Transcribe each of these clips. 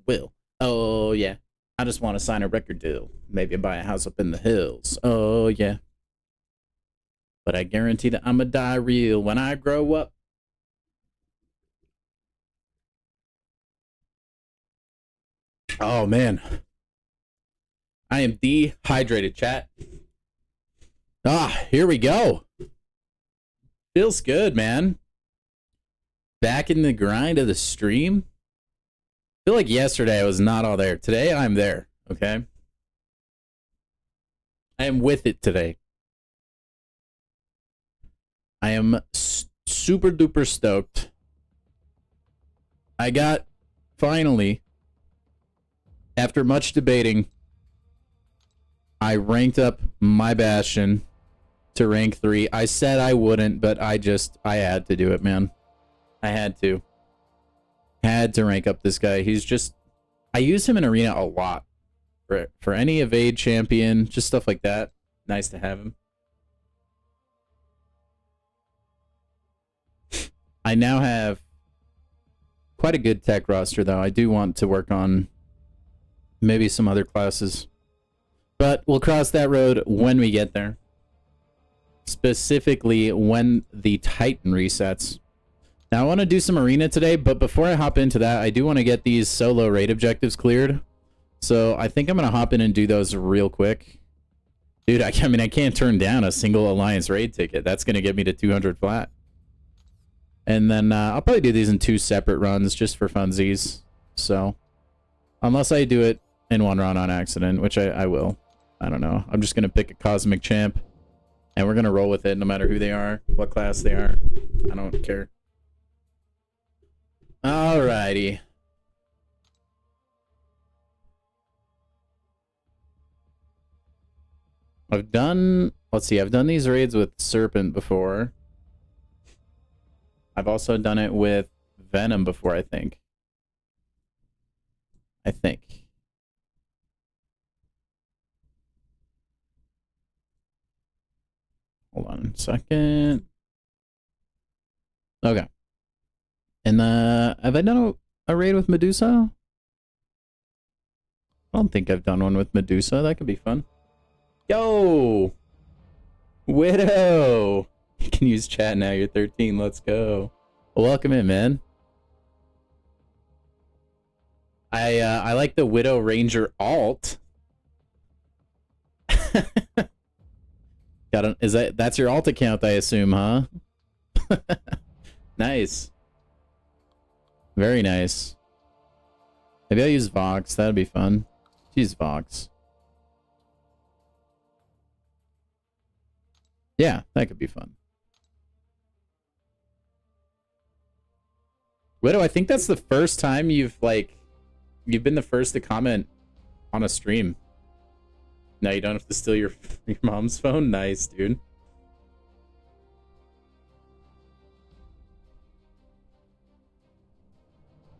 will. Oh, yeah. I just want to sign a record deal. Maybe buy a house up in the hills. Oh, yeah. But I guarantee that I'm going to die real when I grow up. Oh, man. I am dehydrated, chat. Ah, here we go. Feels good, man. Back in the grind of the stream. I feel like yesterday I was not all there. Today I'm there, okay? I am with it today. I am super duper stoked. I got, finally, after much debating, I ranked up my Bastion to rank 3. I said I wouldn't, but I had to do it, man. I had to. Had to rank up this guy. He's just, I use him in Arena a lot. For any evade champion, just stuff like that. Nice to have him. I now have quite a good tech roster, though. I do want to work on maybe some other classes. But we'll cross that road when we get there. Specifically, when the Titan resets. Now, I want to do some arena today, but before I hop into that, I do want to get these solo raid objectives cleared. So I think I'm going to hop in and do those real quick. Dude, I mean, I can't turn down a single Alliance raid ticket. That's going to get me to 200 flat. And then I'll probably do these in 2 separate runs just for funsies. So, unless I do it in 1 run on accident, which I will. I don't know. I'm just going to pick a Cosmic Champ. And we're going to roll with it no matter who they are, what class they are. I don't care. Alrighty. I've done these raids with Serpent before. I've also done it with Venom before, I think. Hold on a second. Okay. And have I done a raid with Medusa? I don't think I've done one with Medusa. That could be fun. Yo! Widow! You can use chat now. You're 13. Let's go. Well, welcome in, man. I like the Widow Ranger alt. That's your alt account, I assume, huh? Nice. Very nice. Maybe I'll use Vox. That'd be fun. Use Vox. Yeah, that could be fun. Widow, I think that's the first time you've been the first to comment on a stream. Now you don't have to steal your mom's phone. Nice, dude.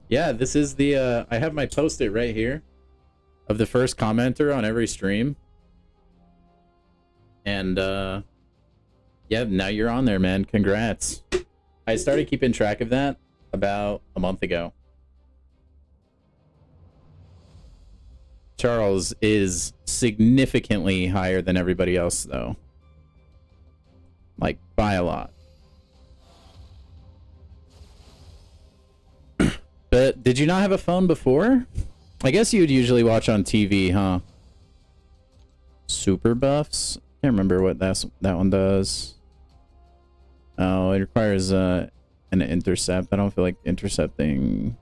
Yeah, this is the I have my post-it right here of the first commenter on every stream. And yeah, now you're on there, man. Congrats. I started keeping track of that about a month ago. Charles is significantly higher than everybody else, though. Like, by a lot. But did you not have a phone before? I guess you would usually watch on TV, huh? Super buffs? Can't remember what that one does. Oh, it requires an intercept. I don't feel like intercepting.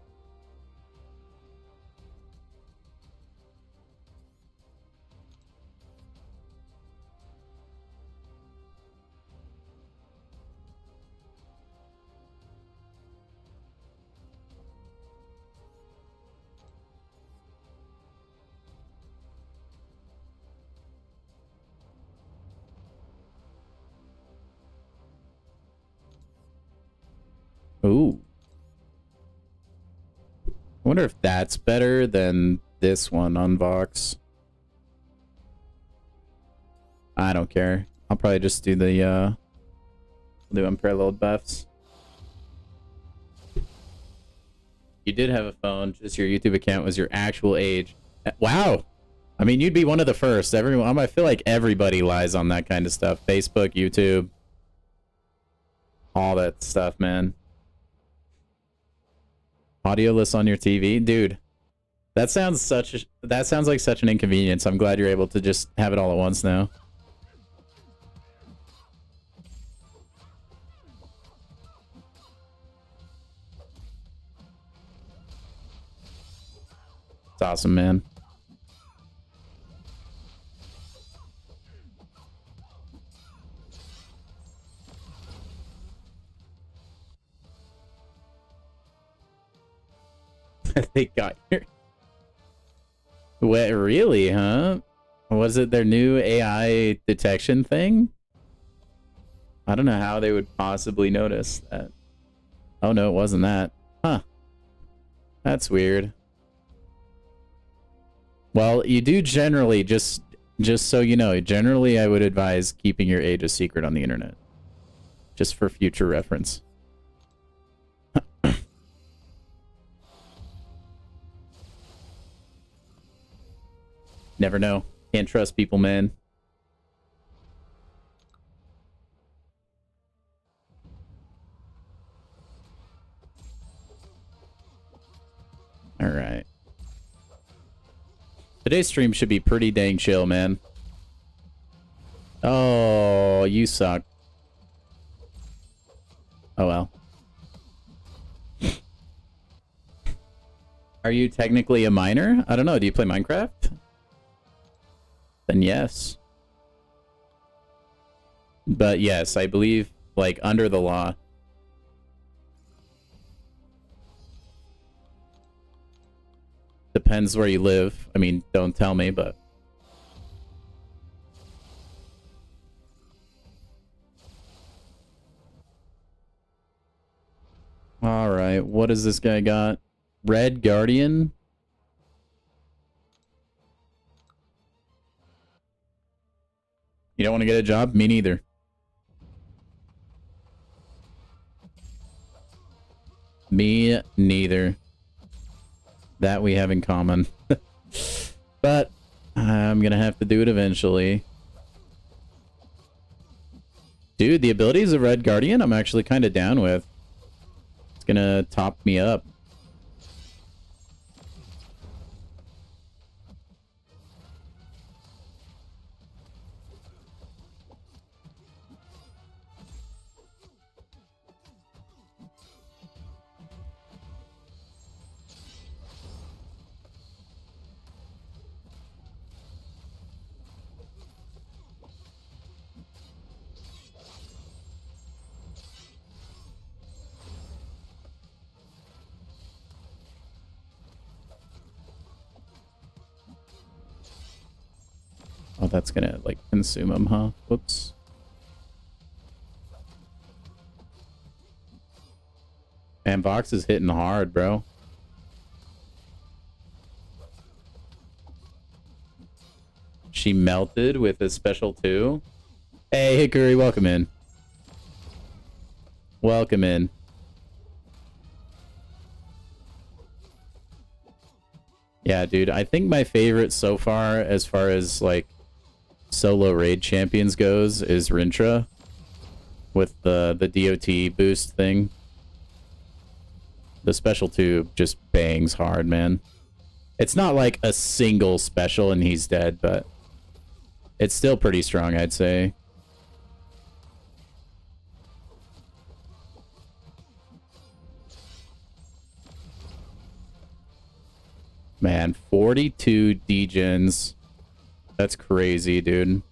Ooh. I wonder if that's better than this one on Vox. I don't care. I'll probably just do the do unparalleled buffs. You did have a phone, just your YouTube account was your actual age. Wow. I mean, you'd be one of the first. Everyone, I feel like everybody lies on that kind of stuff. Facebook, YouTube, all that stuff, man. Audioless on your TV, dude. That sounds like such an inconvenience. I'm glad you're able to just have it all at once now. It's awesome, man. They got here. What, really, huh? Was it their new AI detection thing? I don't know how they would possibly notice that. Oh no, it wasn't that. Huh. That's weird. Well, you do generally, just so you know, generally I would advise keeping your age a secret on the internet. Just for future reference. Never know. Can't trust people, man. All right. Today's stream should be pretty dang chill, man. Oh, you suck. Oh, well. Are you technically a minor? I don't know. Do you play Minecraft? Then yes. But yes, I believe, like, under the law. Depends where you live. I mean, don't tell me, but... Alright, what does this guy got? Red Guardian? You don't want to get a job? Me neither. Me neither. That we have in common. But I'm gonna have to do it eventually. Dude, the abilities of Red Guardian I'm actually kind of down with. It's gonna top me up. Oh, that's gonna, like, consume him, huh? Whoops. And Vox is hitting hard, bro. She melted with a special 2. Hey, Hickory, welcome in. Welcome in. Yeah, dude, I think my favorite so far as like solo raid champions goes is Rintra with the DOT boost thing. The special 2 just bangs hard, man. It's not like a single special and he's dead, but it's still pretty strong, I'd say. Man, 42 degens. That's crazy, dude.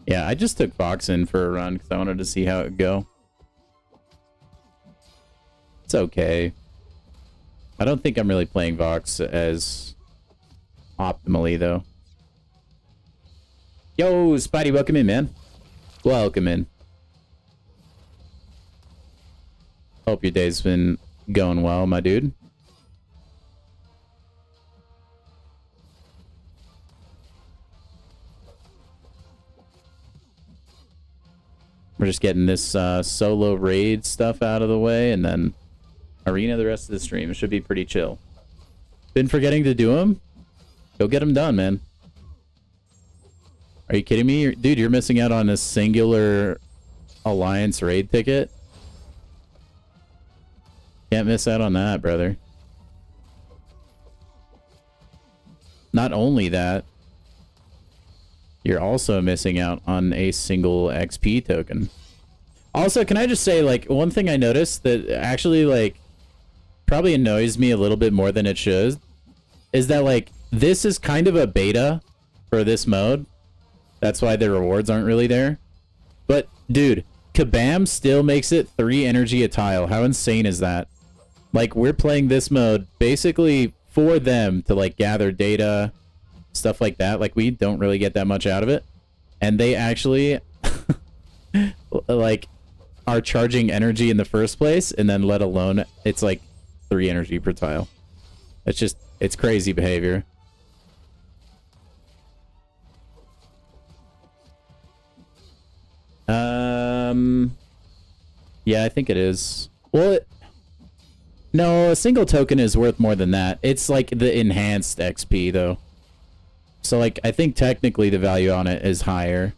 Yeah, I just took Vox in for a run because I wanted to see how it would go. It's okay. I don't think I'm really playing Vox as optimally, though. Yo, Spidey, welcome in, man. Welcome in. Hope your day's been going well, my dude. We're just getting this solo raid stuff out of the way, and then arena the rest of the stream. It should be pretty chill. Been forgetting to do them? Go get them done, man. Are you kidding me? Dude, you're missing out on a singular Alliance raid ticket. Can't miss out on that, brother. Not only that, you're also missing out on a single XP token. Also, can I just say, like, one thing I noticed that actually, like, probably annoys me a little bit more than it should is that, like, this is kind of a beta for this mode. That's why the rewards aren't really there. But, dude, Kabam still makes it 3 energy a tile. How insane is that? Like, we're playing this mode basically for them to, like, gather data, stuff like that. Like, we don't really get that much out of it. And they actually, like, are charging energy in the first place, and then let alone, it's like 3 energy per tile. It's just, it's crazy behavior. Yeah, I think it is. Well, no, a single token is worth more than that. It's like the enhanced XP, though. So, like, I think technically the value on it is higher.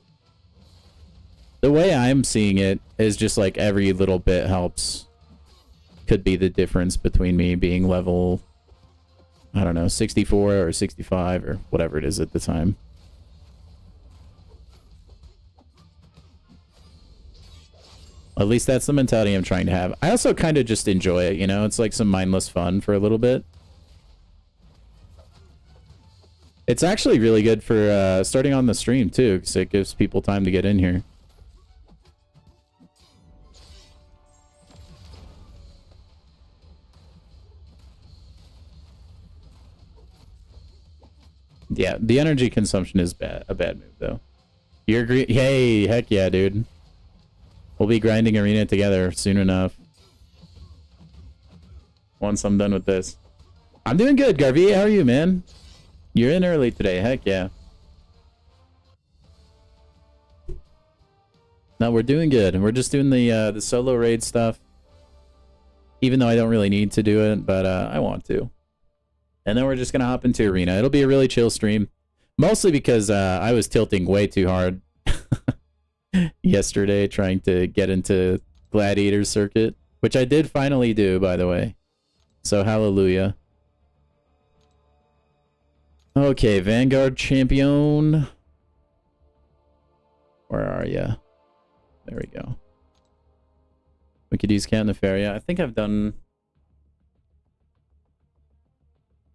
The way I'm seeing it is just like every little bit helps. Could be the difference between me being level, I don't know, 64 or 65 or whatever it is at the time. At least that's the mentality I'm trying to have. I also kind of just enjoy it, you know? It's like some mindless fun for a little bit. It's actually really good for starting on the stream, too, because it gives people time to get in here. Yeah, the energy consumption is a bad move, though. You agree? Hey, heck yeah, dude. We'll be grinding arena together soon enough. Once I'm done with this. I'm doing good, Garvey. How are you, man? You're in early today. Heck yeah. No, we're doing good. We're just doing the solo raid stuff. Even though I don't really need to do it, but I want to. And then we're just going to hop into arena. It'll be a really chill stream. Mostly because I was tilting way too hard yesterday trying to get into Gladiator Circuit, which I did finally do, by the way. So hallelujah. Okay, Vanguard champion. Where are ya? There we go. We could use Count Nefaria. I think I've done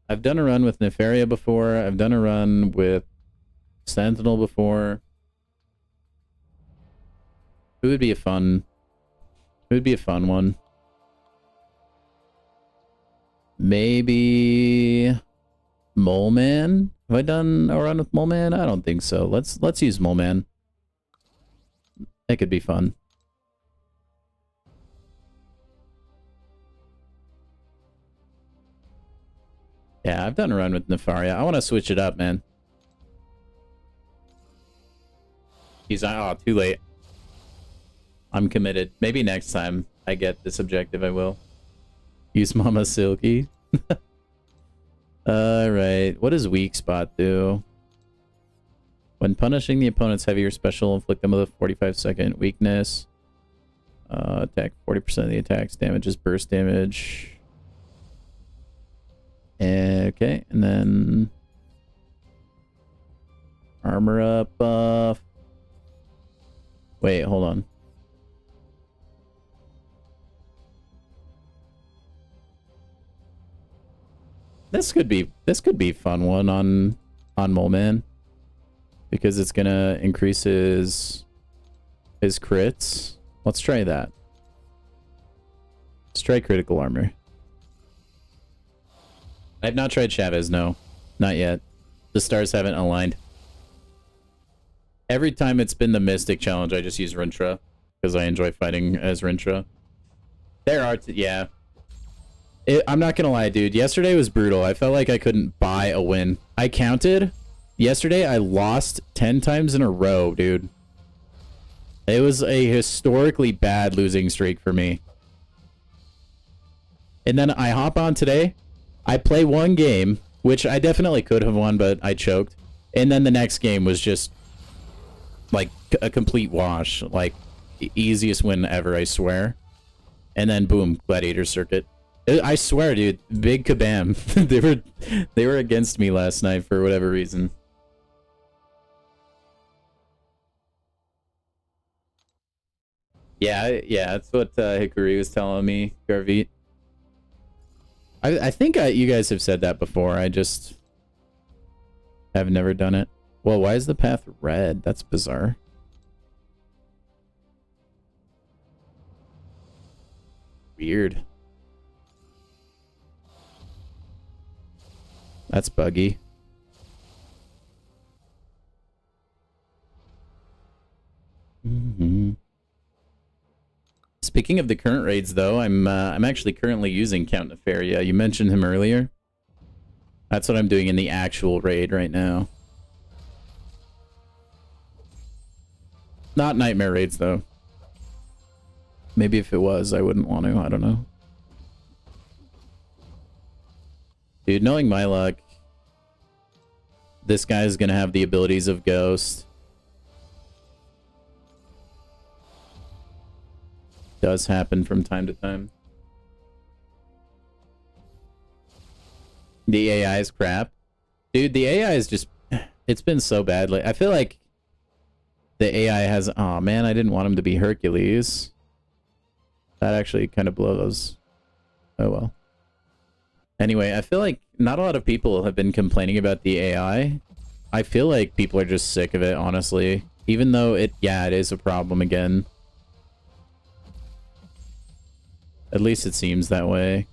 a run with Nefaria before. I've done a run with Sentinel before. It would be a fun one. Maybe Mole Man? Have I done a run with Mole Man? I don't think so. Let's use Mole Man. That could be fun. Yeah, I've done a run with Nefaria. I want to switch it up, man. He's oh, too late. I'm committed. Maybe next time I get this objective, I will. Use Mama Silky. Alright. What does Weak Spot do? When punishing the opponent's heavier special, inflict them with a 45-second weakness. Attack 40% of the attack's damage is burst damage. Okay, and then armor up buff. Wait, hold on. This could be a fun one on Mole Man, because it's gonna increase his crits. Let's try that. Let's try critical armor. I've not tried Chavez, no. Not yet. The stars haven't aligned. Every time it's been the Mystic challenge, I just use Rintra, because I enjoy fighting as Rintra. There are, yeah. I'm not gonna lie, dude. Yesterday was brutal. I felt like I couldn't buy a win. I counted. Yesterday, I lost 10 times in a row, dude. It was a historically bad losing streak for me. And then I hop on today. I play one game, which I definitely could have won, but I choked. And then the next game was just like a complete wash. Like the easiest win ever, I swear. And then boom, Gladiator Circuit. I swear, dude, big kabam. they were against me last night for whatever reason. Yeah, that's what Hikari was telling me, Garvit. I think you guys have said that before. I just have never done it. Well, why is the path red? That's bizarre. Weird. That's buggy. Speaking of the current raids, though, I'm actually currently using Count Nefaria. You mentioned him earlier. That's what I'm doing in the actual raid right now. Not nightmare raids, though. Maybe if it was, I wouldn't want to. I don't know. Dude, knowing my luck, this guy's gonna have the abilities of Ghost. Does happen from time to time. The AI is crap. Dude, the AI is just... It's been so bad. Like, I feel like the AI has... Oh, man, I didn't want him to be Hercules. That actually kind of blows. Oh, well. Anyway, I feel like not a lot of people have been complaining about the AI. I feel like people are just sick of it, honestly. Even though it is a problem again. At least it seems that way.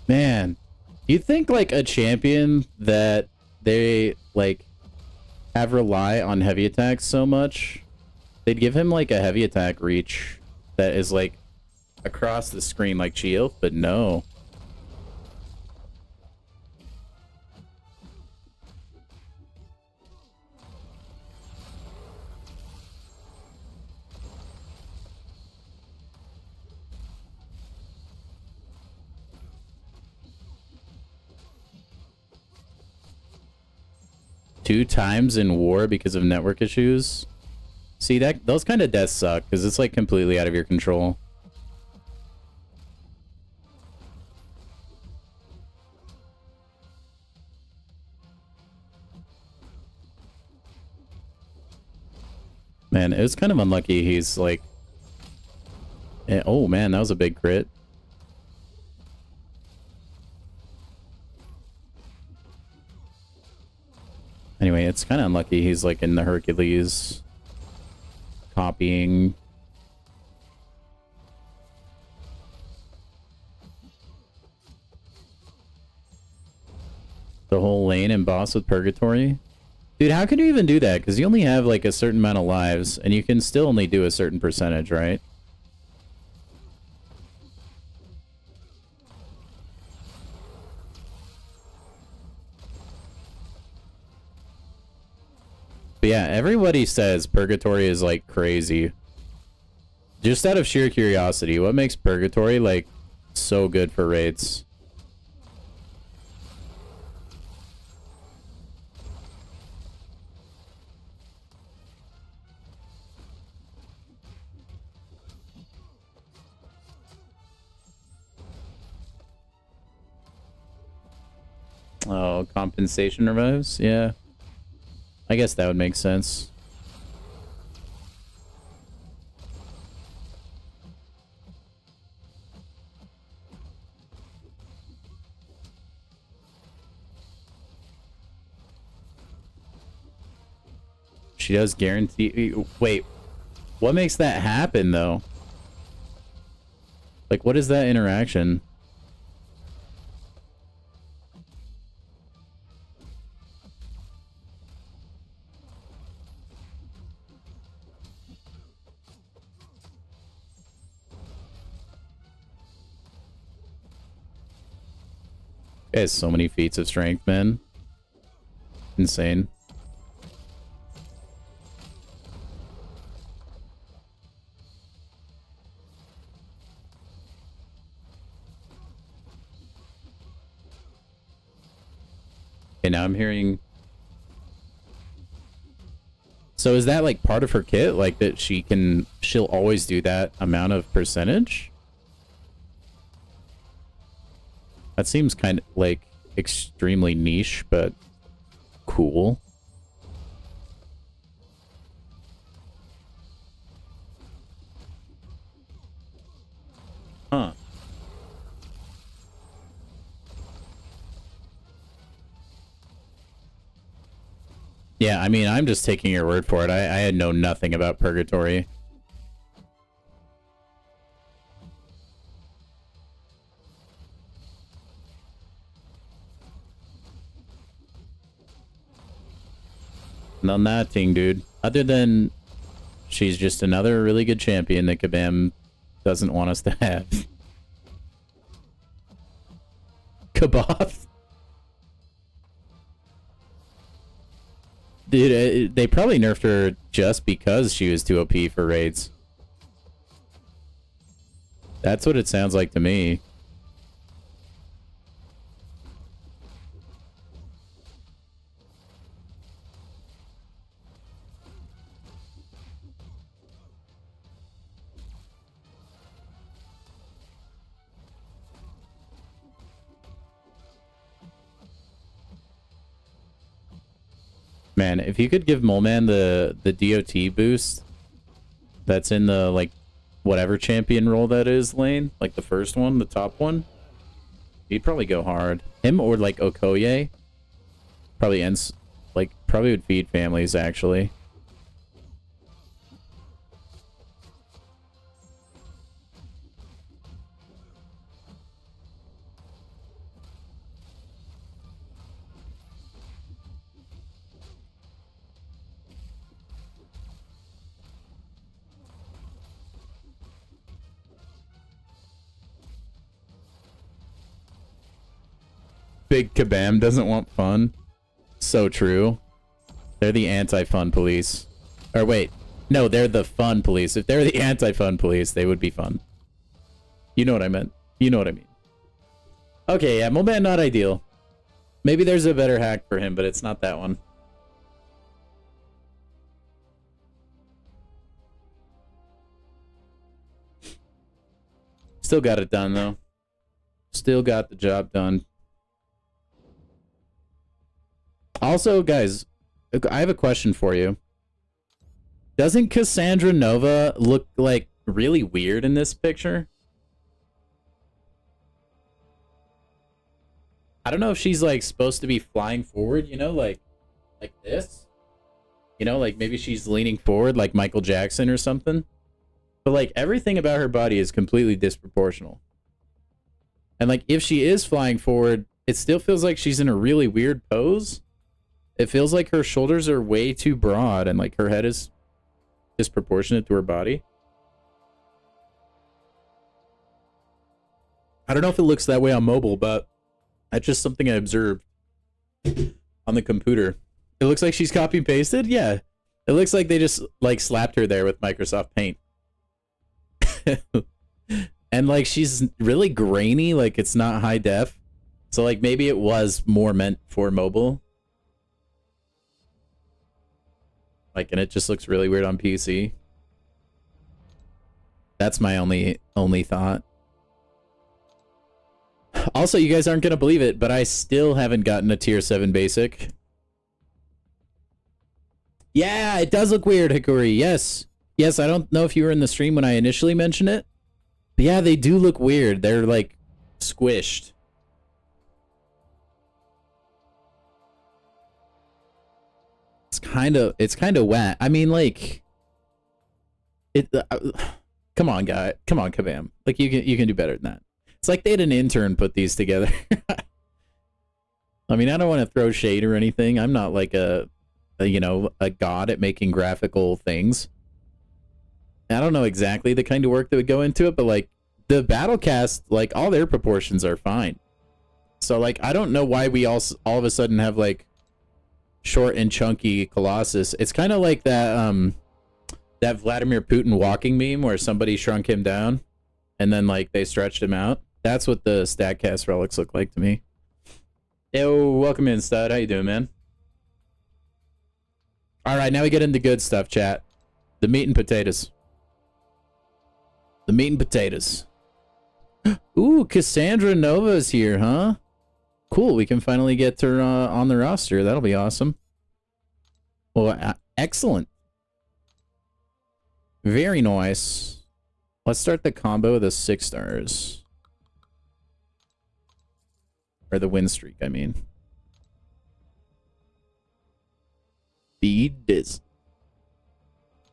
Man, you'd think like a champion that they like have rely on heavy attacks so much, they'd give him like a heavy attack reach that is like across the screen like Chio, but no. Two times in war because of network issues. See, that those kind of deaths suck because it's like completely out of your control. Man, it was kind of unlucky. He's like, oh man, that was a big crit. Anyway, it's kind of unlucky he's like in the Hercules copying. The whole lane and boss with Purgatory. Dude, how can you even do that? Because you only have like a certain amount of lives and you can still only do a certain percentage, right? But yeah, everybody says Purgatory is like crazy. Just out of sheer curiosity, what makes Purgatory like so good for raids? Oh, compensation revives? Yeah. I guess that would make sense. She does guarantee... Wait, what makes that happen, though? Like, what is that interaction? It has so many feats of strength, man. Insane. Okay, now I'm hearing... So is that like part of her kit? Like that she'll always do that amount of percentage? That seems kind of like extremely niche, but cool. Huh. Yeah, I mean, I'm just taking your word for it. I had known nothing about Purgatory. Nothing, dude. Other than she's just another really good champion that Kabam doesn't want us to have. Kaboth? Dude, they probably nerfed her just because she was too OP for raids. That's what it sounds like to me. Man, if you could give Moleman the DOT boost that's in the, like, whatever champion role that is lane, like the first one, the top one, he'd probably go hard. Him or, like, Okoye probably ends, like, probably would feed families, actually. Big Kabam doesn't want fun. So true. They're the anti-fun police. Or wait. No, they're the fun police. If they're the anti-fun police, they would be fun. You know what I meant. You know what I mean. Okay, yeah, Moleman not ideal. Maybe there's a better hack for him, but it's not that one. Still got it done, though. Still got the job done. Also, guys, I have a question for you. Doesn't Cassandra Nova look, like, really weird in this picture? I don't know if she's, like, supposed to be flying forward, you know, like this? You know, like, maybe she's leaning forward like Michael Jackson or something? But, like, everything about her body is completely disproportional. And, like, if she is flying forward, it still feels like she's in a really weird pose. It feels like her shoulders are way too broad and, like, her head is disproportionate to her body. I don't know if it looks that way on mobile, but that's just something I observed on the computer. It looks like she's copy and pasted? Yeah. It looks like they just, like, slapped her there with Microsoft Paint. And, like, she's really grainy, like, it's not high def. So, like, maybe it was more meant for mobile. Like, and it just looks really weird on PC. That's my only thought. Also, you guys aren't going to believe it, but I still haven't gotten a tier 7 basic. Yeah, it does look weird, Hikori. Yes. Yes, I don't know if you were in the stream when I initially mentioned it. But yeah, they do look weird. They're like squished. It's kind of wet. I mean, like it come on, guy. Come on, Kabam. Like you can do better than that. It's like they had an intern put these together. I mean, I don't want to throw shade or anything. I'm not like a you know, a god at making graphical things. I don't know exactly the kind of work that would go into it, but like the battle cast, like all their proportions are fine. So like I don't know why we all of a sudden have like short and chunky Colossus. It's kind of like that that Vladimir Putin walking meme where somebody shrunk him down and then like they stretched him out. That's what the StatCast relics look like to me. Yo, welcome in, Stud. How you doing, man? All right, now we get into good stuff, chat. The meat and potatoes. The meat and potatoes. Ooh, Cassandra Nova's here, huh? Cool, we can finally get her on the roster. That'll be awesome. Well, excellent. Very nice. Let's start the combo with the 6 stars. Or the win streak, I mean. Diz.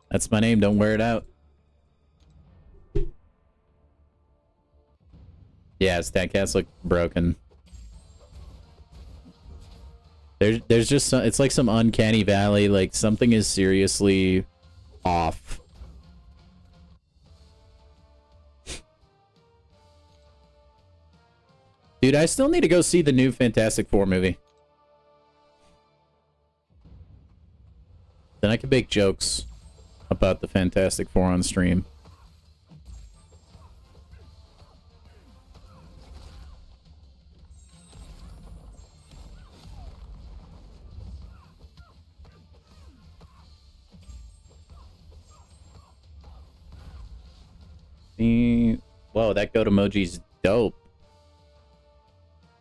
That's my name, don't wear it out. Yeah, StatCast look broken. There's just some, it's like some uncanny valley, like something is seriously off. Dude, I still need to go see the new Fantastic Four movie. Then I can make jokes about the Fantastic Four on stream. Whoa, that goat emoji's dope.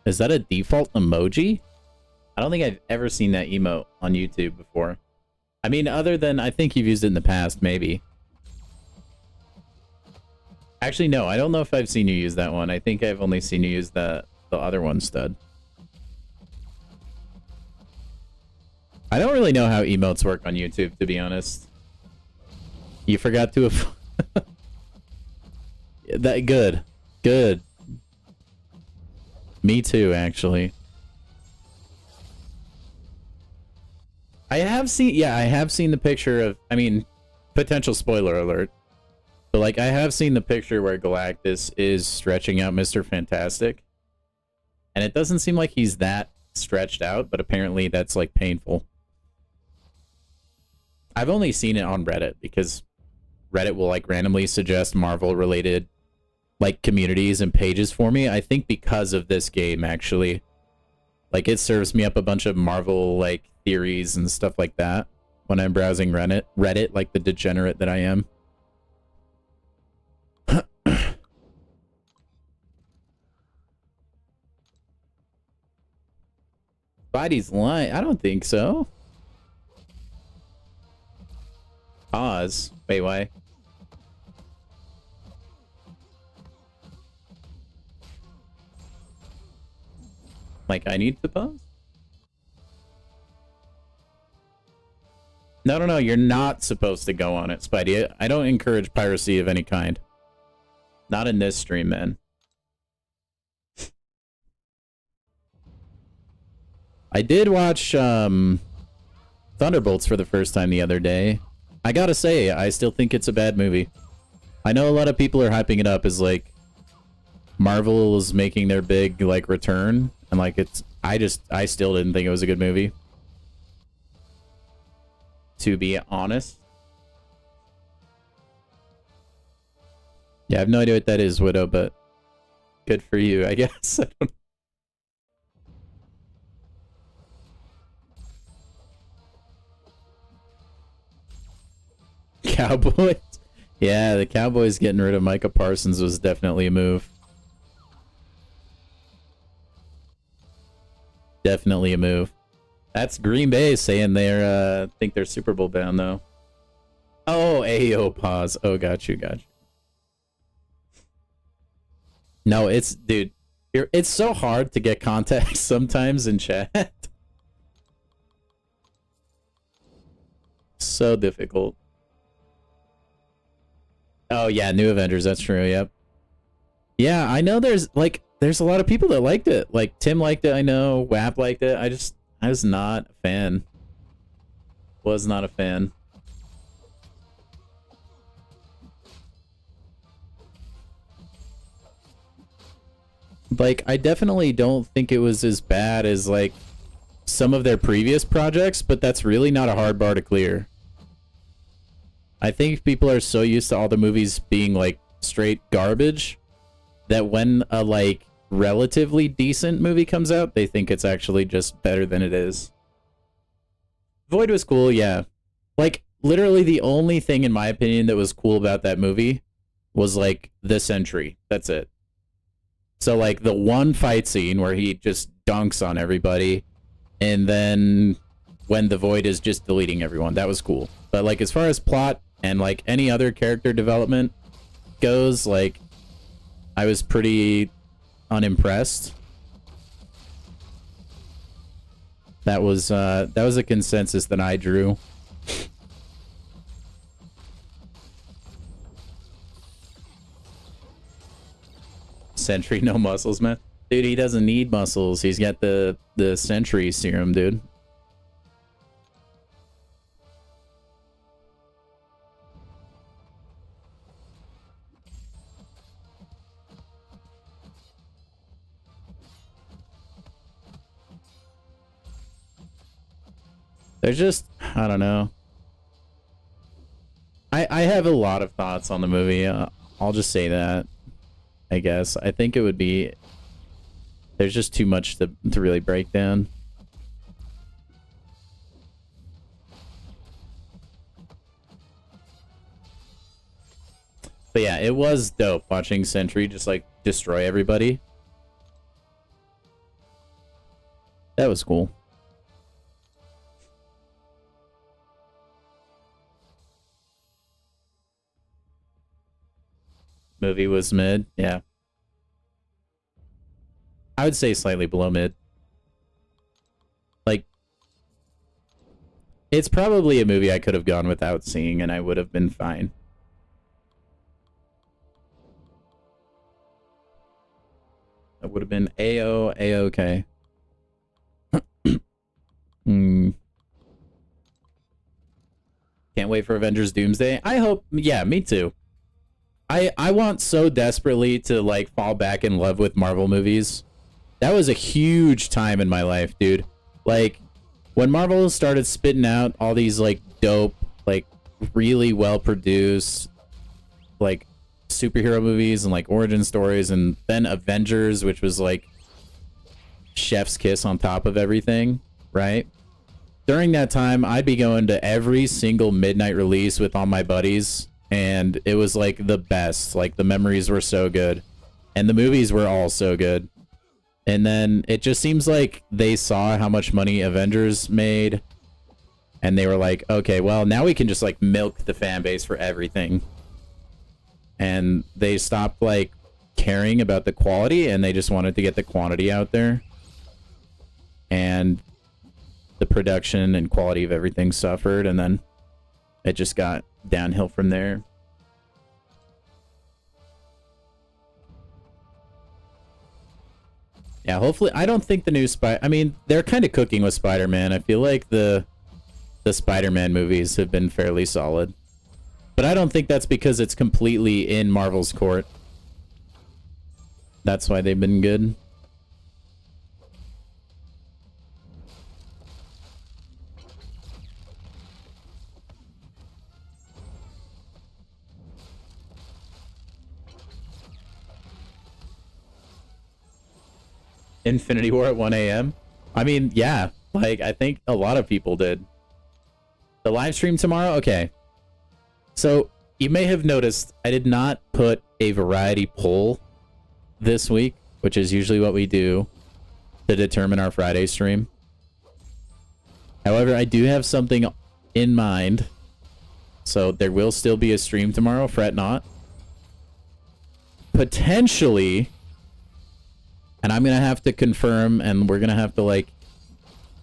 Is that a default emoji? I don't think I've ever seen that emote on YouTube before. I mean, other than, I think you've used it in the past, maybe. Actually, no, I don't know if I've seen you use that one. I think I've only seen you use the other one, Stud. I don't really know how emotes work on YouTube, to be honest. You forgot to have... that good. Good. Me too, actually. I have seen, yeah, I have seen the picture of, I mean, potential spoiler alert, but like I have seen the picture where Galactus is stretching out Mr. Fantastic, and it doesn't seem like he's that stretched out, but apparently that's like painful. I've only seen it on Reddit because Reddit will like randomly suggest Marvel related like communities and pages for me. I think because of this game, actually. Like, it serves me up a bunch of Marvel, like, theories and stuff like that when I'm browsing Reddit, like the degenerate that I am. Spidey's lying. I don't think so. Pause. Wait, why? Like, I need to pause? No, you're not supposed to go on it, Spidey. I don't encourage piracy of any kind. Not in this stream, man. I did watch Thunderbolts for the first time the other day. I gotta say, I still think it's a bad movie. I know a lot of people are hyping it up as, like, Marvel is making their big, like, return. And, like, it's... I still didn't think it was a good movie. To be honest. Yeah, I have no idea what that is, Widow, but... good for you, I guess. I don't... Cowboys? Yeah, the Cowboys getting rid of Micah Parsons was definitely a move. Definitely a move. That's Green Bay saying they're think they're Super Bowl bound though. Oh, Ayo, pause. Oh, got you. No, it's dude. It's so hard to get context sometimes in chat. So difficult. Oh yeah, New Avengers. That's true. Yep. Yeah, I know. There's a lot of people that liked it. Like Tim liked it. I know. WAP liked it. I was not a fan. Was not a fan. Like, I definitely don't think it was as bad as like some of their previous projects, but that's really not a hard bar to clear. I think people are so used to all the movies being like straight garbage that when a like relatively decent movie comes out, they think it's actually just better than it is. Void was cool, yeah. Like, literally the only thing in my opinion that was cool about that movie was like the Sentry. That's it. So like the one fight scene where he just dunks on everybody, and then when the Void is just deleting everyone, that was cool. But like as far as plot and like any other character development goes, like I was pretty unimpressed. That was a consensus that I drew. Sentry, no muscles, man. Dude, he doesn't need muscles. He's got the Sentry serum, dude. There's just, I don't know. I have a lot of thoughts on the movie. I'll just say that. I guess. I think it would be... There's just too much to really break down. But yeah, it was dope watching Sentry just like destroy everybody. That was cool. Movie was mid, yeah. I would say slightly below mid. Like, it's probably a movie I could have gone without seeing and I would have been fine. That would have been A-OK. Can't wait for Avengers Doomsday. I hope, yeah, me too. I want so desperately to like fall back in love with Marvel movies. That was a huge time in my life, dude. Like when Marvel started spitting out all these like dope, like really well produced like superhero movies and like origin stories, and then Avengers, which was like chef's kiss on top of everything, right? During that time, I'd be going to every single midnight release with all my buddies. And it was like the best. Like the memories were so good. And the movies were all so good. And then it just seems like they saw how much money Avengers made. And they were like, okay, well, now we can just like milk the fan base for everything. And they stopped like caring about the quality and they just wanted to get the quantity out there. And the production and quality of everything suffered. And then it just got downhill from there. Yeah, hopefully. I don't think the new I mean, they're kind of cooking with Spider-Man. I feel like the Spider-Man movies have been fairly solid. But I don't think that's because it's completely in Marvel's court. That's why they've been good. Infinity War at 1 a.m. I mean, yeah, like I think a lot of people did. The live stream tomorrow? Okay. So you may have noticed I did not put a variety poll this week, which is usually what we do to determine our Friday stream. However, I do have something in mind. So there will still be a stream tomorrow, fret not. Potentially, and I'm going to have to confirm, and we're going to have to, like,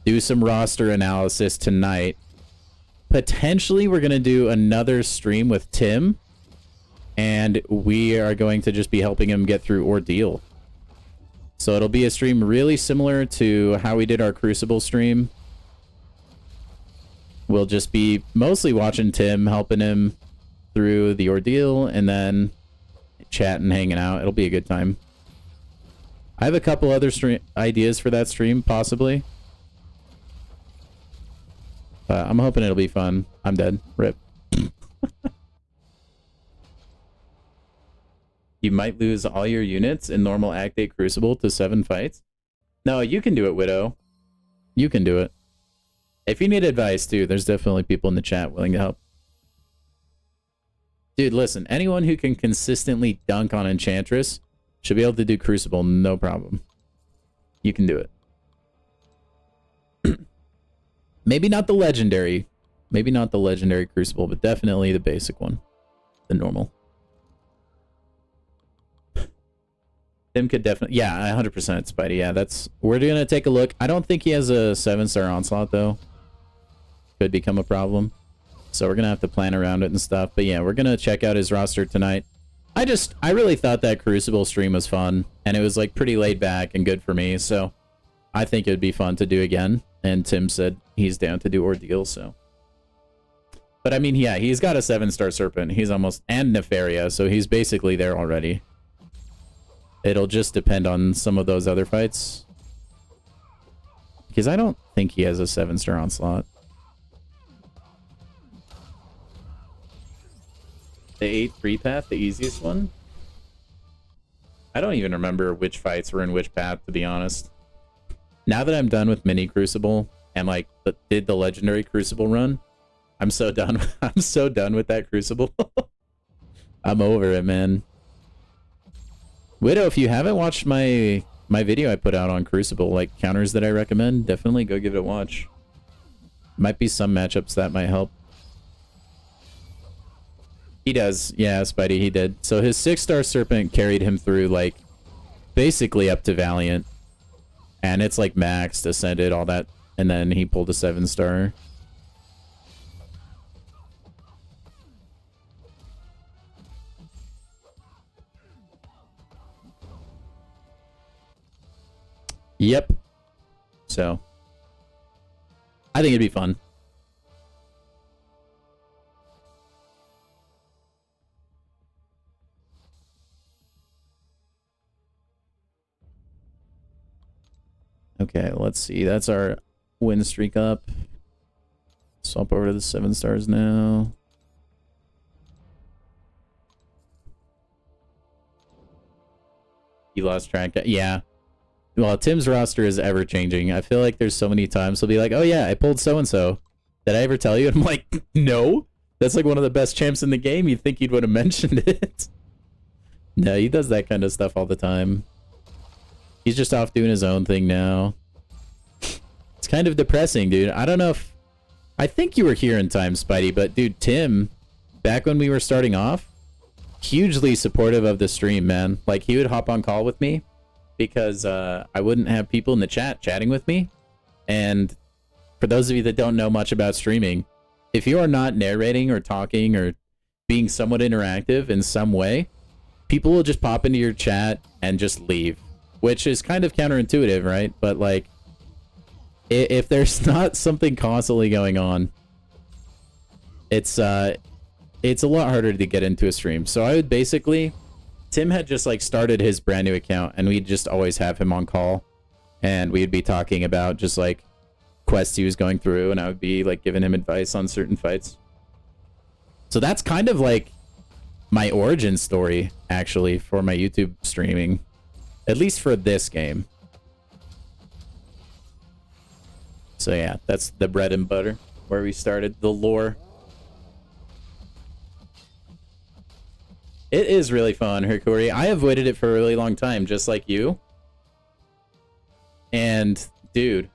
do some roster analysis tonight. Potentially, we're going to do another stream with Tim, and we are going to just be helping him get through Ordeal. So it'll be a stream really similar to how we did our Crucible stream. We'll just be mostly watching Tim, helping him through the Ordeal, and then chatting, hanging out. It'll be a good time. I have a couple other ideas for that stream, possibly. I'm hoping it'll be fun. I'm dead. Rip. You might lose all your units in normal Act 8 Crucible to 7 fights. No, you can do it, Widow. You can do it. If you need advice, too, there's definitely people in the chat willing to help. Dude, listen. Anyone who can consistently dunk on Enchantress should be able to do Crucible, no problem. You can do it. Maybe not the legendary. Maybe not the legendary Crucible, but definitely the basic one. The normal. Tim could definitely... Yeah, 100% Spidey. Yeah, that's... We're going to take a look. I don't think he has a 7-star Onslaught, though. Could become a problem. So we're going to have to plan around it and stuff. But yeah, we're going to check out his roster tonight. I really thought that Crucible stream was fun. And it was, like, pretty laid back and good for me. So I think it would be fun to do again. And Tim said he's down to do Ordeal, so... But I mean, yeah, he's got a 7-star Serpent. He's almost... And Nefaria, so he's basically there already. It'll just depend on some of those other fights. Because I don't think he has a 7-star Onslaught. The 8 free path, the easiest one? I don't even remember which fights were in which path, to be honest. Now that I'm done with Mini Crucible and, like, did the Legendary Crucible run, I'm so done. I'm so done with that Crucible. I'm over it, man. Widow, if you haven't watched my video I put out on Crucible, like counters that I recommend, definitely go give it a watch. Might be some matchups that might help. He does. Yeah, Spidey, he did. So his 6-star Serpent carried him through, like, basically up to Valiant. And it's, like, maxed, ascended, all that. And then he pulled a 7-star. Yep. So, I think it'd be fun. Okay, let's see. That's our win streak up. Swap over to the 7-stars now. You lost track. Yeah. Well, Tim's roster is ever changing. I feel like there's so many times he'll be like, oh yeah, I pulled so-and-so. Did I ever tell you? And I'm like, no. That's like one of the best champs in the game. You'd think he'd would have mentioned it. No, he does that kind of stuff all the time. He's just off doing his own thing now. It's kind of depressing, dude. I don't know if... I think you were here in time, Spidey, but dude, Tim, back when we were starting off, hugely supportive of the stream, man. Like, he would hop on call with me because I wouldn't have people in the chat chatting with me. And for those of you that don't know much about streaming, if you are not narrating or talking or being somewhat interactive in some way, people will just pop into your chat and just leave, which is kind of counterintuitive, right? But like, if there's not something constantly going on, it's a lot harder to get into a stream. So I would basically, Tim had just like started his brand new account and we'd just always have him on call and we'd be talking about just like quests he was going through and I would be like giving him advice on certain fights. So that's kind of like my origin story actually for my YouTube streaming, at least for this game. So yeah, that's the bread and butter where we started, the lore. It is really fun, Hercuri. I avoided it for a really long time, just like you. And, dude,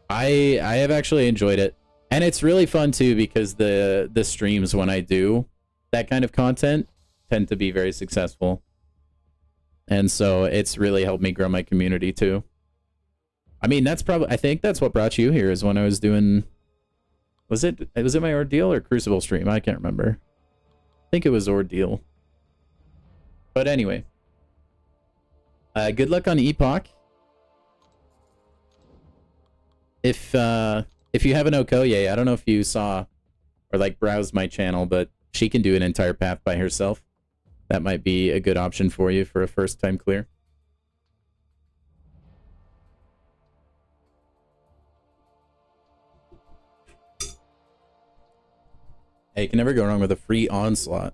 I have actually enjoyed it. And it's really fun too because the streams when I do that kind of content tend to be very successful. And so it's really helped me grow my community too. I mean, I think that's what brought you here is when I was doing, was it my Ordeal or Crucible stream? I can't remember. I think it was Ordeal. But anyway. Good luck on Epoch. If you have an Okoye, I don't know if you saw or like browsed my channel, but she can do an entire path by herself. That might be a good option for you for a first time clear. Hey, you can never go wrong with a free onslaught.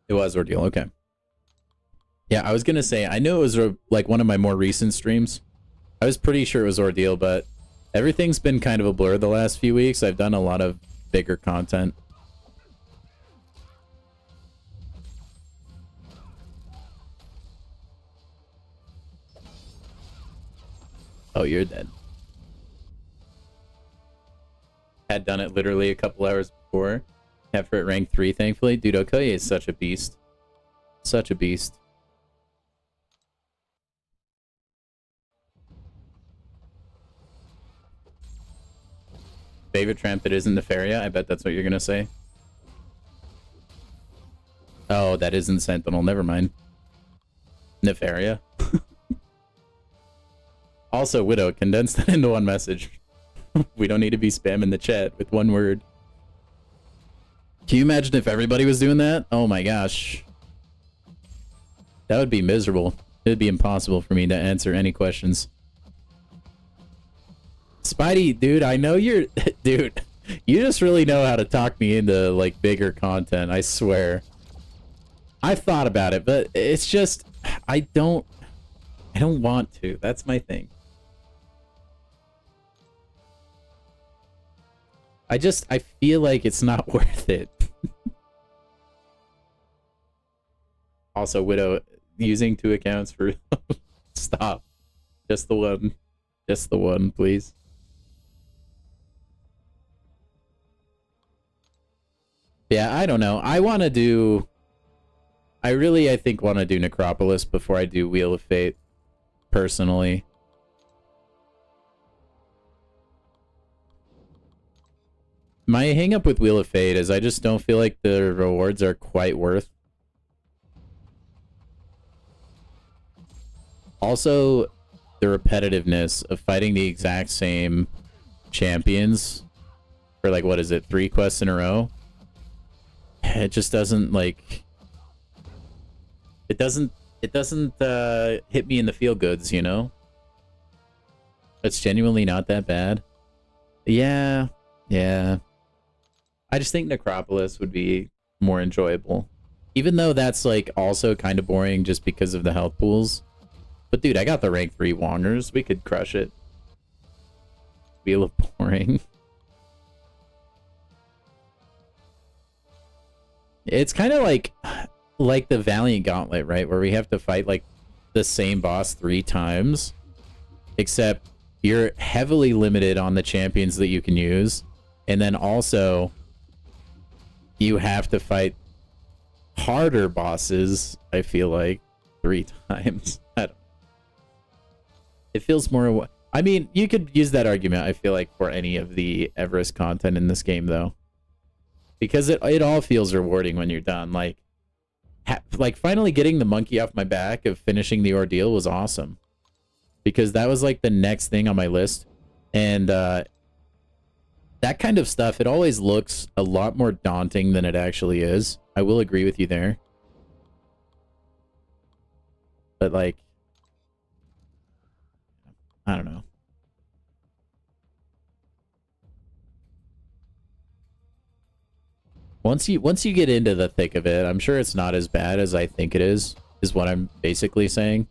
It was Ordeal, okay. Yeah, I was gonna say, I knew it was like one of my more recent streams. I was pretty sure it was Ordeal, but everything's been kind of a blur the last few weeks. I've done a lot of bigger content. Oh, you're dead. Had done it literally a couple hours before. Have her at rank 3, thankfully. Dude, Okoye is such a beast. Such a beast. Favorite tramp that isn't Nefaria? I bet that's what you're gonna say. Oh, that isn't Sentinel. Never mind. Nefaria. Also, Widow, condense that into one message. We don't need to be spamming the chat with one word. Can you imagine if everybody was doing that? Oh my gosh. That would be miserable. It would be impossible for me to answer any questions. Spidey, dude, I know you're... Dude, you just really know how to talk me into, like, bigger content, I swear. I've thought about it, but it's just... I don't want to. That's my thing. I feel like it's not worth it. Also, Widow, using 2 accounts for... Stop. Just the one. Just the one, please. Yeah, I don't know. I want to do... I think want to do Necropolis before I do Wheel of Fate, personally. My hang up with Wheel of Fate is I just don't feel like the rewards are quite worth. Also, the repetitiveness of fighting the exact same champions for, like, what is it, 3 quests in a row? It just doesn't, like... It doesn't hit me in the feel goods, you know? It's genuinely not that bad. Yeah. I just think Necropolis would be more enjoyable. Even though that's, like, also kind of boring just because of the health pools. But dude, I got the rank 3 Wongers. We could crush it. Wheel of boring. It's kind of like the Valiant Gauntlet, right? Where we have to fight, like, the same boss 3 times. Except you're heavily limited on the champions that you can use. And then also, you have to fight harder bosses, I feel like, 3 times. It feels more... I mean, you could use that argument, I feel like, for any of the Everest content in this game, though. Because it all feels rewarding when you're done. Like finally getting the monkey off my back of finishing the Ordeal was awesome. Because that was, like, the next thing on my list. And, that kind of stuff, it always looks a lot more daunting than it actually is. I will agree with you there. But, like... I don't know. Once you get into the thick of it, I'm sure it's not as bad as I think it is what I'm basically saying.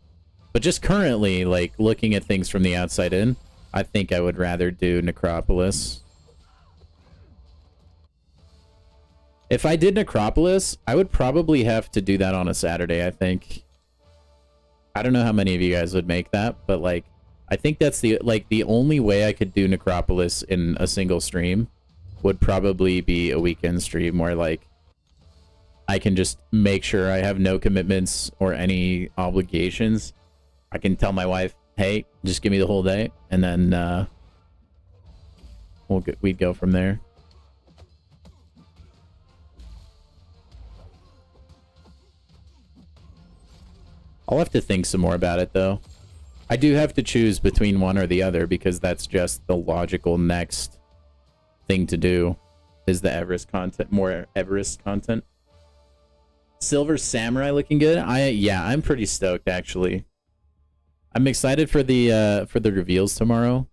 But just currently, like, looking at things from the outside in, I think I would rather do Necropolis. If I did Necropolis, I would probably have to do that on a Saturday, I think. I don't know how many of you guys would make that, but like, I think that's the only way I could do Necropolis in a single stream would probably be a weekend stream where like I can just make sure I have no commitments or any obligations. I can tell my wife, hey, just give me the whole day, and then we'd go from there. I'll have to think some more about it, though. I do have to choose between one or the other because that's just the logical next thing to do is the Everest content, more Everest content. Silver Samurai looking good. Yeah, I'm pretty stoked actually. I'm excited for the reveals tomorrow.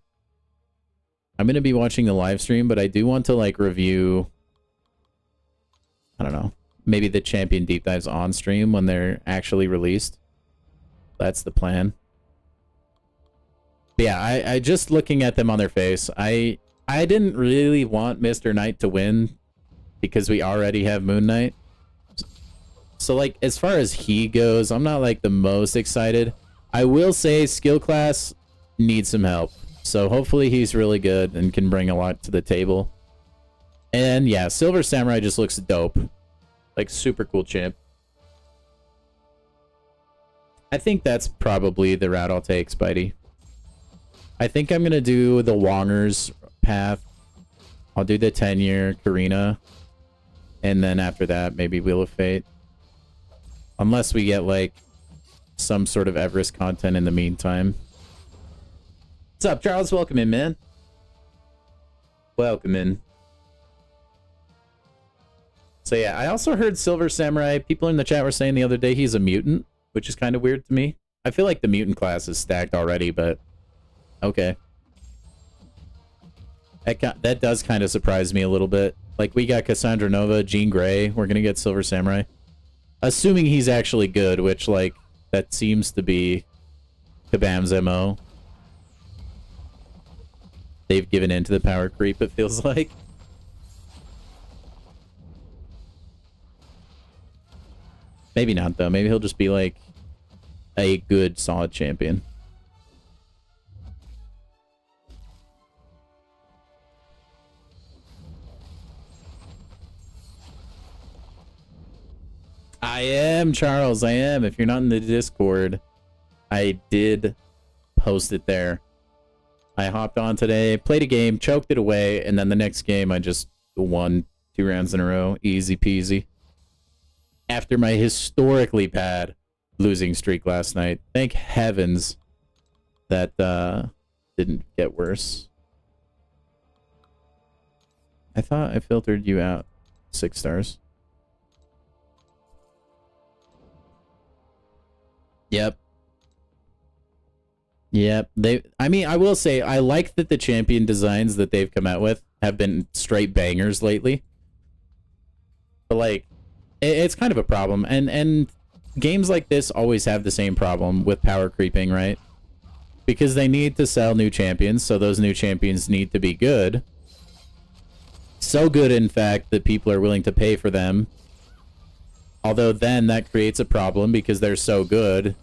I'm gonna be watching the live stream, but I do want to like review, I don't know, maybe the champion deep dives on stream when they're actually released. That's the plan. But yeah, I just looking at them on their face, I didn't really want Mr. Knight to win because we already have Moon Knight. So like as far as he goes, I'm not like the most excited. I will say skill class needs some help. So hopefully he's really good and can bring a lot to the table. And yeah, Silver Samurai just looks dope. Like super cool champ. I think that's probably the route I'll take, Spidey. I think I'm going to do the Wongers path. I'll do the 10-year Karina. And then after that, maybe Wheel of Fate. Unless we get, like, some sort of Everest content in the meantime. What's up, Charles? Welcome in, man. Welcome in. So yeah, I also heard Silver Samurai. People in the chat were saying the other day he's a mutant, which is kind of weird to me. I feel like the mutant class is stacked already, but okay. That does kind of surprise me a little bit. Like, we got Cassandra Nova, Jean Grey. We're going to get Silver Samurai. Assuming he's actually good, which, like, that seems to be Kabam's MO. They've given in to the power creep, it feels like. Maybe not, though. Maybe he'll just be, like, a good, solid champion. I am, Charles. I am. If you're not in the Discord, I did post it there. I hopped on today, played a game, choked it away, and then the next game I just won 2 rounds in a row. Easy peasy. After my historically bad losing streak last night. Thank heavens that didn't get worse. I thought I filtered you out. 6 stars. Yep. Yep. I mean, I will say I like that the champion designs that they've come out with have been straight bangers lately. But like, it's kind of a problem, and games like this always have the same problem with power creeping, right? Because they need to sell new champions, so those new champions need to be good. So good, in fact, that people are willing to pay for them. Although then that creates a problem because they're so good,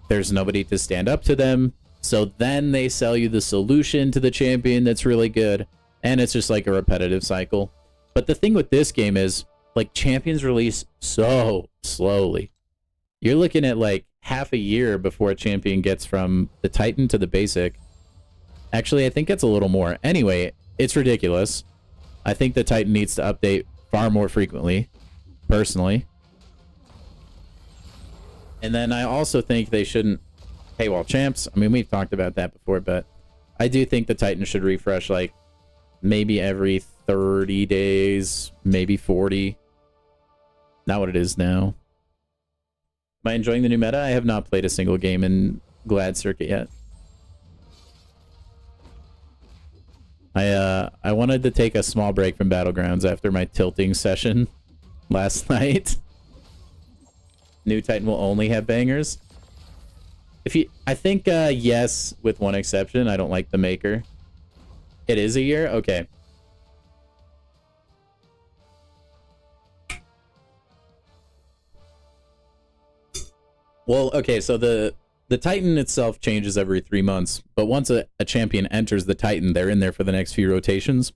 there's nobody to stand up to them. So then they sell you the solution to the champion that's really good, and it's just like a repetitive cycle. But the thing with this game is, like, champions release so slowly. You're looking at like half a year before a champion gets from the Titan to the basic. Actually, I think it's a little more. Anyway, it's ridiculous. I think the Titan needs to update far more frequently, personally. And then I also think they shouldn't paywall champs. I mean, we've talked about that before, but I do think the Titan should refresh like maybe every 30 days, maybe 40. Not what it is now. Am I enjoying the new meta? I have not played a single game in Glad Circuit yet. I wanted to take a small break from Battlegrounds after my tilting session last night. New Titan will only have bangers. I think yes, with one exception. I don't like the Maker. It is a year? Okay. Well, okay, so the the Titan itself changes every 3 months, but once a champion enters the Titan, they're in there for the next few rotations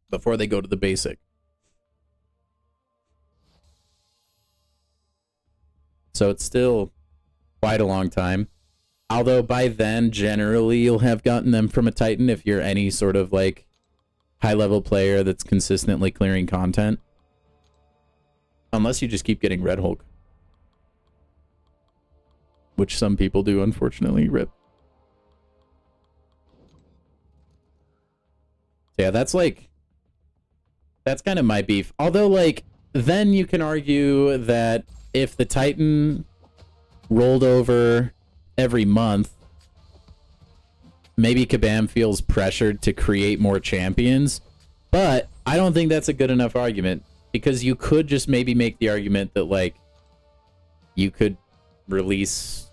before they go to the basic. So it's still quite a long time. Although by then, generally, you'll have gotten them from a Titan if you're any sort of like high-level player that's consistently clearing content. Unless you just keep getting Red Hulk. Which some people do, unfortunately. Rip. So yeah, that's kind of my beef. Although, like, then you can argue that if the Titan rolled over every month, maybe Kabam feels pressured to create more champions. But I don't think that's a good enough argument, because you could just maybe make the argument that, like, you could release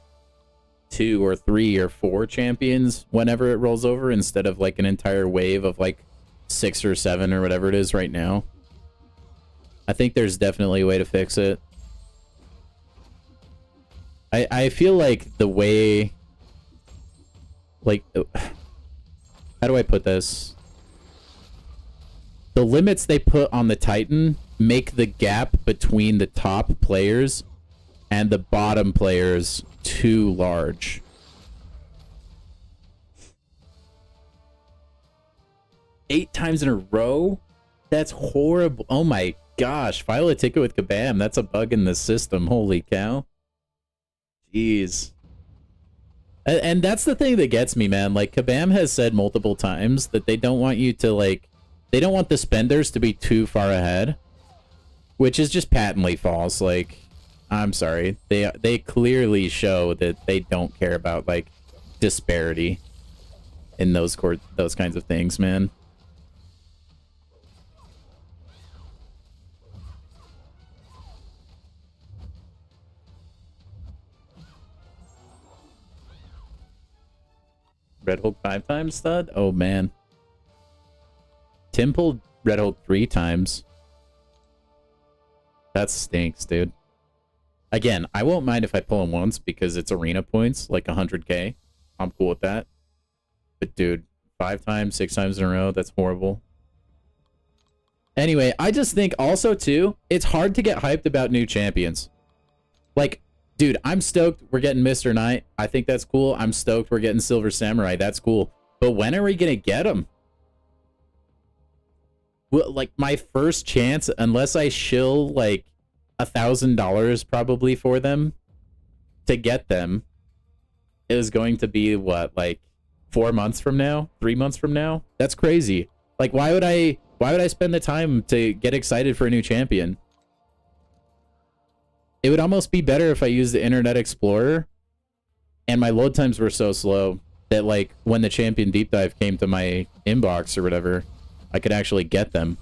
2 or 3 or 4 champions whenever it rolls over, instead of like an entire wave of like 6 or 7 or whatever it is right now. I think there's definitely a way to fix it. I feel like the way, like, how do I put this? The limits they put on the Titan make the gap between the top players and the bottom players too large. Eight times in a row? That's horrible. Oh my gosh. File a ticket with Kabam. That's a bug in the system. Holy cow. Jeez. And that's the thing that gets me, man. Like, Kabam has said multiple times that they don't want you to, like, they don't want the spenders to be too far ahead, which is just patently false. Like, I'm sorry. They clearly show that they don't care about, like, disparity in those kinds of things, man. Red Hulk 5 times, stud? Oh, man. Tim pulled Red Hulk 3 times. That stinks, dude. Again, I won't mind if I pull him once because it's arena points, like 100k. I'm cool with that. But, dude, 5 times, 6 times in a row, that's horrible. Anyway, I just think also, too, it's hard to get hyped about new champions. Like, dude, I'm stoked we're getting Mr. Knight. I think that's cool. I'm stoked we're getting Silver Samurai. That's cool. But when are we going to get them? Well, like, my first chance, unless I shill, like, $1,000 probably for them to get them, is going to be, what, like, 4 months from now? 3 months from now? That's crazy. Like, why would I spend the time to get excited for a new champion? It would almost be better if I used the Internet Explorer and my load times were so slow that, like, when the champion deep dive came to my inbox or whatever, I could actually get them.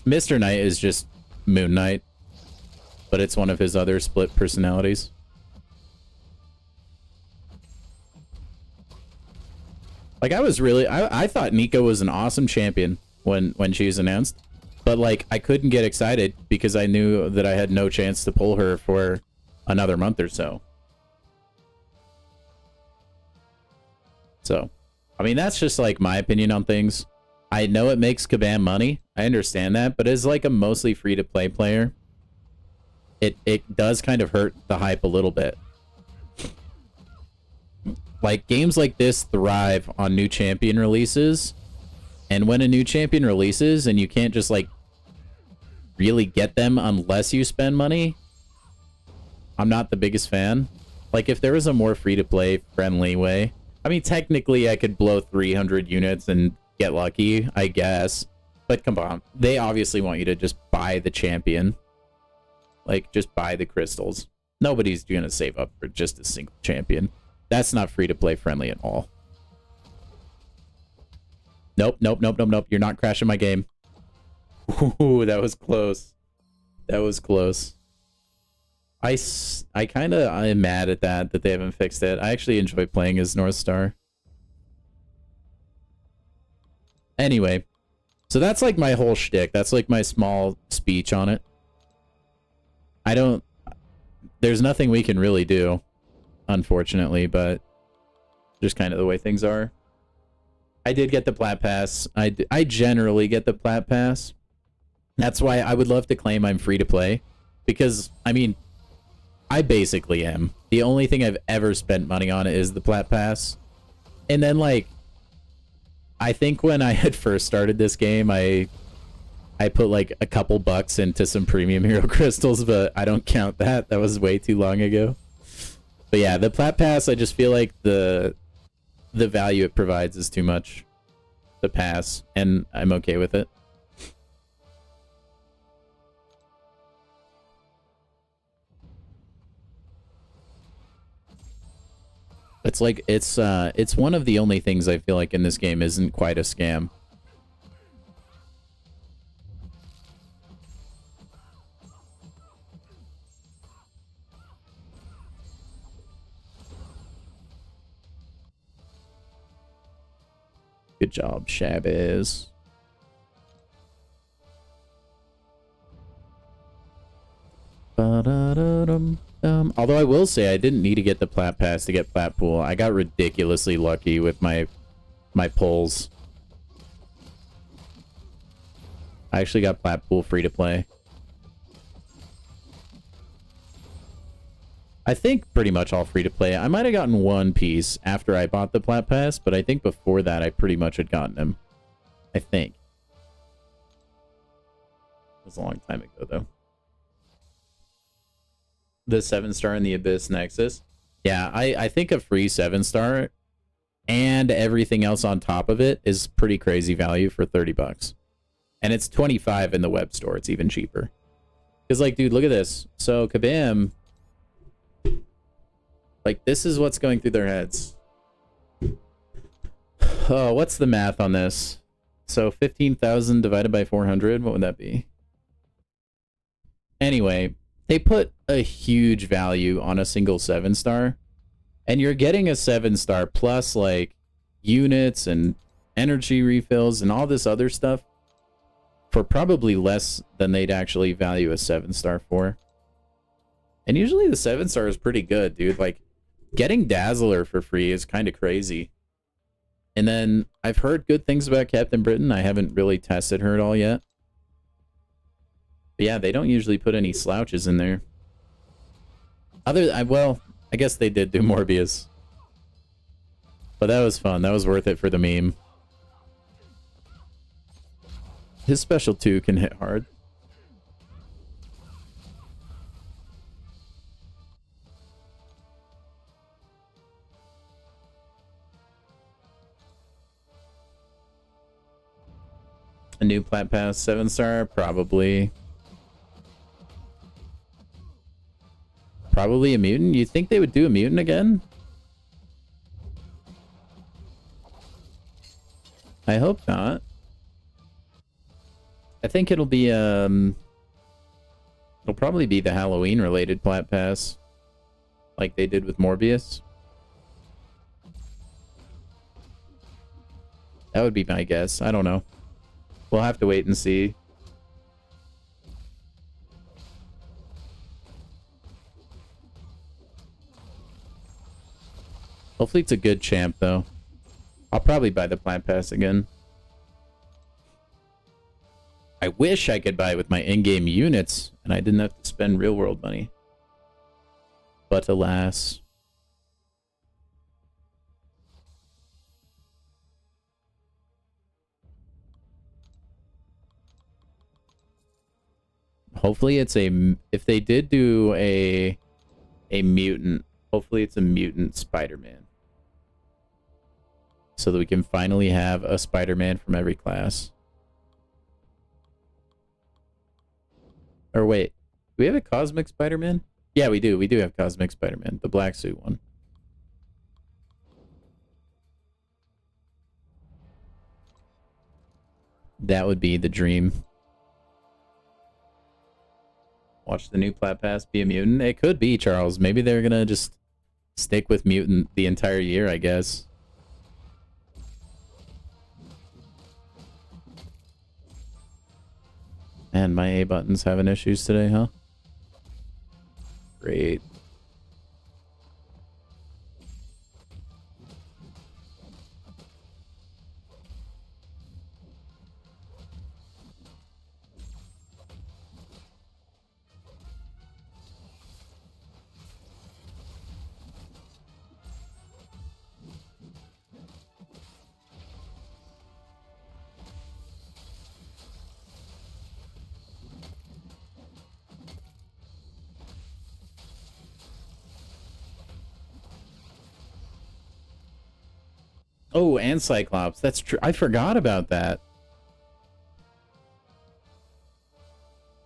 Mr. Knight is just Moon Knight, but it's one of his other split personalities. Like, I thought Nico was an awesome champion when she was announced. But, like, I couldn't get excited because I knew that I had no chance to pull her for another month or so. So, I mean, that's just, like, my opinion on things. I know it makes Kabam money. I understand that. But as, like, a mostly free-to-play player, it does kind of hurt the hype a little bit. Like, games like this thrive on new champion releases. And when a new champion releases and you can't just, like, really get them unless you spend money, I'm not the biggest fan. Like, if there was a more free-to-play friendly way, I mean, technically I could blow 300 units and get lucky, I guess. But come on, they obviously want you to just buy the champion. Like, just buy the crystals. Nobody's gonna save up for just a single champion. That's not free-to-play friendly at all. Nope, nope, nope, nope, nope. You're not crashing my game. Ooh, that was close. That was close. I kind of am mad at that they haven't fixed it. I actually enjoy playing as North Star. Anyway, so that's like my whole shtick. That's like my small speech on it. there's nothing we can really do, unfortunately, but just kind of the way things are. I did get the Plat Pass. I generally get the Plat Pass. That's why I would love to claim I'm free to play. Because, I mean, I basically am. The only thing I've ever spent money on is the Plat Pass. And then, like, I think when I had first started this game, I put, like, a couple bucks into some premium hero crystals, but I don't count that. That was way too long ago. But yeah, the Plat Pass, I just feel like the value it provides is too much to pass, and I'm okay with it. It's like it's one of the only things I feel like in this game isn't quite a scam. Good job, Shabazz. Although I will say I didn't need to get the Plat Pass to get Plat Pool. I got ridiculously lucky with my pulls. I actually got Plat Pool free to play. I think pretty much all free to play. I might have gotten one piece after I bought the Plat Pass, but I think before that I pretty much had gotten him. I think. It was a long time ago though. The 7-star in the Abyss Nexus. Yeah, I think a free 7-star and everything else on top of it is pretty crazy value for 30 bucks. And it's 25 in the web store. It's even cheaper. Because, like, dude, look at this. So, Kabam, like, this is what's going through their heads. Oh, what's the math on this? So, 15,000 divided by 400, what would that be? Anyway, they put a huge value on a single 7-star, and you're getting a 7-star plus, like, units and energy refills and all this other stuff for probably less than they'd actually value a 7-star for. And usually the 7-star is pretty good, dude. Like, getting Dazzler for free is kind of crazy. And then I've heard good things about Captain Britain. I haven't really tested her at all yet. But yeah, they don't usually put any slouches in there. Well, I guess they did do Morbius. But that was fun. That was worth it for the meme. His special 2 can hit hard. A new Plat Pass 7-star? Probably. Probably a mutant? You think they would do a mutant again? I hope not. I think it'll be, it'll probably be the Halloween-related Plat Pass. Like they did with Morbius. That would be my guess. I don't know. We'll have to wait and see. Hopefully it's a good champ, though. I'll probably buy the Plat Pass again. I wish I could buy it with my in-game units, and I didn't have to spend real-world money. But alas. Hopefully it's a... If they did do a mutant, hopefully it's a mutant Spider-Man. So that we can finally have a Spider-Man from every class. Or wait, do we have a Cosmic Spider-Man? Yeah, we do. We do have Cosmic Spider-Man, the black suit one. That would be the dream. Watch the new Plat Pass be a mutant? It could be, Charles. Maybe they're gonna just stick with mutant the entire year, I guess. Man, my A button's having issues today, huh? Great. Oh, and Cyclops. That's true. I forgot about that.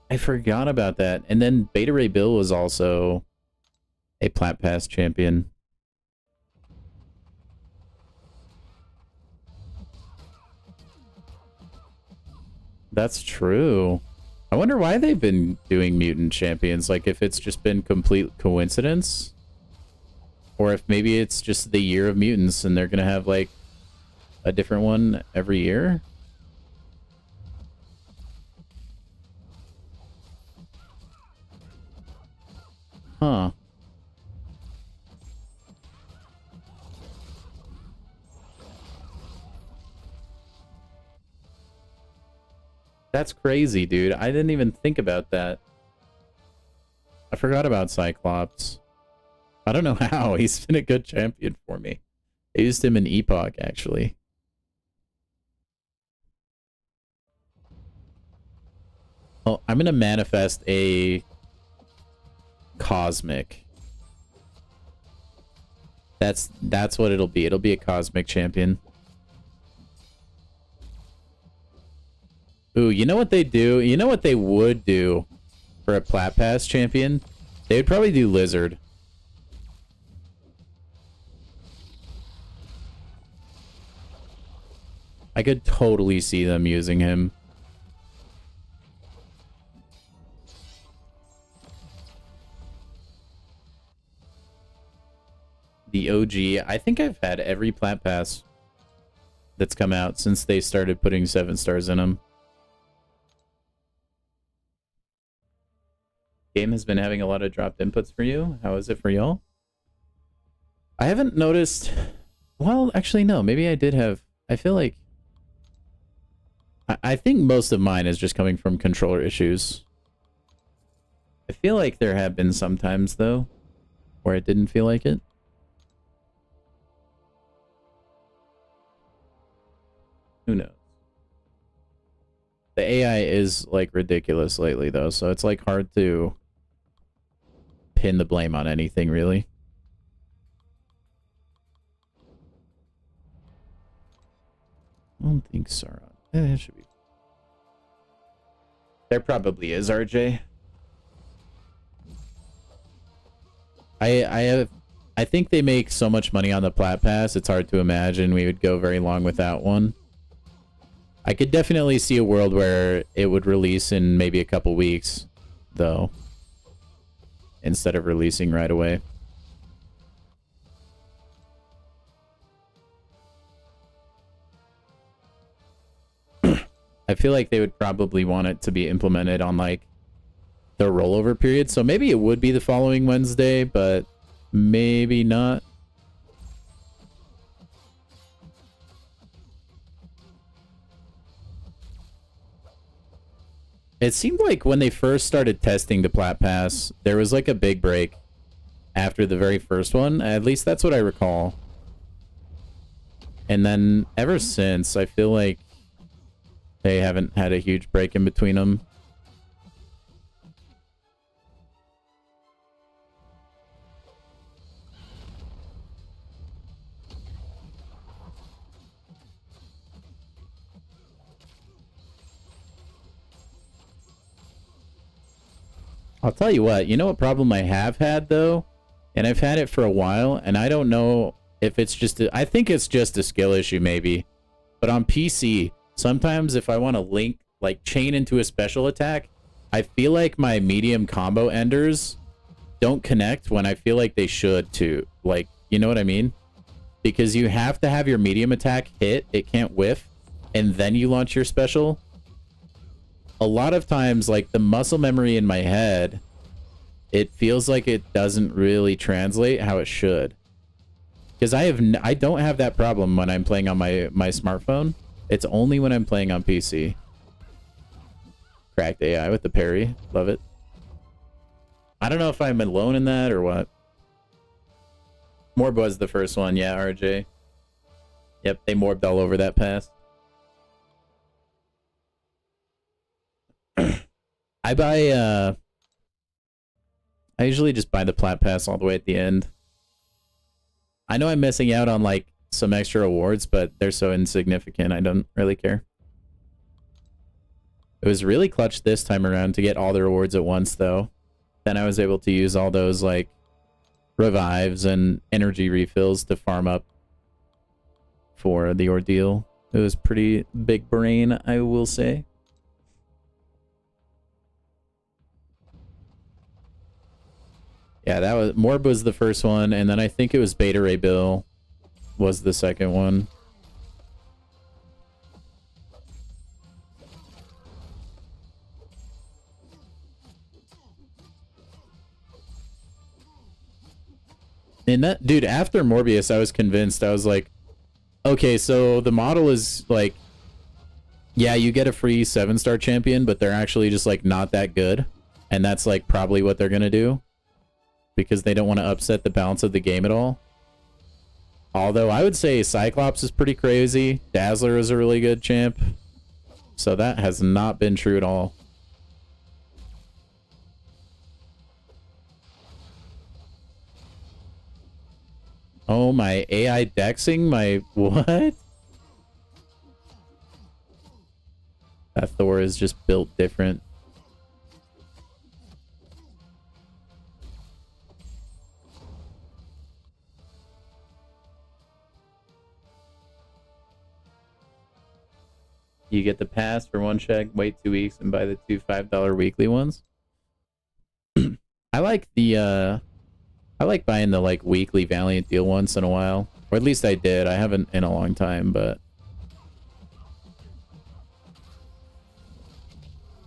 I forgot about that. And then Beta Ray Bill was also a Plat Pass champion. That's true. I wonder why they've been doing mutant champions. Like, if it's just been complete coincidence, or if maybe it's just the year of mutants and they're gonna have like a different one every year. Huh. That's crazy, dude. I didn't even think about that. I forgot about Cyclops. I don't know how. He's been a good champion for me. I used him in Epoch, actually. Oh, I'm gonna manifest a cosmic. That's what it'll be. It'll be a cosmic champion. Ooh, you know what they do? You know what they would do for a Plat Pass champion? They would probably do Lizard. I could totally see them using him. The OG. I think I've had every Plat Pass that's come out since they started putting 7 stars in them. Game has been having a lot of dropped inputs for you. How is it for y'all? I haven't noticed. Well, actually, no. Maybe I did have. I feel like. I think most of mine is just coming from controller issues. I feel like there have been some times, though, where it didn't feel like it. Who knows? The AI is, like, ridiculous lately, though, so it's, like, hard to pin the blame on anything, really. I don't think Sauron. It should be. There probably is, RJ. I think they make so much money on the Plat Pass, it's hard to imagine we would go very long without one. I could definitely see a world where it would release in maybe a couple weeks, though, instead of releasing right away. I feel like they would probably want it to be implemented on, like, the rollover period. So maybe it would be the following Wednesday, but maybe not. It seemed like when they first started testing the Plat Pass, there was, like, a big break after the very first one. At least that's what I recall. And then ever since, I feel like they haven't had a huge break in between them. I'll tell you what, you know what problem I have had, though? And I've had it for a while, and I don't know if it's just I think it's just a skill issue, maybe. But on PC, sometimes if I want to link, like, chain into a special attack, I feel like my medium combo enders don't connect when I feel like they should to. Like, you know what I mean? Because you have to have your medium attack hit, it can't whiff, and then you launch your special. A lot of times, like, the muscle memory in my head, it feels like it doesn't really translate how it should. Because I don't have that problem when I'm playing on my smartphone. It's only when I'm playing on PC. Cracked AI with the parry. Love it. I don't know if I'm alone in that or what. Morb was the first one. Yeah, RJ. Yep, they morbed all over that pass. I usually just buy the Plat Pass all the way at the end. I know I'm missing out on, like, some extra awards, but they're so insignificant, I don't really care. It was really clutch this time around to get all the rewards at once, though. Then I was able to use all those, like, revives and energy refills to farm up for the ordeal. It was pretty big brain, I will say. Yeah, that was Morb was the first one, and then I think it was Beta Ray Bill was the second one. And that, dude, after Morbius, I was convinced. I was like, okay, so the model is like, yeah, you get a free 7-star champion, but they're actually just like not that good. And that's like probably what they're gonna do, because they don't want to upset the balance of the game at all. Although I would say Cyclops is pretty crazy. Dazzler is a really good champ. So that has not been true at all. Oh, my AI dexing? My what? That Thor is just built different. You get the pass for one check, wait 2 weeks, and buy the two $5 weekly ones. I like the I like buying the like weekly Valiant deal once in a while. Or at least I did. I haven't in a long time, but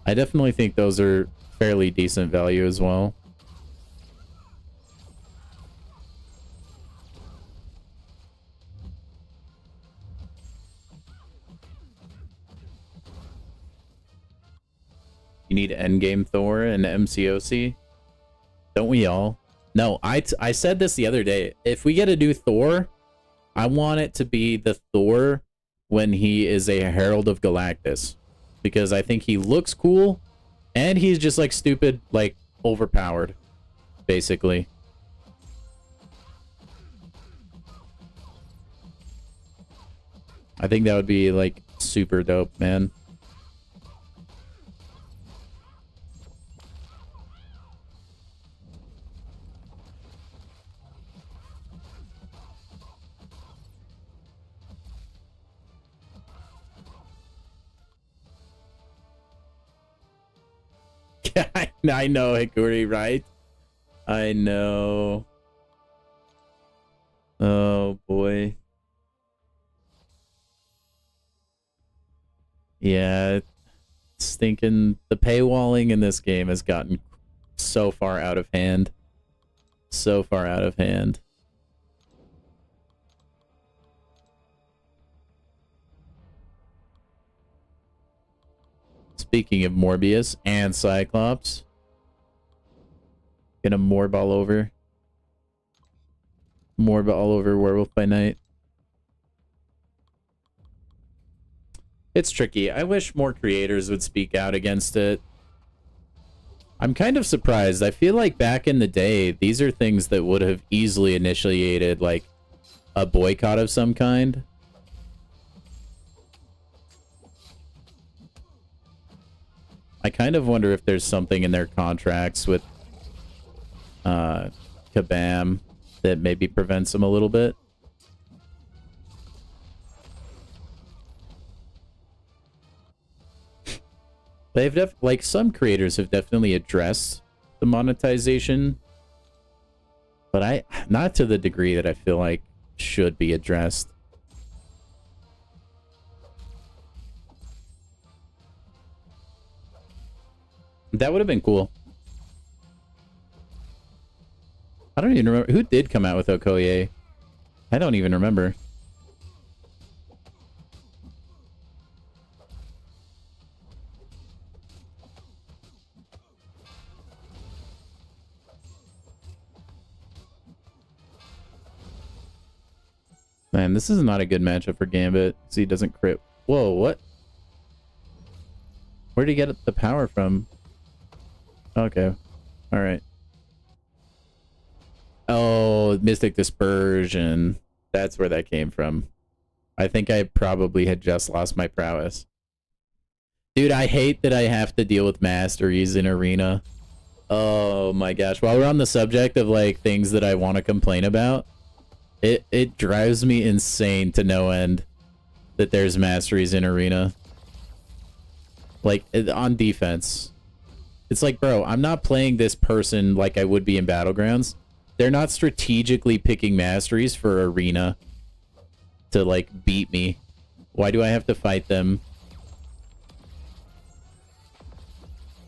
I definitely think those are fairly decent value as well. You need endgame Thor and MCOC? Don't we all? No, I said this the other day. If we get a new Thor, I want it to be the Thor when he is a Herald of Galactus. Because I think he looks cool, and he's just like stupid, like overpowered, basically. I think that would be like super dope, man. I know, Hikuri, right? I know. Oh, boy. Yeah, stinking... The paywalling in this game has gotten so far out of hand. So far out of hand. Speaking of Morbius and Cyclops, gonna morb all over. Morb all over Werewolf by Night. It's tricky. I wish more creators would speak out against it. I'm kind of surprised. I feel like back in the day, these are things that would have easily initiated, like, a boycott of some kind. I kind of wonder if there's something in their contracts with Kabam that maybe prevents them a little bit. They've like some creators have definitely addressed the monetization, but not to the degree that I feel like should be addressed. That would have been cool. I don't even remember who did come out with Okoye. I don't even remember. Man, this is not a good matchup for Gambit, because he doesn't crit. Whoa, what? Where did he get the power from? Okay. Alright. Oh, Mystic Dispersion. That's where that came from. I think I probably had just lost my prowess. Dude, I hate that I have to deal with masteries in Arena. Oh my gosh. While we're on the subject of like things that I want to complain about, it drives me insane to no end that there's masteries in Arena. Like, on defense. It's like, bro, I'm not playing this person like I would be in Battlegrounds. They're not strategically picking masteries for Arena to, like, beat me. Why do I have to fight them?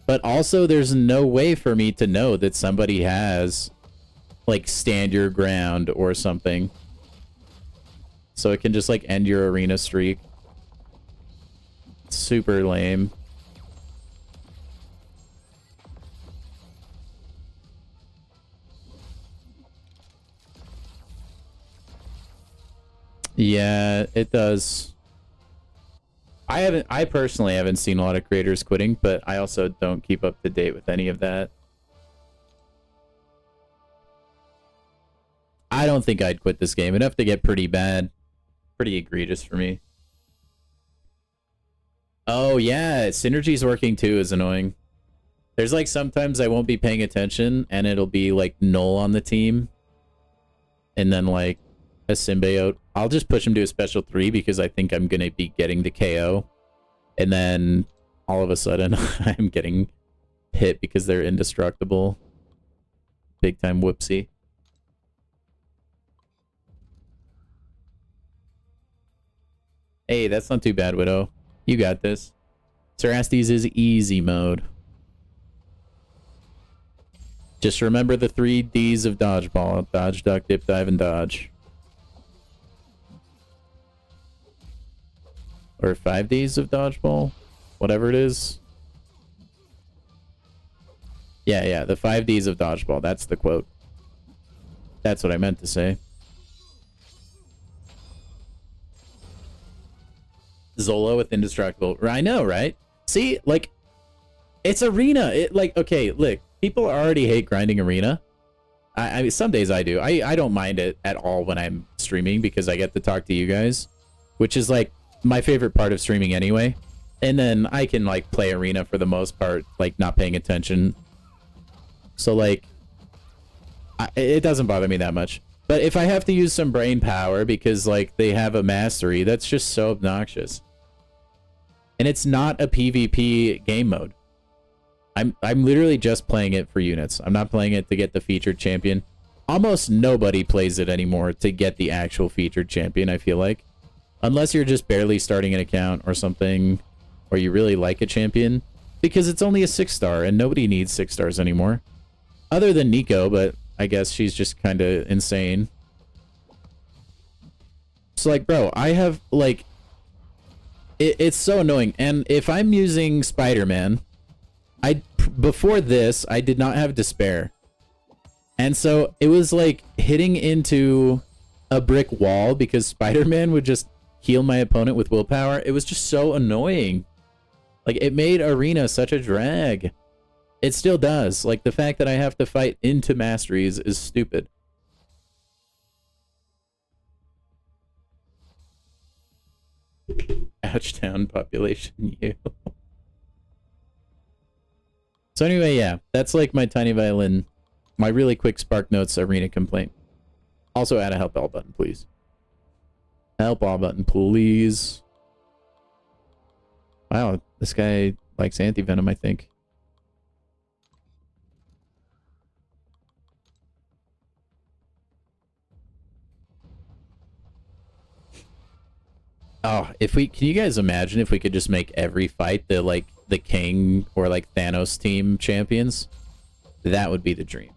But also, there's no way for me to know that somebody has, like, stand your ground or something. So it can just, like, end your Arena streak. Super lame. Yeah, it does. I personally haven't seen a lot of creators quitting, but I also don't keep up to date with any of that. I don't think I'd quit this game. It'd have to get pretty bad. Pretty egregious for me. Oh yeah, synergy's working too is annoying. There's like sometimes I won't be paying attention and it'll be like null on the team. And then like a symbiote. I'll just push him to a special 3 because I think I'm gonna be getting the KO. And then all of a sudden I'm getting hit because they're indestructible. Big time whoopsie. Hey, that's not too bad, Widow. You got this. Cerastes is easy mode. Just remember the 3 Ds of dodgeball. Dodge, duck, dip, dive, and dodge. Or 5 Ds of dodgeball. Whatever it is. Yeah, the 5 Ds of dodgeball. That's the quote. That's what I meant to say. Zola with indestructible. I know, right? See, like, it's Arena. It like, okay, look, people already hate grinding Arena. I mean, some days I do. I don't mind it at all when I'm streaming because I get to talk to you guys, which is like my favorite part of streaming anyway. And then I can like play Arena for the most part, like not paying attention. So like, it doesn't bother me that much. But if I have to use some brain power because like they have a mastery, that's just so obnoxious. And it's not a PvP game mode. I'm literally just playing it for units. I'm not playing it to get the featured champion. Almost nobody plays it anymore to get the actual featured champion, I feel like. Unless you're just barely starting an account or something, or you really like a champion. Because it's only a 6-star, and nobody needs 6 stars anymore. Other than Nico, but I guess she's just kind of insane. So, like, bro, I have, like... It's so annoying. And if I'm using Spider-Man... Before this, I did not have Despair. And so it was like hitting into a brick wall because Spider-Man would just heal my opponent with willpower. It was just so annoying. Like, it made Arena such a drag. It still does. Like, the fact that I have to fight into masteries is stupid. Ouchtown population, you. So anyway, yeah, that's like my tiny violin, my really quick Spark Notes Arena complaint. Also add a help all button, please. Help all button, please. Wow, this guy likes anti-venom, I think. Oh, can you guys imagine if we could just make every fight the King or like Thanos team champions? That would be the dream.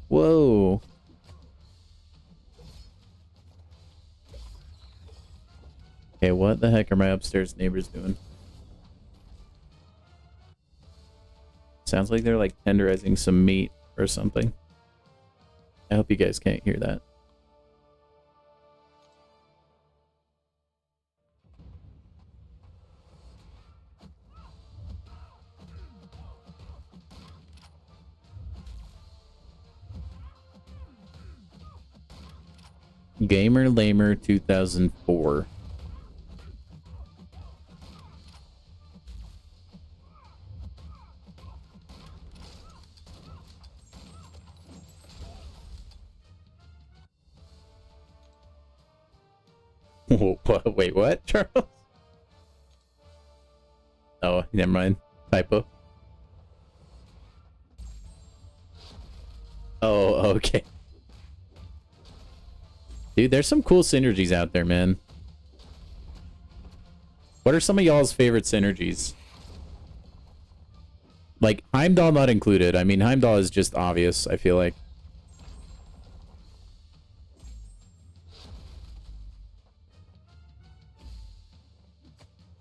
Whoa. Okay, what the heck are my upstairs neighbors doing? Sounds like they're like tenderizing some meat or something. I hope you guys can't hear that. Gamer Lamer 2004. Wait, what, Charles? Oh, never mind. Typo. Oh, okay. Dude, there's some cool synergies out there, man. What are some of y'all's favorite synergies? Like, Heimdall not included. I mean, Heimdall is just obvious, I feel like.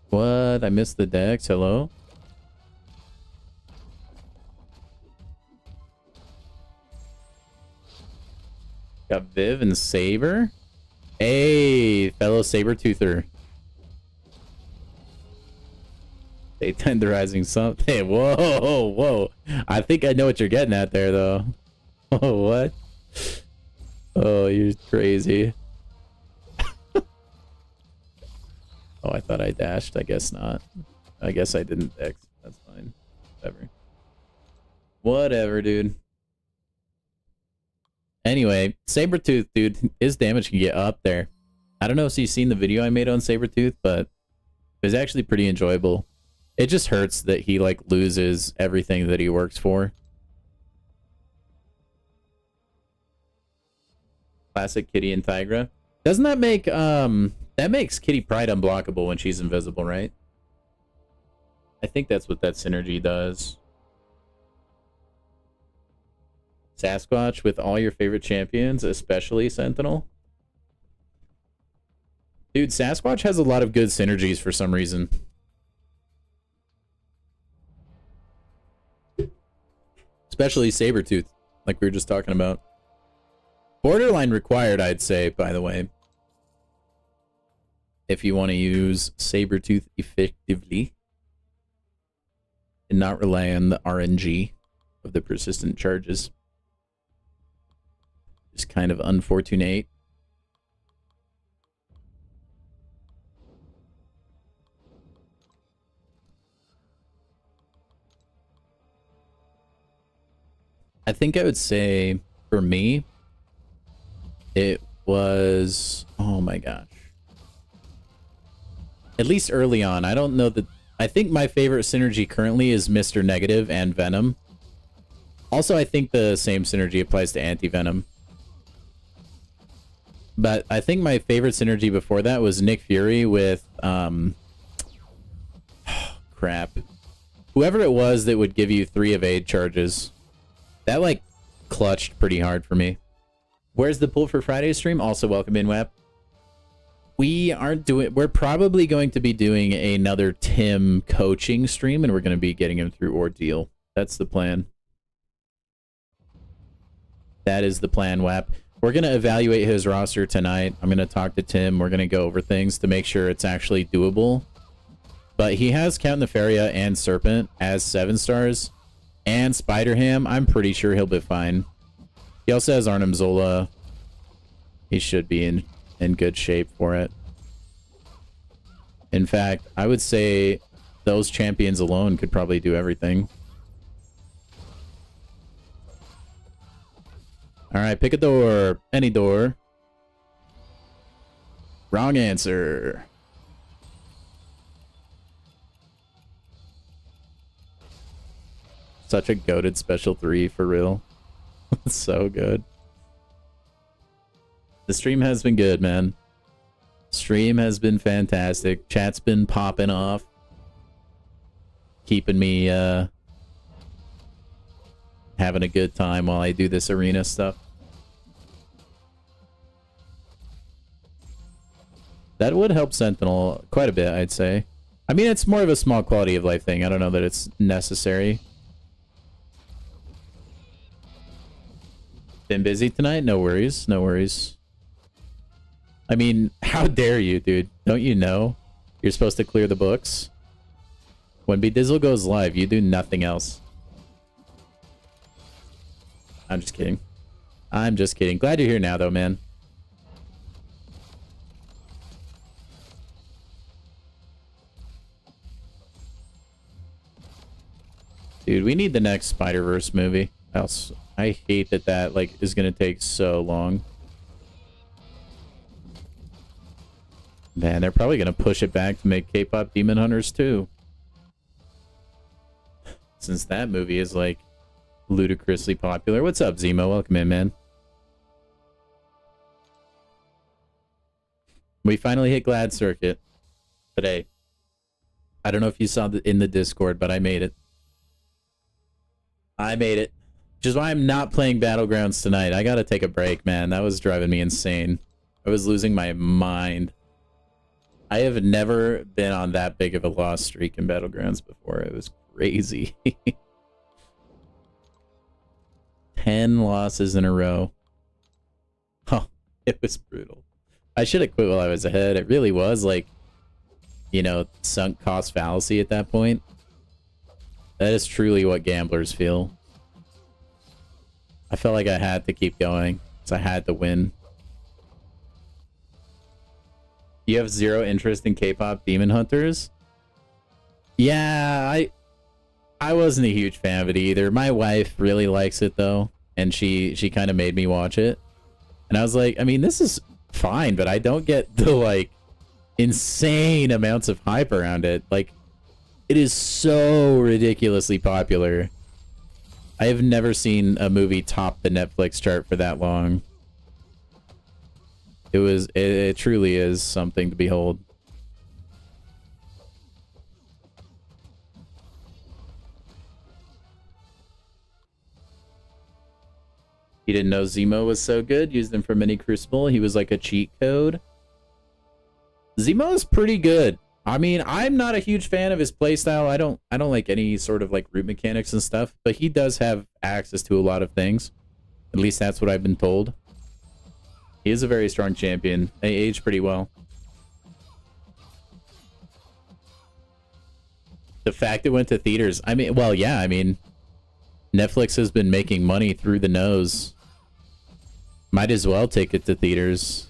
What? I missed the decks. Hello? Got Viv and Saber. Hey, fellow Saber-toother. They tend to rising sun. Hey, whoa, whoa. I think I know what you're getting at there, though. Oh, what? Oh, you're crazy. Oh, I thought I dashed. I guess not. I guess I didn't dex. That's fine. Whatever. Whatever, dude. Anyway, Sabretooth, dude, his damage can get up there. I don't know if you've seen the video I made on Sabretooth, but it was actually pretty enjoyable. It just hurts that he, like, loses everything that he works for. Classic Kitty and Tigra. Doesn't that make, that makes Kitty Pryde unblockable when she's invisible, right? I think that's what that synergy does. Sasquatch with all your favorite champions, especially Sentinel. Dude, Sasquatch has a lot of good synergies for some reason. Especially Sabretooth, like we were just talking about. Borderline required, I'd say, by the way. If you want to use Sabretooth effectively. And not rely on the RNG of the persistent charges. Just kind of unfortunate. I think I would say, for me, it was... Oh my gosh. At least early on. I don't know that... I think my favorite synergy currently is Mr. Negative and Venom. Also, I think the same synergy applies to Anti-Venom. But I think my favorite synergy before that was Nick Fury with... crap. Whoever it was that would give you 3 evade charges. That, like, clutched pretty hard for me. Where's the Pull for Friday stream? Also welcome in, Web. We aren't doing... We're probably going to be doing another Tim coaching stream, and we're going to be getting him through Ordeal. That's the plan. That is the plan, WAP. We're going to evaluate his roster tonight. I'm going to talk to Tim. We're going to go over things to make sure it's actually doable. But he has Count Nefaria and Serpent as 7 stars. And Spider-Ham, I'm pretty sure he'll be fine. He also has Arnim Zola. He should be in good shape for it. In fact, I would say those champions alone could probably do everything. Alright, pick a door. Any door. Wrong answer. Such a goated special 3 for real. So good. The stream has been good, man. Stream has been fantastic. Chat's been popping off. Keeping me having a good time while I do this arena stuff. That would help Sentinel quite a bit, I'd say. I mean, it's more of a small quality of life thing. I don't know that it's necessary. Been busy tonight? No worries. No worries. I mean, how dare you, dude? Don't you know you're supposed to clear the books? When Bedizzle goes live, you do nothing else. I'm just kidding. I'm just kidding. Glad you're here now, though, man. Dude, we need the next Spider-Verse movie. I hate that like is gonna take so long. Man, they're probably gonna push it back to make K-pop Demon Hunters 2. Since that movie is like ludicrously popular. What's up, Zemo? Welcome in, man. We finally hit Glad Circuit today. I don't know if you saw in the Discord, but I made it. I made it. Which is why I'm not playing Battlegrounds tonight. I gotta take a break, man. That was driving me insane. I was losing my mind. I have never been on that big of a loss streak in Battlegrounds before. It was crazy. 10 losses in a row. Oh, it was brutal. I should have quit while I was ahead. It really was like, you know, sunk cost fallacy at that point. That is truly what gamblers feel. I felt like I had to keep going because I had to win. You have zero interest in K-pop Demon Hunters? Yeah, I wasn't a huge fan of it either. My wife really likes it though, and she kind of made me watch it. And I was like, I mean, this is fine, but I don't get the like insane amounts of hype around it. Like, it is so ridiculously popular. I have never seen a movie top the Netflix chart for that long. It truly is something to behold. He didn't know Zemo was so good. Used him for Mini Crucible. He was like a cheat code. Zemo is pretty good. I mean, I'm not a huge fan of his playstyle. I don't like any sort of like root mechanics and stuff, but he does have access to a lot of things. At least that's what I've been told. He is a very strong champion. They age pretty well. The fact it went to theaters, I mean, well, yeah, I mean, Netflix has been making money through the nose. Might as well take it to theaters.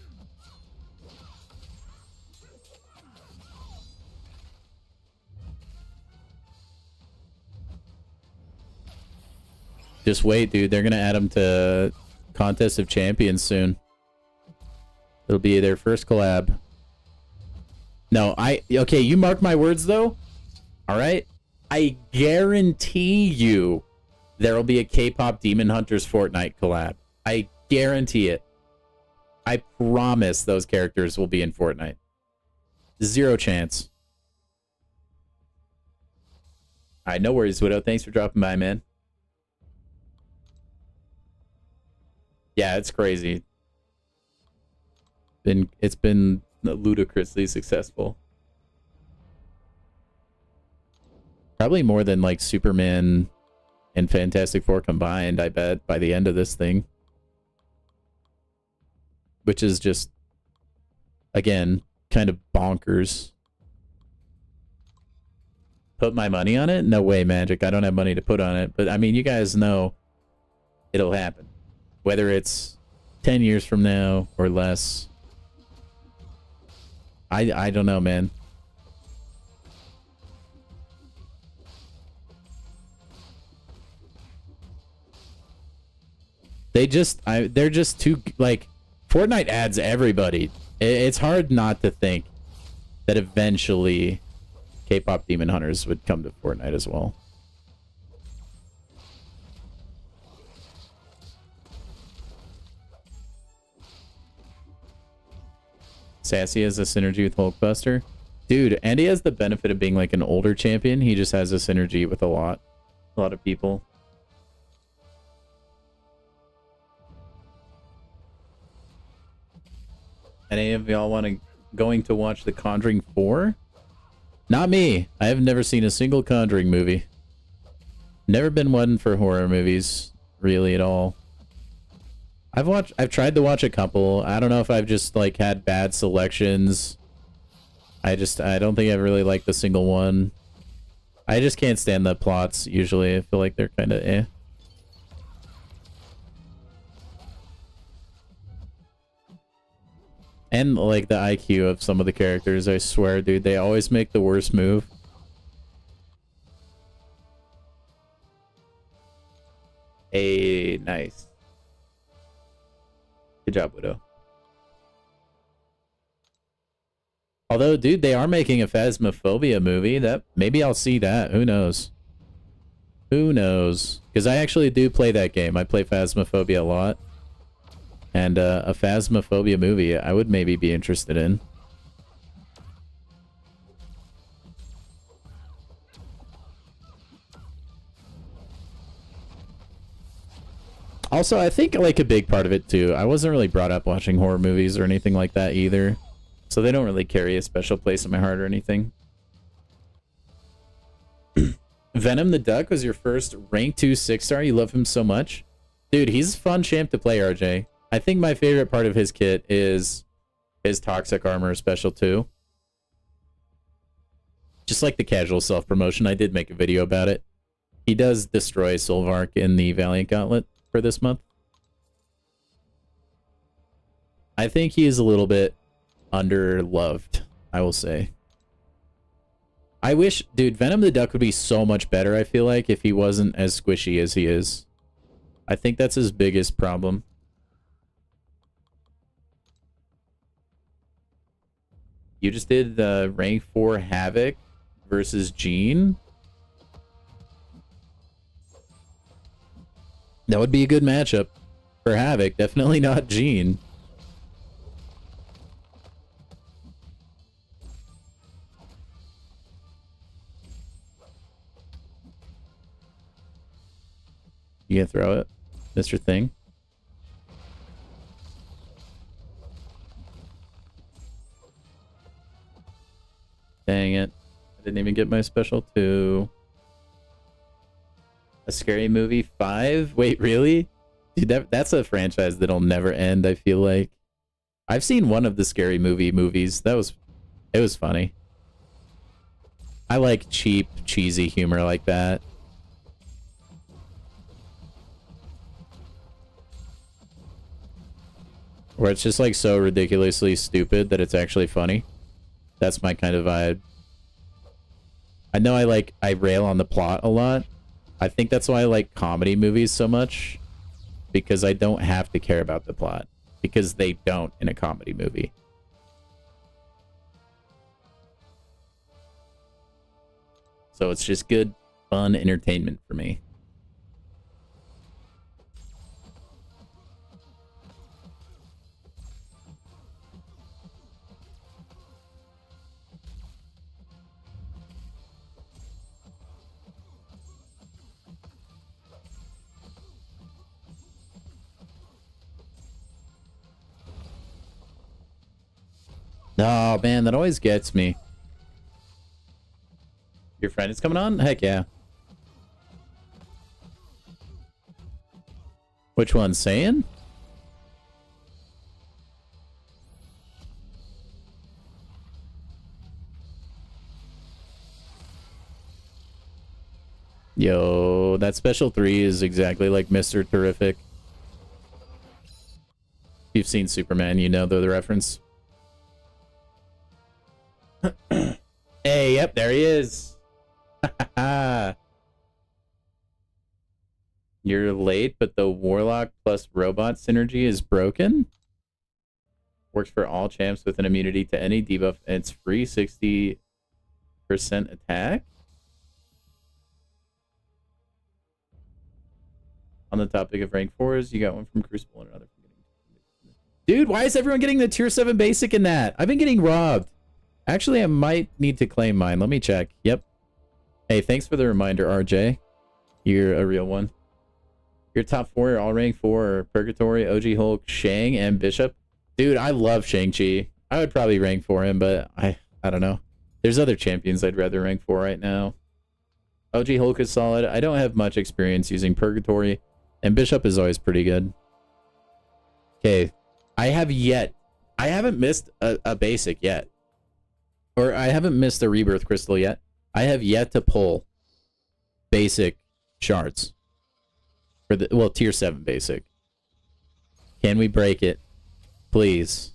Just wait, dude. They're gonna add them to Contest of Champions soon. It'll be their first collab. No, okay, you mark my words though. All right, I guarantee you there'll be a K-pop Demon Hunters Fortnite collab. I guarantee it. I promise those characters will be in Fortnite. Zero chance. All right, no worries, Widow. Thanks for dropping by, man. Yeah, it's crazy. It's been ludicrously successful. Probably more than like Superman and Fantastic Four combined, I bet, by the end of this thing. Which is just, again, kind of bonkers. Put my money on it? No way, Magic. I don't have money to put on it. But I mean, you guys know it'll happen. Whether it's 10 years from now or less. I don't know, man. They're just too, like, Fortnite adds everybody. It's hard not to think that eventually K-pop Demon Hunters would come to Fortnite as well. Sassy has a synergy with Hulkbuster. Dude, and he has the benefit of being like an older champion. He just has a synergy with a lot of people. Any of y'all going to watch The Conjuring 4? Not me. I have never seen a single Conjuring movie. Never been one for horror movies, really, at all. I've tried to watch a couple. I don't know if I've just like had bad selections. I don't think I've really liked a single one. I just can't stand the plots usually. I feel like they're kind of eh. And like the IQ of some of the characters, I swear, dude, they always make the worst move. Hey, nice. Good job, Widow. Although, dude, they are making a Phasmophobia movie. That maybe I'll see that. Who knows? Who knows? Because I actually do play that game. I play Phasmophobia a lot. And a Phasmophobia movie I would maybe be interested in. Also, I think like a big part of it too, I wasn't really brought up watching horror movies or anything like that either. So they don't really carry a special place in my heart or anything. Venom the Duck was your first rank 2 6-star. You love him so much. Dude, he's a fun champ to play, RJ. I think my favorite part of his kit is his Toxic Armor Special 2. Just like the casual self-promotion, I did make a video about it. He does destroy Solvark in the Valiant Gauntlet for this month. I think he is a little bit underloved, I will say. I wish, dude, Venom the Duck would be so much better, I feel like, if he wasn't as squishy as he is. I think that's his biggest problem. You just did the rank 4 Havoc versus Jean. That would be a good matchup for Havoc. Definitely not Jean. You gonna throw it, Mr. Thing? Dang it. I didn't even get my special 2. A Scary Movie 5? Wait, really? Dude, that's a franchise that'll never end, I feel like. I've seen one of the Scary Movie movies. It was funny. I like cheap, cheesy humor like that. Where it's just like so ridiculously stupid that it's actually funny. That's my kind of vibe. I know I rail on the plot a lot. I think that's why I like comedy movies so much. Because I don't have to care about the plot. Because they don't in a comedy movie. So it's just good, fun entertainment for me. Oh, man, that always gets me. Your friend is coming on? Heck yeah. Which one? Saiyan? Yo, that special 3 is exactly like Mr. Terrific. If you've seen Superman, you know the reference. Hey, yep, there he is. You're late, but the Warlock plus Robot synergy is broken. Works for all champs with an immunity to any debuff, and it's free 60% attack. On the topic of rank 4s, you got one from Crucible and another from Dude, why is everyone getting the tier 7 basic in that? I've been getting robbed. Actually, I might need to claim mine. Let me check. Yep. Hey, thanks for the reminder, RJ. You're a real one. Your top 4 are all rank 4 are Purgatory, OG Hulk, Shang, and Bishop. Dude, I love Shang-Chi. I would probably rank 4 him, but I don't know. There's other champions I'd rather rank 4 right now. OG Hulk is solid. I don't have much experience using Purgatory, and Bishop is always pretty good. Okay. I haven't missed a basic yet. Or I haven't missed a rebirth crystal yet. I have yet to pull basic shards. For the, well, tier 7 basic. Can we break it? Please.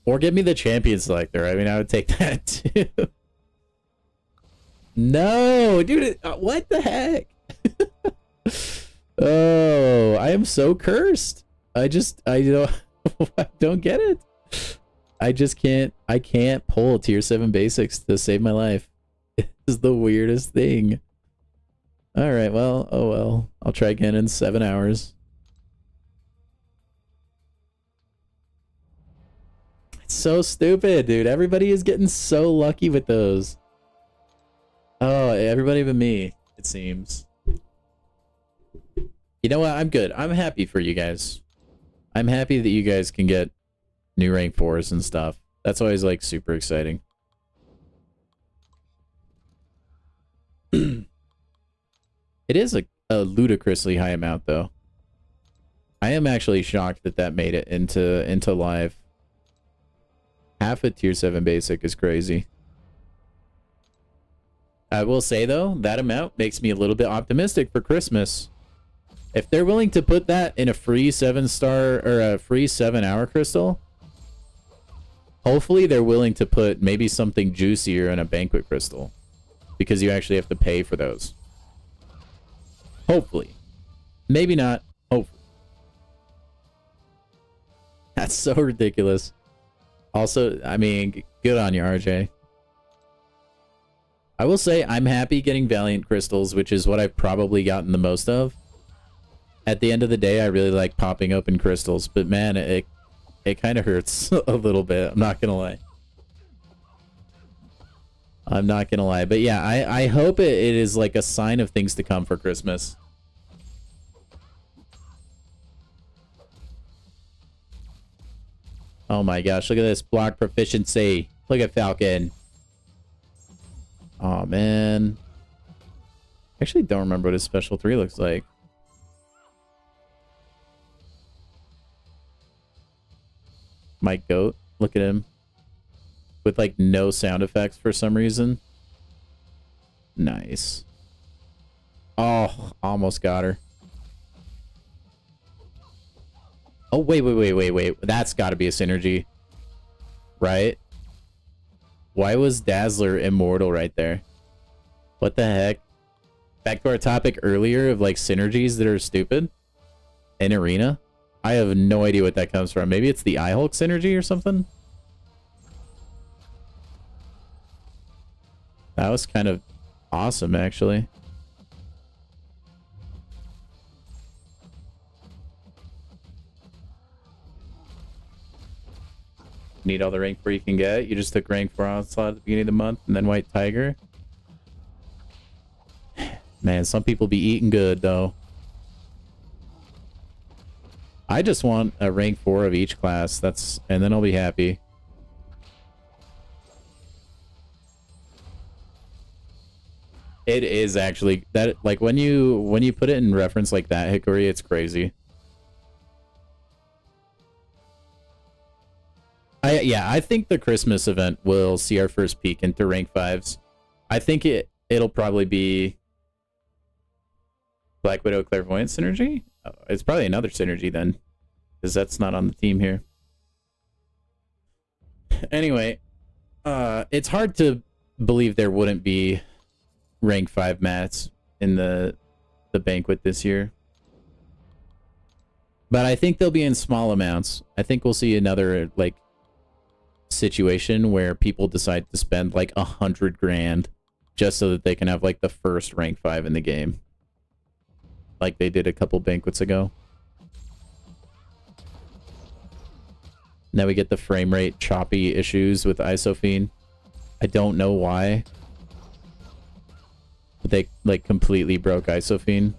Or give me the champion selector. I mean, I would take that too. No, dude, what the heck? Oh, I am so cursed. I don't, I don't get it. I can't pull tier 7 basics to save my life. This is the weirdest thing. All right, well, oh well. I'll try again in 7 hours. It's so stupid, dude. Everybody is getting so lucky with those. Oh, everybody but me, it seems. You know what? I'm good. I'm happy for you guys. I'm happy that you guys can get new rank 4s and stuff. That's always like super exciting. It is a ludicrously high amount though. I am actually shocked that that made it into live. Half a tier 7 basic is crazy. I will say though, that amount makes me a little bit optimistic for Christmas. If they're willing to put that in a free 7-star or a free 7-hour crystal, hopefully they're willing to put maybe something juicier in a banquet crystal, because you actually have to pay for those. Hopefully. Maybe not. Hopefully. That's so ridiculous. Also, I mean, good on you, RJ. I will say I'm happy getting Valiant crystals, which is what I've probably gotten the most of. At the end of the day, I really like popping open crystals, but man, it kind of hurts a little bit. I'm not gonna lie. I'm not gonna lie, but yeah, I hope it is like a sign of things to come for Christmas. Oh my gosh, look at this block proficiency. Look at Falcon. Oh man. I actually don't remember what his special 3 looks like. My goat. Look at him. With like no sound effects for some reason. Nice. Oh, almost got her. Oh, wait. That's got to be a synergy. Right? Why was Dazzler immortal right there? What the heck? Back to our topic earlier of like synergies that are stupid in Arena. I have no idea what that comes from. Maybe it's the Eye-Hulk synergy or something? That was kind of awesome, actually. Need all the rank 4 you can get. You just took rank 4 onslaught at the beginning of the month and then White Tiger. Man, some people be eating good, though. I just want a rank 4 of each class. And then I'll be happy. It is actually that, like, when you put it in reference like that, Hickory, it's crazy. I think the Christmas event will see our first peek into rank 5s. I think it'll probably be Black Widow Clairvoyant synergy. Oh, it's probably another synergy then, because that's not on the team here. Anyway, it's hard to believe there wouldn't be rank 5 mats in the banquet this year. But I think they'll be in small amounts. I think we'll see another like situation where people decide to spend like 100 grand just so that they can have like the first rank 5 in the game, like they did a couple banquets ago. Now we get the frame rate choppy issues with Isophene. I don't know why, but they like completely broke Isophene.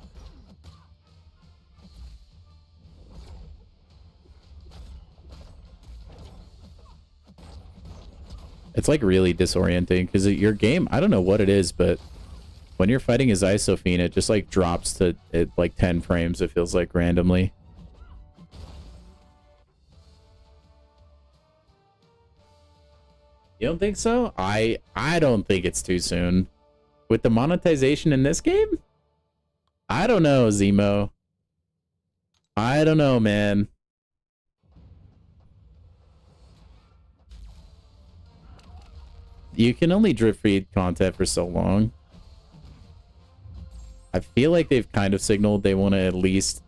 It's like really disorienting because your game, I don't know what it is, but when you're fighting as Isophene, it just like drops to like 10 frames, it feels like, randomly. You don't think so? I don't think it's too soon. With the monetization in this game? I don't know, Zemo. I don't know, man. You can only drip feed content for so long. I feel like they've kind of signaled they want to at least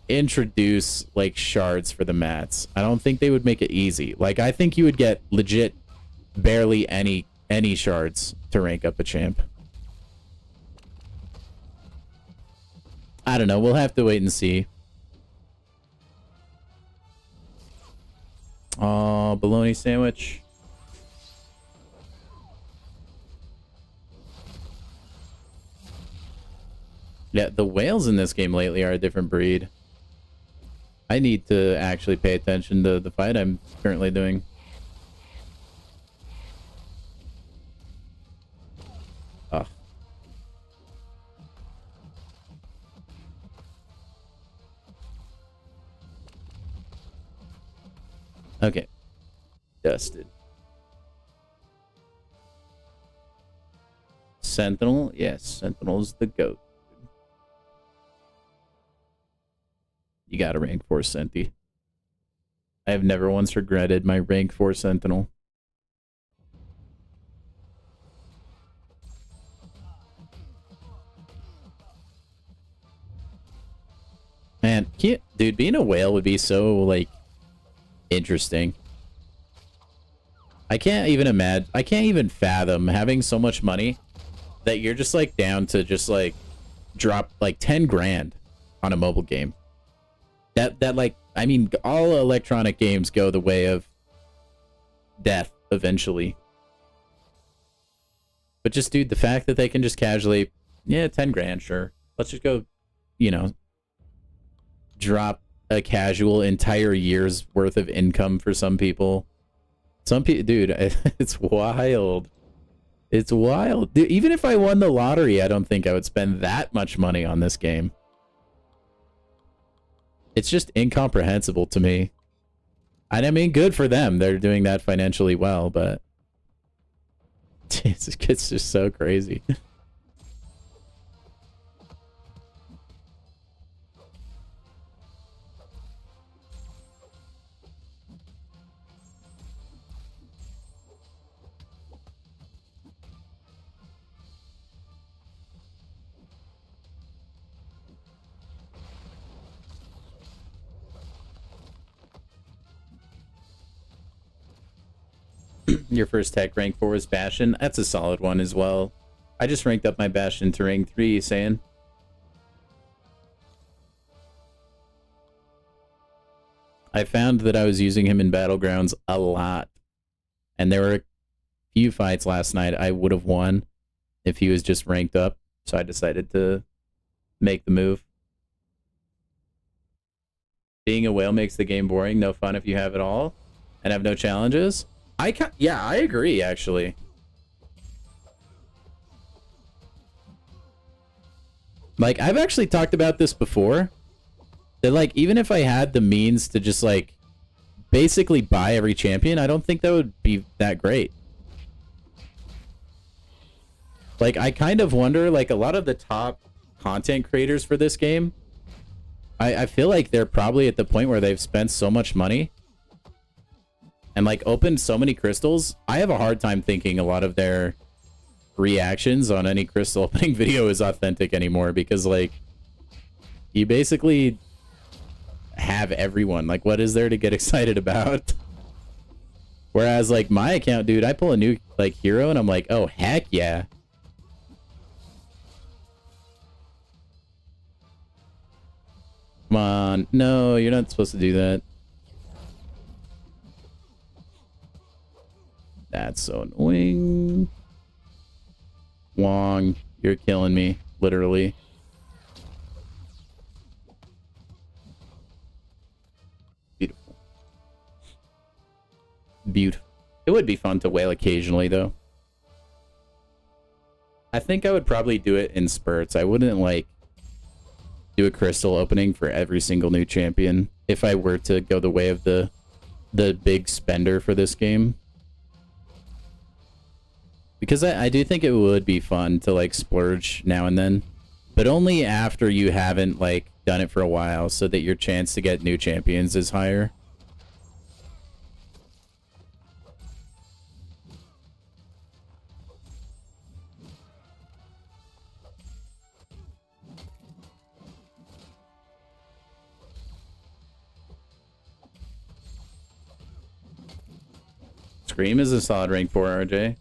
introduce like shards for the mats. I don't think they would make it easy. Like I think you would get legit barely any shards to rank up a champ. I don't know. We'll have to wait and see. Oh, bologna sandwich. Yeah, the whales in this game lately are a different breed. I need to actually pay attention to the fight I'm currently doing. Oh. Okay. Dusted. Sentinel? Yes, Sentinel's the GOAT. You got a rank 4 Senti. I have never once regretted my rank 4 Sentinel. Man, dude, being a whale would be so, like, interesting. I can't even imagine, I can't even fathom having so much money that you're just, like, down to just, like, drop, like, 10 grand on a mobile game. That like, I mean, all electronic games go the way of death eventually. But just, dude, the fact that they can just casually, yeah, 10 grand, sure. Let's just go, you know, drop a casual entire year's worth of income for some people. Some people, dude, it's wild. It's wild. Dude, even if I won the lottery, I don't think I would spend that much money on this game. It's just incomprehensible to me. And I mean, good for them. They're doing that financially well, but it's just so crazy. Your first tech rank 4 was Bastion. That's a solid one as well. I just ranked up my Bastion to rank 3, saying. I found that I was using him in Battlegrounds a lot. And there were a few fights last night I would have won if he was just ranked up. So I decided to make the move. Being a whale makes the game boring. No fun if you have it all and have no challenges. Yeah, I agree, actually. Like, I've actually talked about this before. That, like, even if I had the means to just, like, basically buy every champion, I don't think that would be that great. Like, I kind of wonder, like, a lot of the top content creators for this game, I feel like they're probably at the point where they've spent so much money and, like, opened so many crystals. I have a hard time thinking a lot of their reactions on any crystal opening video is authentic anymore, because, like, you basically have everyone. Like, what is there to get excited about? Whereas, like, my account, dude, I pull a new, like, hero and I'm like, oh, heck yeah. Come on. No, you're not supposed to do that. That's so annoying. Wong, you're killing me, literally. Beautiful. Beautiful. It would be fun to whale occasionally, though. I think I would probably do it in spurts. I wouldn't, like, do a crystal opening for every single new champion if I were to go the way of the big spender for this game. Because I do think it would be fun to, like, splurge now and then. But only after you haven't, like, done it for a while, so that your chance to get new champions is higher. Scream is a solid rank 4 RJ.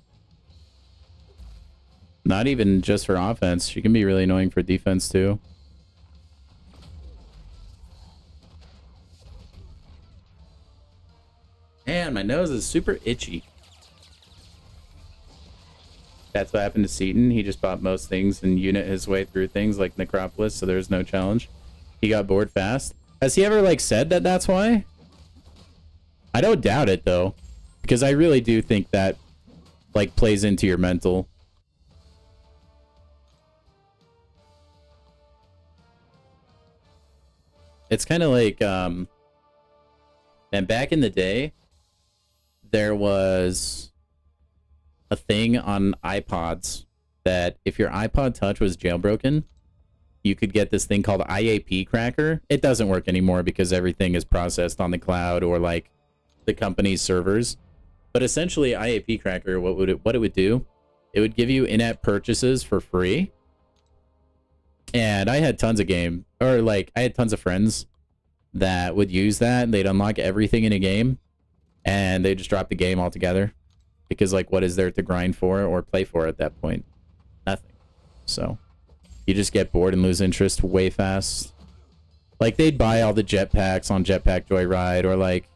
Not even just for offense. She can be really annoying for defense too. Man, my nose is super itchy. That's what happened to Seaton. He just bought most things and unit his way through things like Necropolis, so there's no challenge. He got bored fast. Has he ever, like, said that that's why? I don't doubt it, though. Because I really do think that, like, plays into your mental. It's kind of like, and back in the day, there was a thing on iPods that if your iPod Touch was jailbroken, you could get this thing called IAP cracker. It doesn't work anymore because everything is processed on the cloud or like the company's servers. But essentially, IAP cracker, what it would do? It would give you in-app purchases for free. And I had tons of I had tons of friends that would use that, and they'd unlock everything in a game, and they just drop the game altogether. Because, like, what is there to grind for or play for at that point? Nothing. So, you just get bored and lose interest way fast. Like, they'd buy all the jetpacks on Jetpack Joyride, or, like,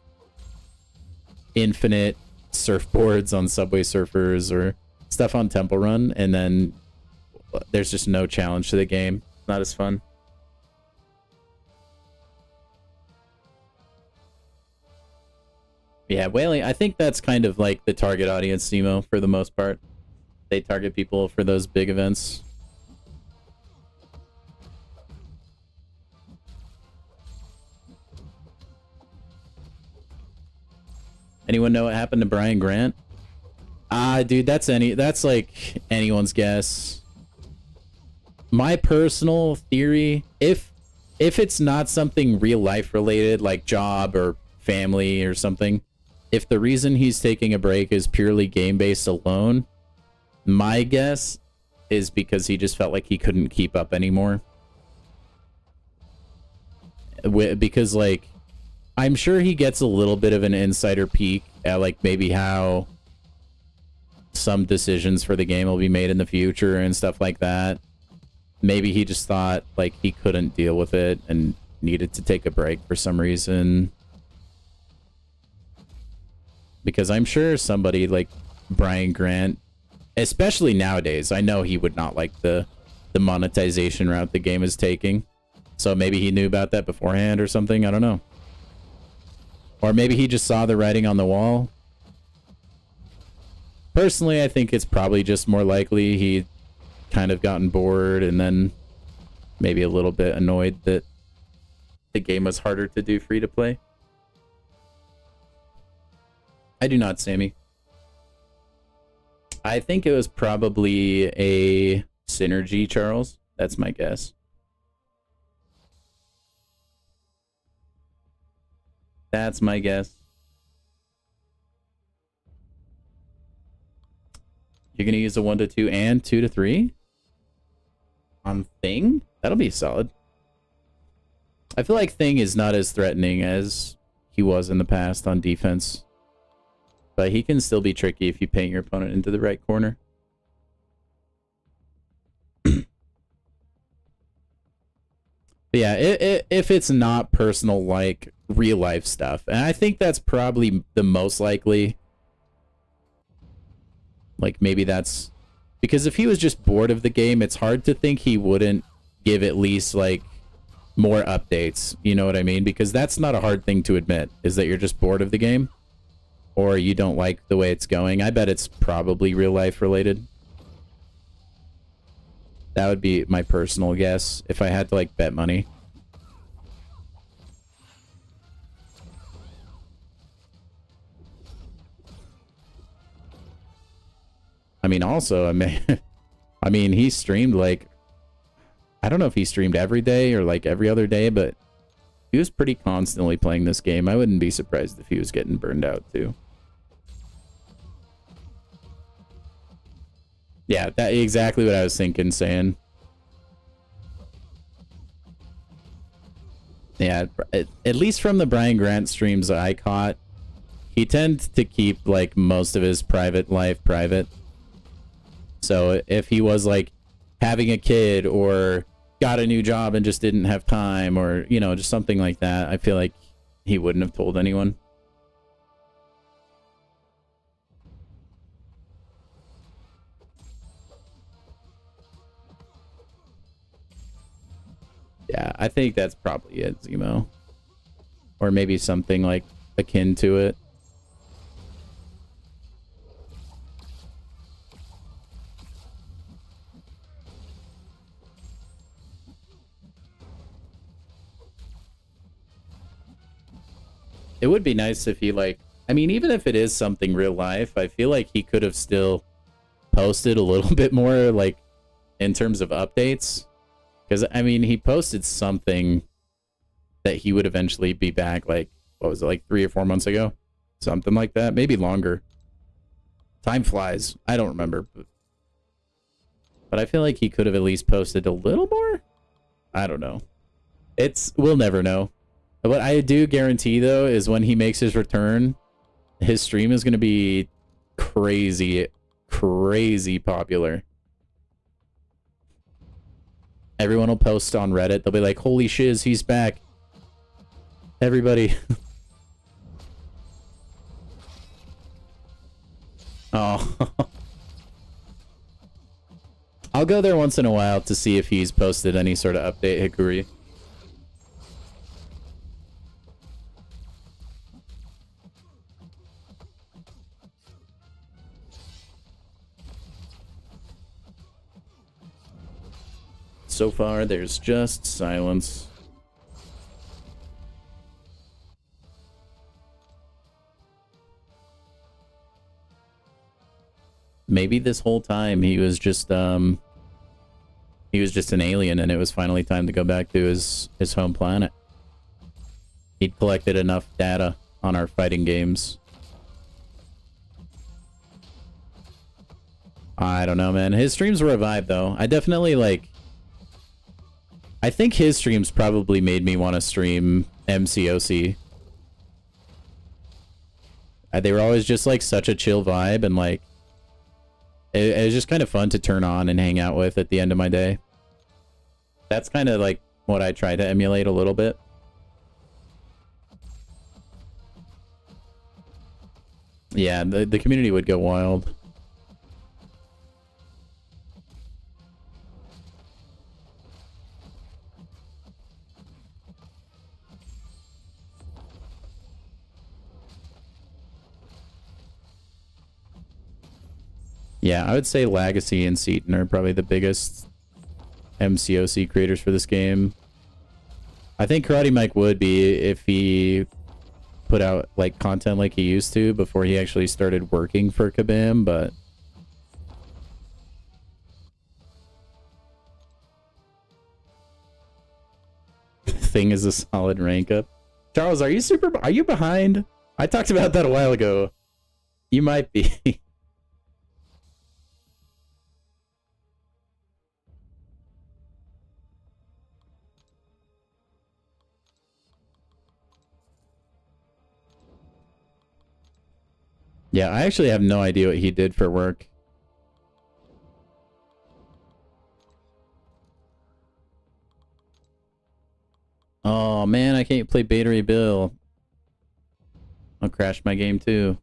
infinite surfboards on Subway Surfers, or stuff on Temple Run, and then there's just no challenge to the game. Not as fun. Yeah, whaling, I think that's kind of like the target audience, Nemo, for the most part. They target people for those big events. Anyone know what happened to Brian Grant? Dude, that's like anyone's guess. My personal theory, if it's not something real life related, like job or family or something, if the reason he's taking a break is purely game-based alone, my guess is because he just felt like he couldn't keep up anymore. Because, like, I'm sure he gets a little bit of an insider peek at, like, maybe how some decisions for the game will be made in the future and stuff like that. Maybe he just thought, like, he couldn't deal with it and needed to take a break for some reason. Because I'm sure somebody like Brian Grant, especially nowadays, I know he would not like the monetization route the game is taking. So maybe he knew about that beforehand or something. I don't know. Or maybe he just saw the writing on the wall. Personally, I think it's probably just more likely he kind of gotten bored and then maybe a little bit annoyed that the game was harder to do free to play. I do not, Sammy. I think it was probably a synergy, Charles. That's my guess. That's my guess. You're gonna use a 1 to 2 and 2 to 3 on Thing? That'll be solid. I feel like Thing is not as threatening as he was in the past on defense. But he can still be tricky if you paint your opponent into the right corner. Yeah, if it's not personal, like, real life stuff. And I think that's probably the most likely. Like, maybe that's... Because if he was just bored of the game, it's hard to think he wouldn't give at least, like, more updates. You know what I mean? Because that's not a hard thing to admit, is that you're just bored of the game. Or you don't like the way it's going. I bet it's probably real life related. That would be my personal guess if I had to, like, bet money. I mean, also, I mean, he streamed, like, I don't know if he streamed every day or, like, every other day, but he was pretty constantly playing this game. I wouldn't be surprised if he was getting burned out, too. Yeah, that's exactly what I was thinking, saying. Yeah, at least from the Brian Grant streams that I caught, he tends to keep like most of his private life private. So if he was like having a kid or got a new job and just didn't have time, or, you know, just something like that, I feel like he wouldn't have told anyone. Yeah, I think that's probably it, Zemo. Or maybe something like akin to it. It would be nice if he, like, I mean, even if it is something real life, I feel like he could have still posted a little bit more, like, in terms of updates. Because, I mean, he posted something that he would eventually be back, like, what was it, like 3 or 4 months ago? Something like that. Maybe longer. Time flies. I don't remember. But I feel like he could have at least posted a little more? I don't know. We'll never know. What I do guarantee, though, is when he makes his return, his stream is going to be crazy, crazy popular. Everyone will post on Reddit. They'll be like, holy shiz, he's back. Everybody. Oh. I'll go there once in a while to see if he's posted any sort of update, Hikuri. So far, there's just silence. Maybe this whole time he was just an alien, and it was finally time to go back to his home planet. He'd collected enough data on our fighting games. I don't know, man. His streams were a vibe, though. I definitely, like... I think his streams probably made me want to stream MCOC. They were always just, like, such a chill vibe, and, like... It was just kind of fun to turn on and hang out with at the end of my day. That's kind of, like, what I try to emulate a little bit. Yeah, the community would go wild. Yeah, I would say Legacy and Seaton are probably the biggest MCOC creators for this game. I think Karate Mike would be if he put out like content like he used to before he actually started working for Kabam, but Thing is a solid rank up. Charles, are you behind? I talked about that a while ago. You might be. Yeah, I actually have no idea what he did for work. Oh man, I can't play Beta Ray Bill. I'll crash my game too.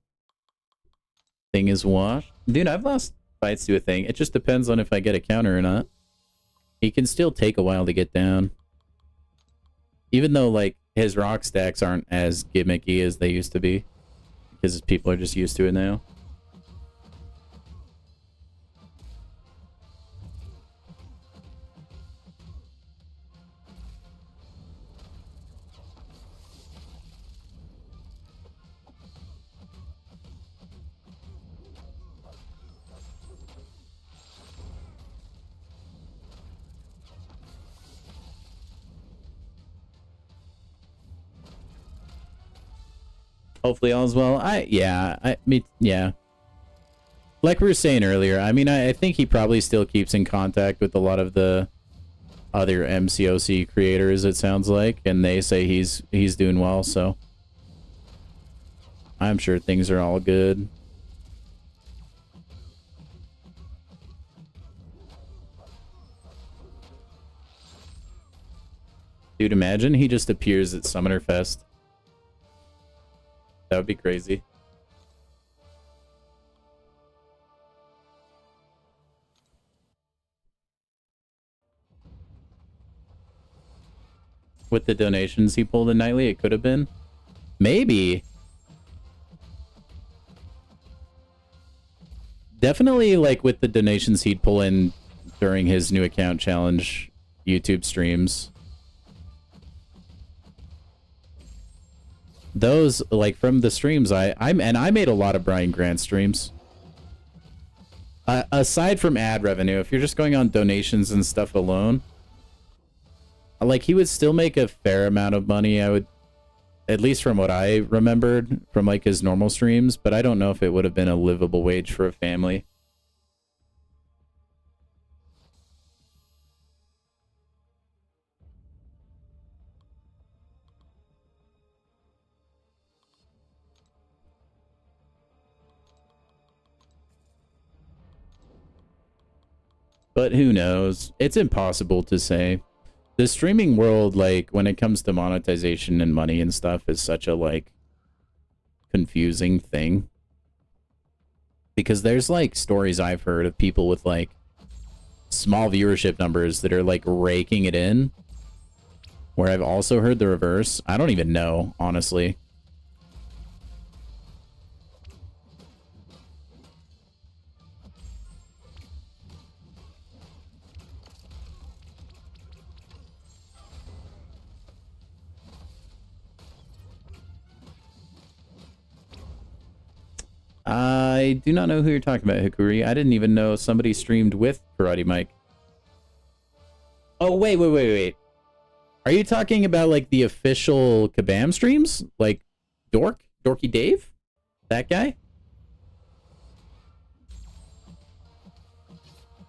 Thing is washed. Dude, I've lost fights to a Thing. It just depends on if I get a counter or not. He can still take a while to get down. Even though, like, his rock stacks aren't as gimmicky as they used to be. Because people are just used to it now. Hopefully all's well. Yeah. Like we were saying earlier, I mean, I think he probably still keeps in contact with a lot of the other MCOC creators, it sounds like, and they say he's doing well, so I'm sure things are all good. Dude, imagine he just appears at Summoner Fest. That would be crazy. With the donations he pulled in nightly, it could have been. Maybe. Definitely, like, with the donations he'd pull in during his new account challenge YouTube streams. Those, like, from the streams, I made a lot of Brian Grant streams. Aside from ad revenue, if you're just going on donations and stuff alone, like, he would still make a fair amount of money, I would, at least from what I remembered from, like, his normal streams, but I don't know if it would have been a livable wage for a family. But who knows? It's impossible to say. The streaming world, like, when it comes to monetization and money and stuff, is such a, like, confusing thing. Because there's, like, stories I've heard of people with, like, small viewership numbers that are, like, raking it in. Where I've also heard the reverse. I don't even know, honestly. I do not know who you're talking about, Hikuri. I didn't even know somebody streamed with Karate Mike. Oh, wait. Are you talking about, like, the official Kabam streams? Like, Dorky Dave? That guy?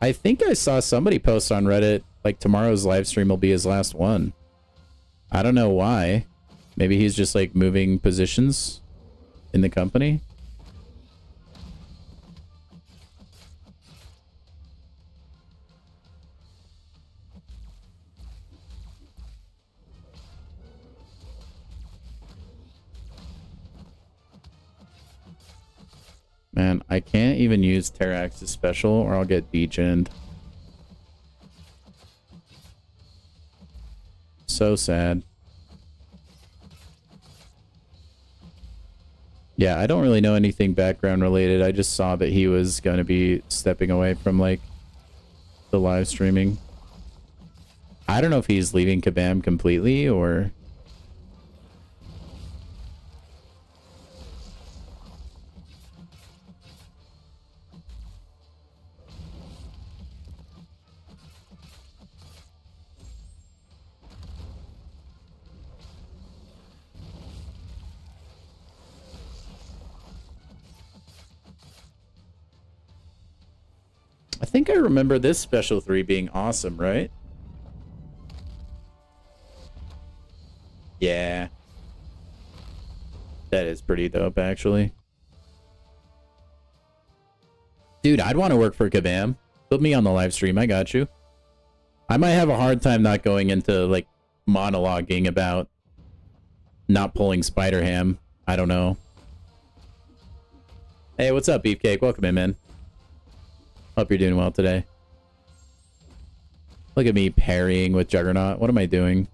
I think I saw somebody post on Reddit, like, tomorrow's live stream will be his last one. I don't know why. Maybe he's just, like, moving positions in the company. Man, I can't even use Terrax's special or I'll get degened. So sad. Yeah, I don't really know anything background related. I just saw that he was going to be stepping away from, like, the live streaming. I don't know if he's leaving Kabam completely or... I think I remember this Special 3 being awesome, right? Yeah. That is pretty dope, actually. Dude, I'd want to work for Kabam. Put me on the live stream, I got you. I might have a hard time not going into, like, monologuing about not pulling Spider-Ham. I don't know. Hey, what's up, Beefcake? Welcome in, man. Hope you're doing well today. Look at me parrying with Juggernaut. What am I doing?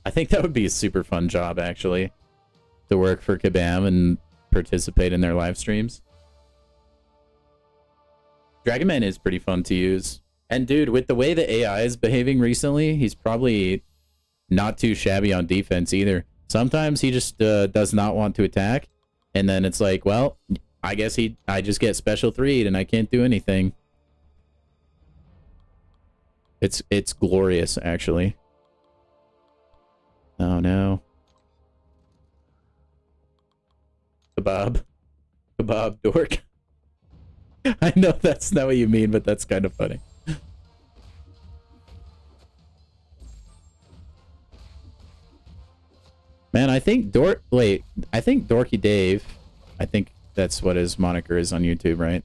I think that would be a super fun job, actually. To work for Kabam and participate in their live streams. Dragonman is pretty fun to use. And dude, with the way the AI is behaving recently, he's probably not too shabby on defense either. Sometimes he just does not want to attack. And then it's like, well, I guess I just get special 3'd and I can't do anything. It's glorious, actually. Oh no. Kebab dork. I know that's not what you mean, but that's kind of funny. Man, I think I think Dorky Dave, I think that's what his moniker is on YouTube, right?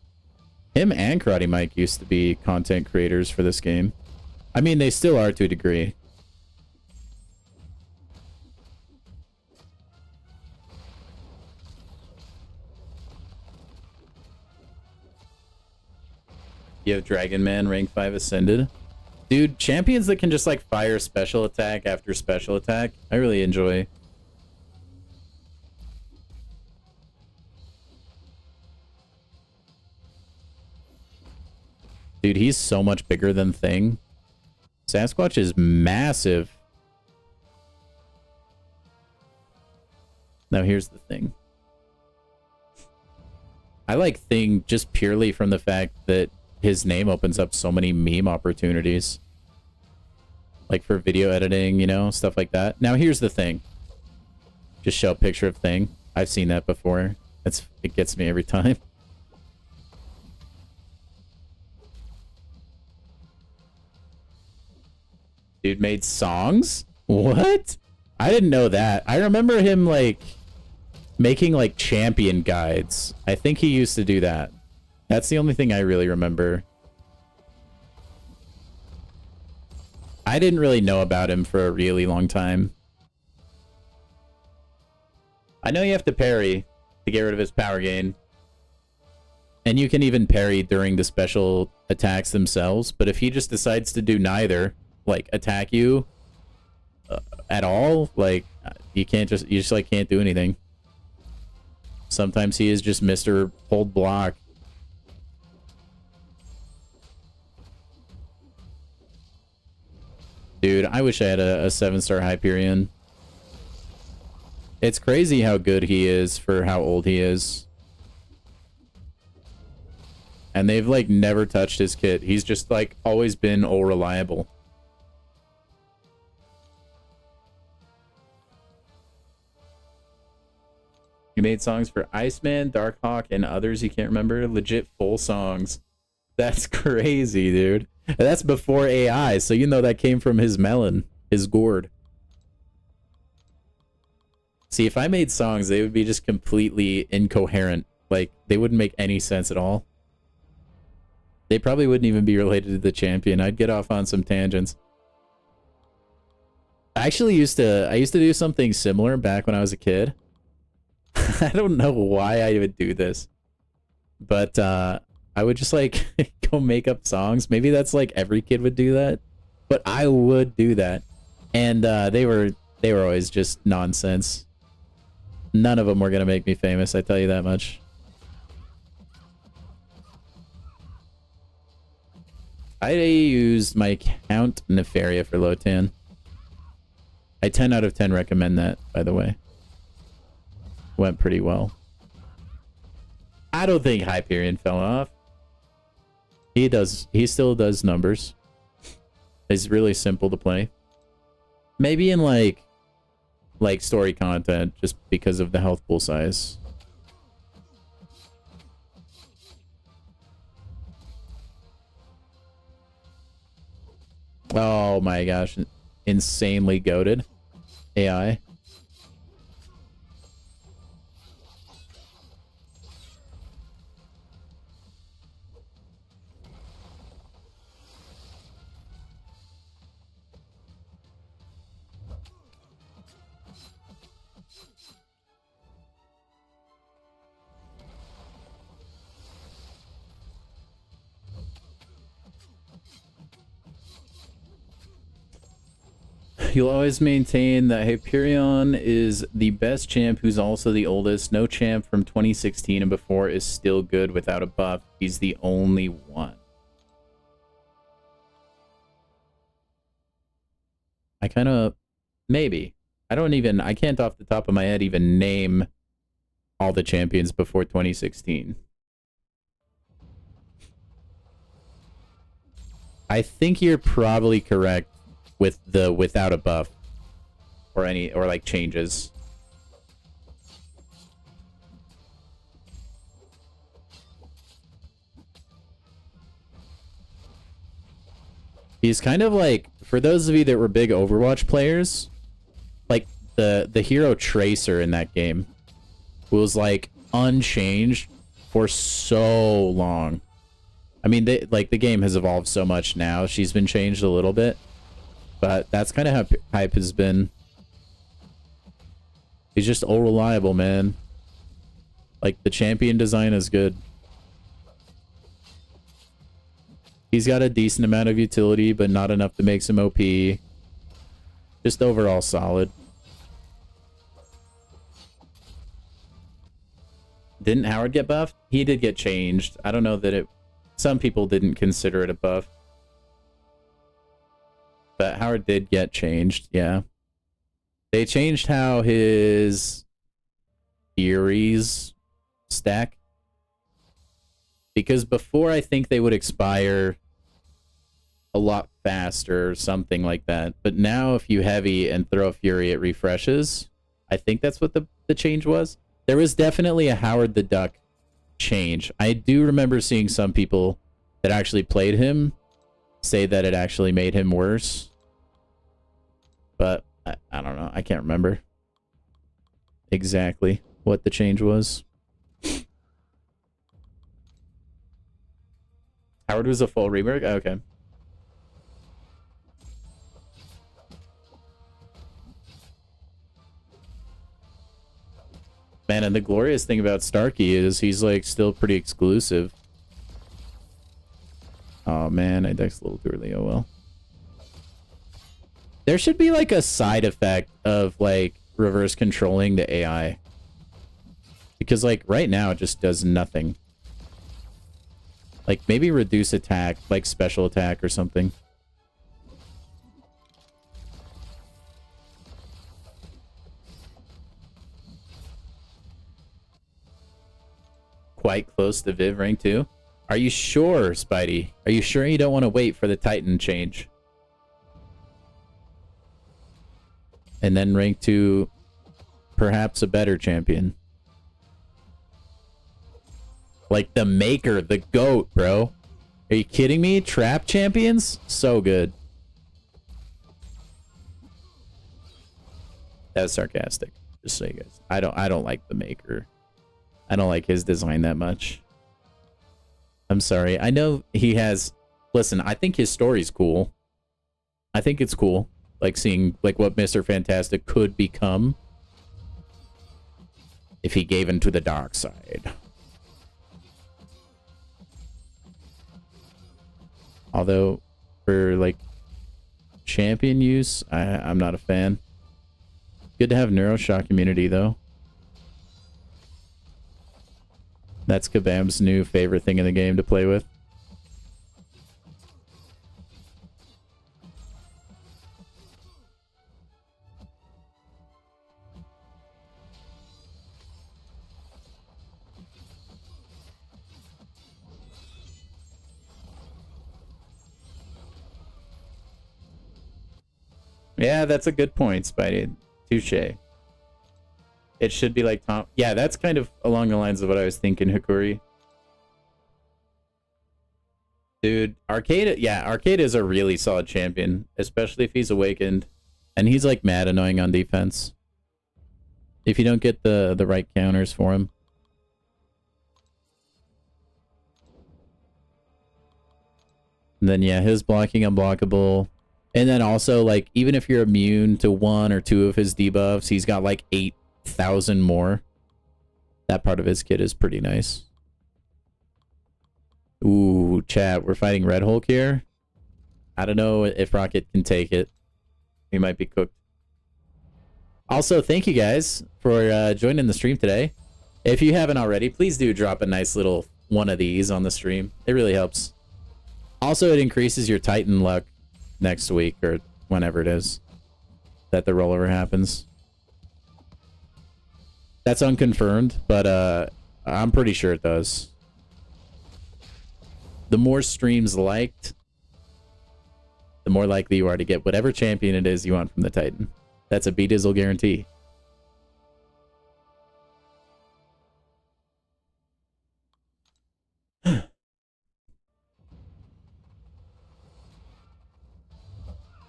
Him and Karate Mike used to be content creators for this game. I mean, they still are to a degree. You have Dragon Man, rank 5 ascended. Dude, champions that can just like fire special attack after special attack, I really enjoy. Dude, he's so much bigger than Thing. Sasquatch is massive. Now here's the thing. I like Thing just purely from the fact that his name opens up so many meme opportunities. Like for video editing, you know, stuff like that. Now here's the thing. Just show a picture of Thing. I've seen that before. It gets me every time. Dude made songs? What? I didn't know that. I remember him like making like champion guides. I think he used to do that. That's the only thing I really remember. I didn't really know about him for a really long time. I know you have to parry to get rid of his power gain. And you can even parry during the special attacks themselves. But if he just decides to do neither, like attack you at all, like you just like can't do anything. Sometimes he is just Mr. Hold Block. Dude, I wish I had a 7-star Hyperion. It's crazy how good he is for how old he is. And they've like never touched his kit. He's just like always been all reliable. He made songs for Iceman, Darkhawk, and others you can't remember. Legit full songs. That's crazy, dude. And that's before AI, so you know that came from his melon, his gourd. See, if I made songs, they would be just completely incoherent. Like, they wouldn't make any sense at all. They probably wouldn't even be related to the champion. I'd get off on some tangents. I actually used to do something similar back when I was a kid. I don't know why I would do this, but I would just like go make up songs. Maybe that's like every kid would do that, but I would do that, and they were always just nonsense. None of them were gonna make me famous, I tell you that much. I used my Count Nefaria for Lotan. I 10 out of 10 recommend that, by the way. Went pretty well. I don't think Hyperion fell off. He still does numbers. It's really simple to play. Maybe in like story content, just because of the health pool size. Oh my gosh. Insanely goated AI. You'll always maintain that Hyperion is the best champ who's also the oldest. No champ from 2016 and before is still good without a buff. He's the only one. I kind of... Maybe. I can't off the top of my head even name all the champions before 2016. I think you're probably correct with the without a buff or like changes. He's kind of like, for those of you that were big Overwatch players, like the hero Tracer in that game was like unchanged for so long. I mean, the game has evolved so much now. She's been changed a little bit, but that's kind of how hype has been. He's just all reliable, man. Like, the champion design is good. He's got a decent amount of utility, but not enough to make him OP. Just overall solid. Didn't Howard get buffed? He did get changed. I don't know that it... Some people didn't consider it a buff. But Howard did get changed, yeah. They changed how his Furies stack. Because before, I think they would expire a lot faster or something like that. But now if you heavy and throw a Fury, it refreshes. I think that's what the change was. There was definitely a Howard the Duck change. I do remember seeing some people that actually played him say that it actually made him worse. But I don't know. I can't remember exactly what the change was. Howard was a full rework? Okay. Man, and the glorious thing about Starkey is he's like still pretty exclusive. Oh man, I dexed a little too early. Oh well. There should be like a side effect of like reverse controlling the AI. Because like right now it just does nothing. Like maybe reduce attack, like special attack or something. Quite close to Viv rank 2. Are you sure, Spidey? Are you sure you don't want to wait for the Titan change? And then rank 2, perhaps a better champion. Like the Maker, the GOAT, bro. Are you kidding me? Trap champions? So good. That was sarcastic. Just so you guys. I don't like the Maker. I don't like his design that much. I'm sorry. I know he has... Listen, I think his story's cool. I think it's cool. Like seeing like what Mr. Fantastic could become if he gave into the dark side. Although, for like champion use, I'm not a fan. Good to have Neuroshock immunity though. That's Kabam's new favorite thing in the game to play with. Yeah, that's a good point, Spidey. Touche. It should be like Tom. Yeah, that's kind of along the lines of what I was thinking, Hikuri. Dude, Arcade, yeah, Arcade is a really solid champion, especially if he's awakened. And he's like mad annoying on defense. If you don't get the right counters for him. And then yeah, his blocking unblockable. And then also like even if you're immune to 1 or 2 of his debuffs, he's got like 8,000 more. That part of his kit is pretty nice. Ooh, chat, we're fighting Red Hulk here. I don't know if Rocket can take it. He might be cooked. Also, thank you guys for joining the stream today. If you haven't already, please do drop a nice little one of these on the stream. It really helps. Also, it increases your Titan luck next week or whenever it is that the rollover happens. That's unconfirmed, but I'm pretty sure it does. The more streams liked, the more likely you are to get whatever champion it is you want from the Titan. That's a B-Dizzle guarantee.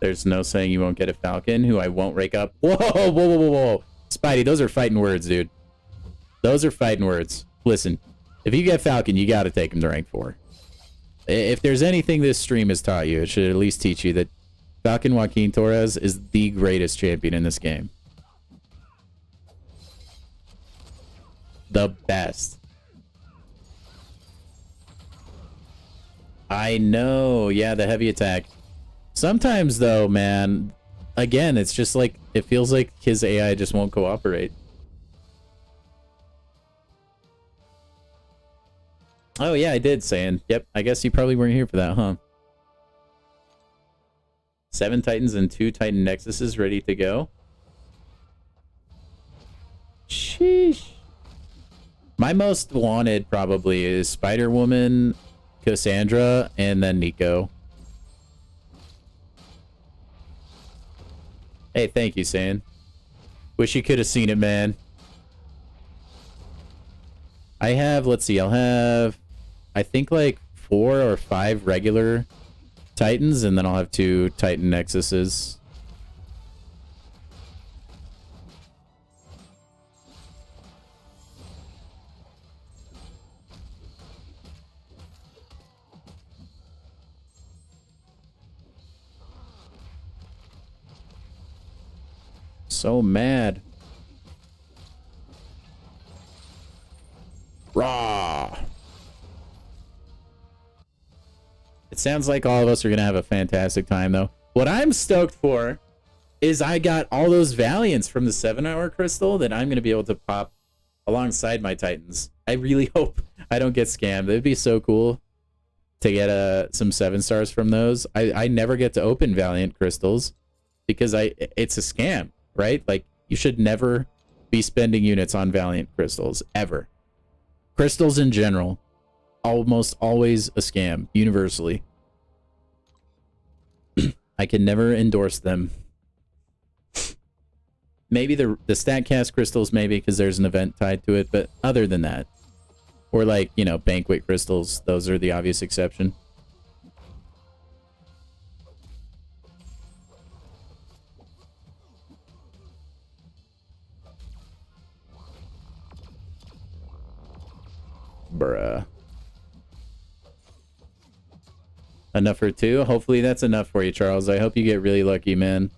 There's no saying you won't get a Falcon, who I won't rake up. Whoa, whoa, whoa, whoa, whoa. Spidey, those are fighting words, dude. Those are fighting words. Listen, if you get Falcon, you got to take him to rank 4. If there's anything this stream has taught you, it should at least teach you that Falcon Joaquin Torres is the greatest champion in this game. The best. I know. Yeah, the heavy attack. Sometimes, though, man, again, it's just like, it feels like his AI just won't cooperate. Oh, yeah, I did, Saiyan. Yep, I guess you probably weren't here for that, huh? 7 Titans and 2 Titan Nexuses ready to go. Sheesh. My most wanted probably is Spider-Woman, Cassandra, and then Nico. Hey, thank you, Saiyan. Wish you could have seen it, man. I have, let's see, I'll have, I think like 4 or 5 regular Titans, and then I'll have 2 Titan Nexuses. So mad. Raw. It sounds like all of us are going to have a fantastic time, though. What I'm stoked for is I got all those Valiants from the 7-hour crystal that I'm going to be able to pop alongside my Titans. I really hope I don't get scammed. It'd be so cool to get some 7 stars from those. I never get to open Valiant crystals because it's a scam, right? Like, you should never be spending units on Valiant crystals, ever. Crystals in general, almost always a scam, universally. I can never endorse them. Maybe the StatCast crystals, maybe, because there's an event tied to it, but other than that, or like, you know, Banquet crystals, those are the obvious exception. Bruh. Enough for 2? Hopefully that's enough for you, Charles. I hope you get really lucky, man.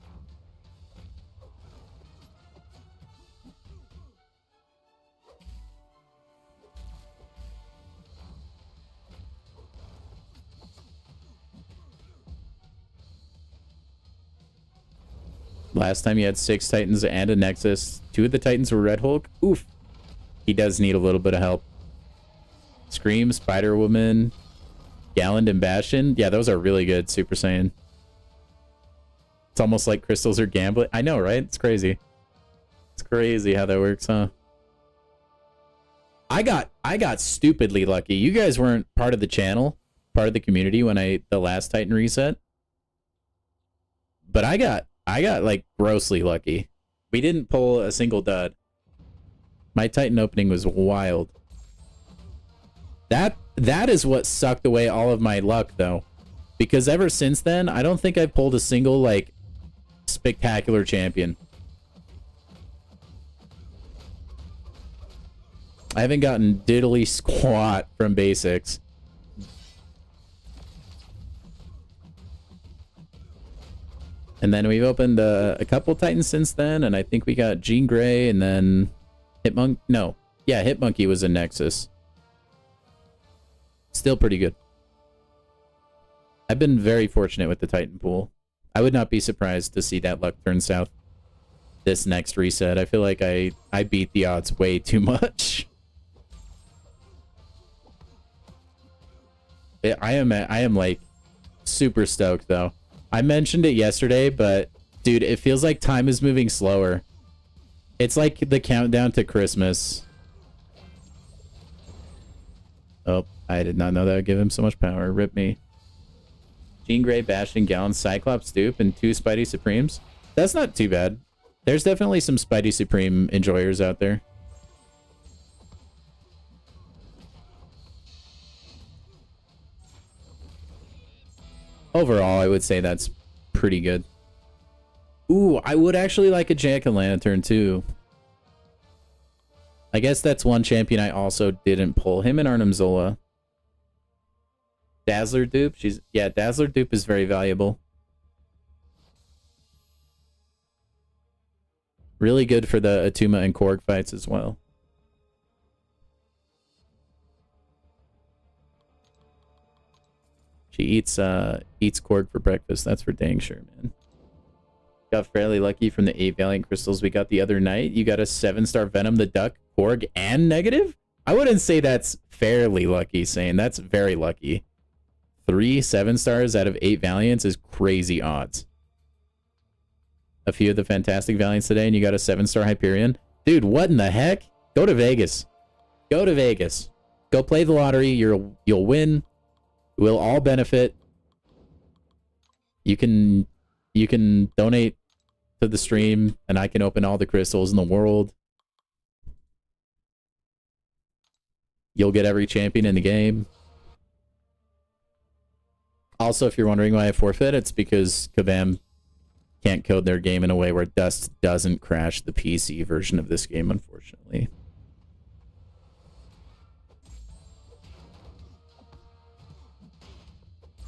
Last time you had 6 Titans and a Nexus. 2 of the Titans were Red Hulk. Oof. He does need a little bit of help. Scream, Spider-Woman, Galland, and Bastion. Yeah, those are really good, Super Saiyan. It's almost like crystals are gambling. I know, right? It's crazy. It's crazy how that works, huh? I got stupidly lucky. You guys weren't part of the channel, part of the community when the last Titan reset. But I got like grossly lucky. We didn't pull a single dud. My Titan opening was wild. That is what sucked away all of my luck, though. Because ever since then, I don't think I've pulled a single, like, spectacular champion. I haven't gotten diddly squat from basics. And then we've opened a couple Titans since then, and I think we got Jean Grey, and then Hitmonkey. No. Yeah, Hitmonkey was a Nexus. Still pretty good. I've been very fortunate with the Titan pool. I would not be surprised to see that luck turn south this next reset. I feel like I beat the odds way too much. I am like super stoked though. I mentioned it yesterday, but dude, it feels like time is moving slower. It's like the countdown to Christmas. Oh, I did not know that would give him so much power. Rip me. Jean Grey, Bastion, Gallant, Cyclops, Dupe, and 2 Spidey Supremes. That's not too bad. There's definitely some Spidey Supreme enjoyers out there. Overall, I would say that's pretty good. Ooh, I would actually like a jack-o'-lantern too. I guess that's one champion I also didn't pull. Him and Arnim Zola. Dazzler dupe. Yeah, Dazzler dupe is very valuable. Really good for the Atuma and Korg fights as well. She eats Korg for breakfast. That's for dang sure, man. Got fairly lucky from the 8 Valiant Crystals we got the other night. You got a 7-star Venom, the Duck, Korg, and negative? I wouldn't say that's fairly lucky, saying that's very lucky. 3 7-stars out of 8 Valiants is crazy odds. A few of the Fantastic Valiants today, and you got a 7-star Hyperion. Dude, what in the heck? Go to Vegas. Go to Vegas. Go play the lottery. You'll win. We'll all benefit. You can donate to the stream, and I can open all the crystals in the world. You'll get every champion in the game. Also, if you're wondering why I forfeit, it's because Kabam can't code their game in a way where Dust doesn't crash the PC version of this game, unfortunately.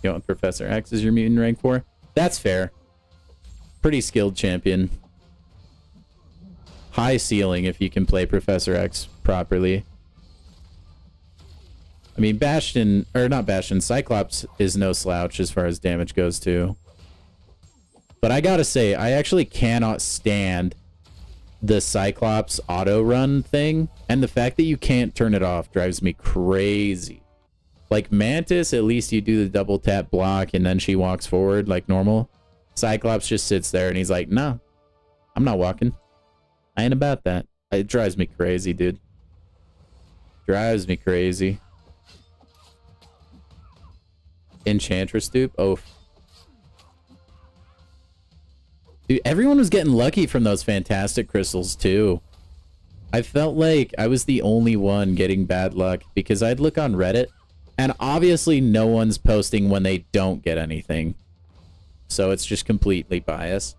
You want Professor X as your mutant rank 4? That's fair. Pretty skilled champion. High ceiling if you can play Professor X properly. I mean, Bastion, or not Bastion, Cyclops is no slouch as far as damage goes too. But I gotta say, I actually cannot stand the Cyclops auto run thing, and the fact that you can't turn it off drives me crazy. Like Mantis, at least you do the double tap block and then she walks forward like normal. Cyclops just sits there and he's like, no, I'm not walking. I ain't about that. It drives me crazy, dude. Drives me crazy. Enchantress dupe? Oh. Dude, everyone was getting lucky from those fantastic crystals too. I felt like I was the only one getting bad luck because I'd look on Reddit and obviously no one's posting when they don't get anything. So it's just completely biased.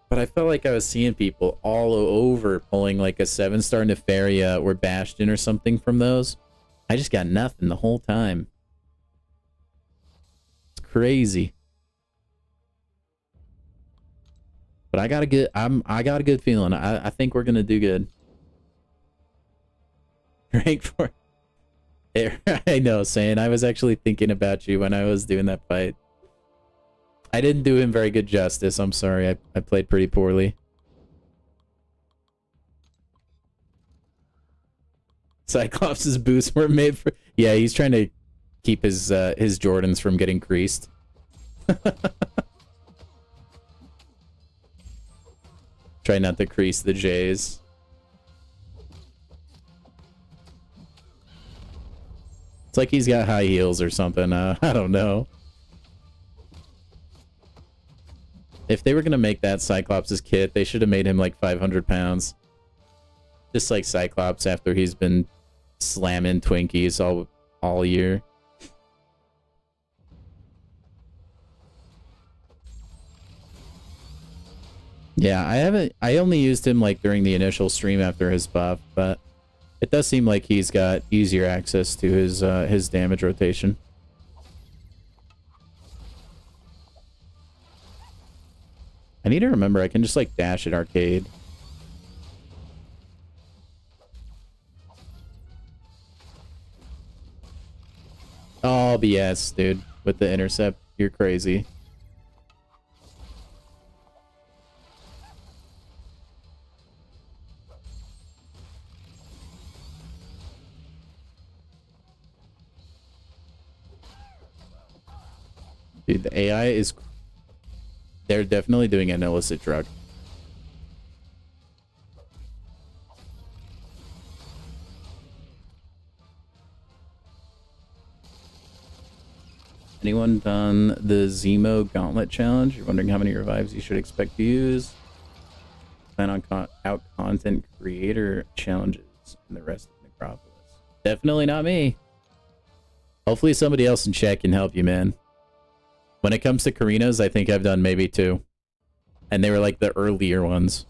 But I felt like I was seeing people all over pulling like a 7-star Nefaria or Bastion or something from those. I just got nothing the whole time. It's crazy. But I got a good feeling. I think we're gonna do good. Rank 4. I know, saying I was actually thinking about you when I was doing that fight. I didn't do him very good justice. I'm sorry. I played pretty poorly. Cyclops' boots were made for... Yeah, he's trying to keep his Jordans from getting creased. Try not to crease the J's. It's like he's got high heels or something. I don't know. If they were going to make that Cyclops' kit, they should have made him like 500 pounds. Just like Cyclops after he's been slamming Twinkies all year. Yeah, I only used him like during the initial stream after his buff, but it does seem like he's got easier access to his damage rotation. I need to remember I can just like dash at arcade. Oh, BS, dude. With the intercept, you're crazy. Dude, the AI is... They're definitely doing an illicit drug. Anyone done the Zemo Gauntlet Challenge? You're wondering how many revives you should expect to use? Plan on out content creator challenges and the rest of Necropolis. Definitely not me. Hopefully somebody else in chat can help you, man. When it comes to Karinas, I think I've done maybe 2. And they were like the earlier ones.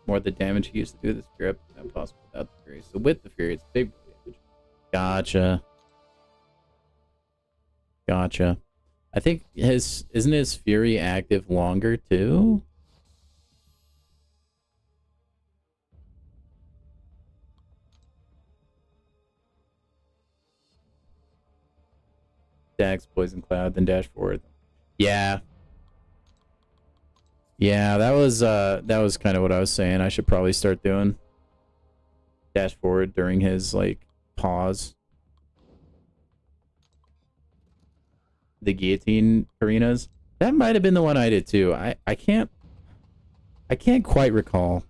More the damage he used to do this grip than possible without the fury. So with the fury, it's big damage. Gotcha. Gotcha. I think isn't his fury active longer too? Dax, Poison Cloud, then dash forward. Yeah. Yeah, that was kind of what I was saying. I should probably start doing dash forward during his like pause. The guillotine arenas. That might have been the one I did too. I can't quite recall.